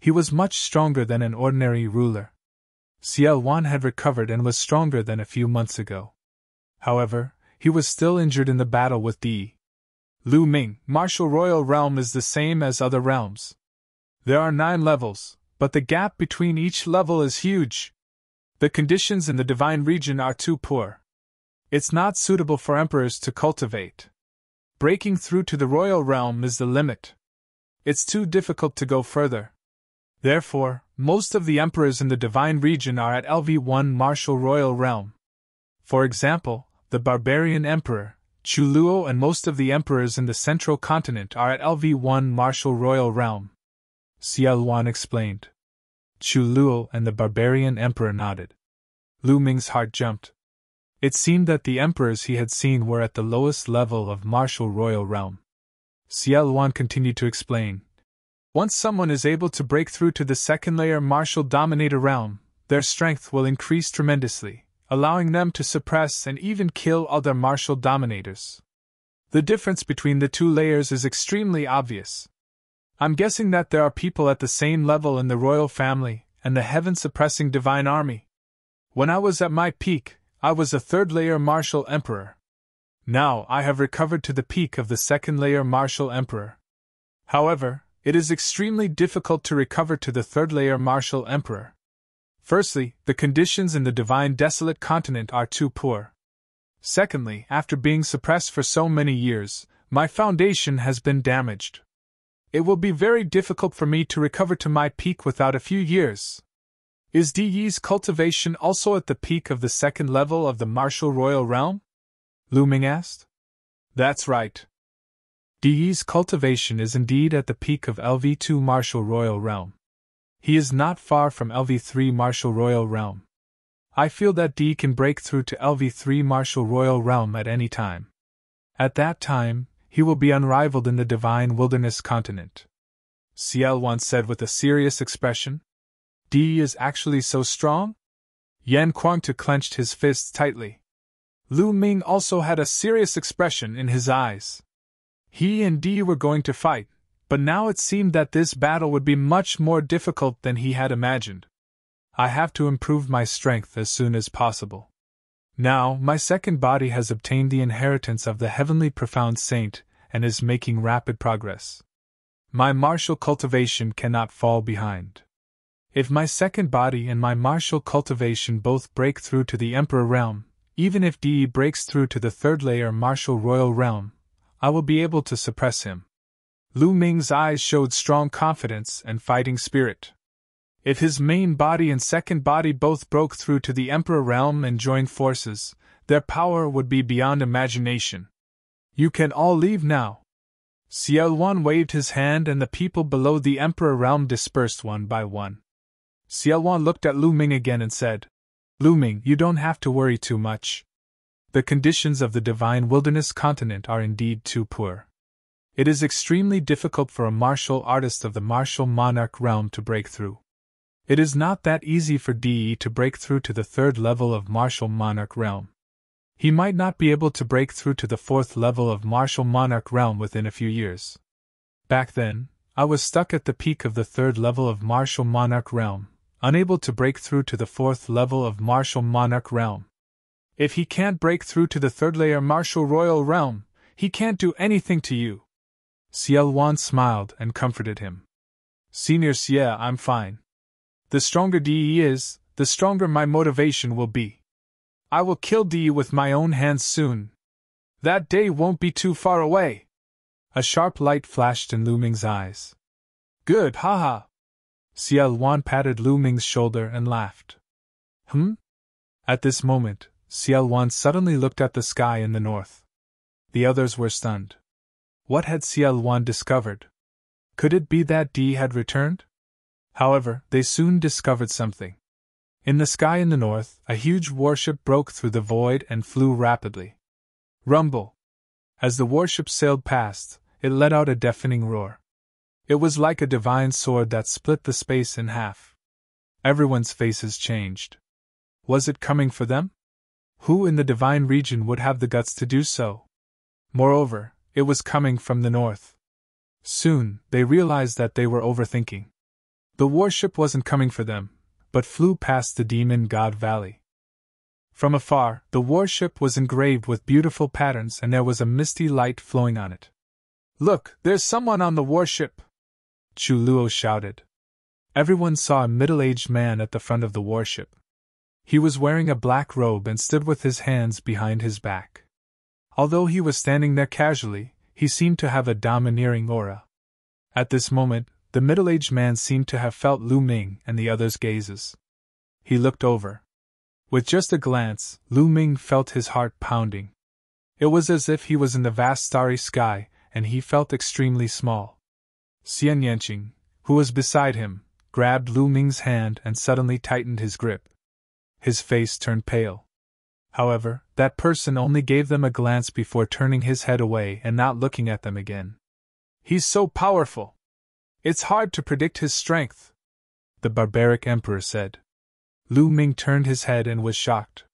He was much stronger than an ordinary ruler. Luan had recovered and was stronger than a few months ago. However, he was still injured in the battle with Di. Lu Ming, Martial Royal Realm is the same as other realms. There are 9 levels, but the gap between each level is huge. The conditions in the divine region are too poor. It's not suitable for emperors to cultivate. Breaking through to the royal realm is the limit. It's too difficult to go further. Therefore, most of the emperors in the divine region are at LV1 Martial Royal Realm. For example, the barbarian emperor, Chuluo, and most of the emperors in the central continent are at LV1 Martial Royal Realm. Luan explained. Chuluo and the barbarian emperor nodded. Lu Ming's heart jumped. It seemed that the emperors he had seen were at the lowest level of Martial Royal Realm. Luan continued to explain. Once someone is able to break through to the second layer Martial Dominator Realm, their strength will increase tremendously, allowing them to suppress and even kill other Martial Dominators. The difference between the 2 layers is extremely obvious. I'm guessing that there are people at the same level in the royal family and the heaven-suppressing divine army. When I was at my peak, I was a 3rd-layer Martial Emperor. Now I have recovered to the peak of the 2nd-layer Martial Emperor. However, it is extremely difficult to recover to the 3rd-layer Martial Emperor. Firstly, the conditions in the divine desolate continent are too poor. Secondly, after being suppressed for so many years, my foundation has been damaged. It will be very difficult for me to recover to my peak without a few years. Is Di's cultivation also at the peak of the 2nd level of the Martial Royal Realm? Lu Ming asked. That's right. Di's cultivation is indeed at the peak of LV2 Martial Royal Realm. He is not far from LV3 Martial Royal Realm. I feel that Di can break through to LV3 Martial Royal Realm at any time. At that time, he will be unrivaled in the divine wilderness continent. CL1 said with a serious expression. Di is actually so strong? Yan Kuang-tu clenched his fists tightly. Lu Ming also had a serious expression in his eyes. He and Di were going to fight, but now it seemed that this battle would be much more difficult than he had imagined. I have to improve my strength as soon as possible. Now, my second body has obtained the inheritance of the heavenly profound saint and is making rapid progress. My martial cultivation cannot fall behind. If my second body and my martial cultivation both break through to the Emperor realm, even if Di breaks through to the third layer martial royal realm, I will be able to suppress him. Lu Ming's eyes showed strong confidence and fighting spirit. If his main body and second body both broke through to the Emperor realm and joined forces, their power would be beyond imagination. You can all leave now. CL1 waved his hand and the people below the Emperor realm dispersed one by one. CL1 looked at Lu Ming again and said, Lu Ming, you don't have to worry too much. The conditions of the divine wilderness continent are indeed too poor. It is extremely difficult for a martial artist of the martial monarch realm to break through. It is not that easy for Di to break through to the third level of martial monarch realm. He might not be able to break through to the fourth level of martial monarch realm within a few years. Back then, I was stuck at the peak of the third level of martial monarch realm, unable to break through to the fourth level of martial monarch realm. If he can't break through to the third layer martial royal realm, he can't do anything to you. CL1 smiled and comforted him. Senior Xie, I'm fine. The stronger Di is, the stronger my motivation will be. I will kill Di with my own hands soon. That day won't be too far away. A sharp light flashed in Lu Ming's eyes. Good, haha. CL1 patted Lu Ming's shoulder and laughed. At this moment, CL1 suddenly looked at the sky in the north. The others were stunned. What had CL1 discovered? Could it be that Di had returned? However, they soon discovered something. In the sky in the north, a huge warship broke through the void and flew rapidly. Rumble! As the warship sailed past, it let out a deafening roar. It was like a divine sword that split the space in half. Everyone's faces changed. Was it coming for them? Who in the divine region would have the guts to do so? Moreover, it was coming from the north. Soon, they realized that they were overthinking. The warship wasn't coming for them, but flew past the Demon God Valley. From afar, the warship was engraved with beautiful patterns and there was a misty light flowing on it. Look, there's someone on the warship! Chu Luo shouted. Everyone saw a middle-aged man at the front of the warship. He was wearing a black robe and stood with his hands behind his back. Although he was standing there casually, he seemed to have a domineering aura. At this moment, the middle-aged man seemed to have felt Lu Ming and the others' gazes. He looked over. With just a glance, Lu Ming felt his heart pounding. It was as if he was in the vast starry sky, and he felt extremely small. Xian Yanqing, who was beside him, grabbed Lu Ming's hand and suddenly tightened his grip. His face turned pale. However, that person only gave them a glance before turning his head away and not looking at them again. He's so powerful! It's hard to predict his strength, the barbaric emperor said. Lu Ming turned his head and was shocked.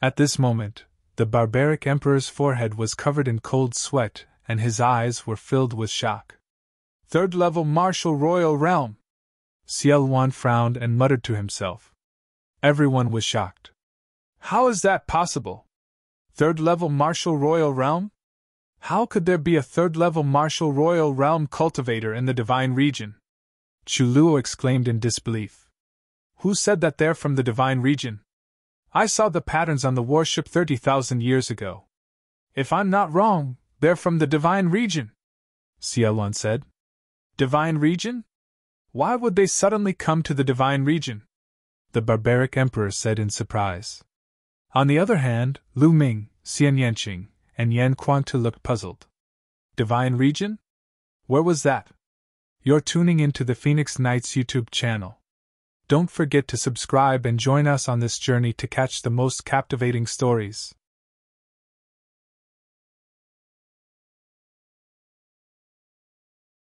At this moment, the barbaric emperor's forehead was covered in cold sweat and his eyes were filled with shock. Third level martial royal realm! CL1 frowned and muttered to himself. Everyone was shocked. How is that possible? Third level martial royal realm? How could there be a third-level martial royal realm cultivator in the divine region? Chu Luo exclaimed in disbelief. Who said that they're from the divine region? I saw the patterns on the warship 30,000 years ago. If I'm not wrong, they're from the divine region, CL1 said. Divine region? Why would they suddenly come to the divine region? The barbaric emperor said in surprise. On the other hand, Lu Ming, Xian Yanqing, and Yan Kuang-tu looked puzzled. Divine region? Where was that? You're tuning into the Phoenix Knights YouTube channel. Don't forget to subscribe and join us on this journey to catch the most captivating stories.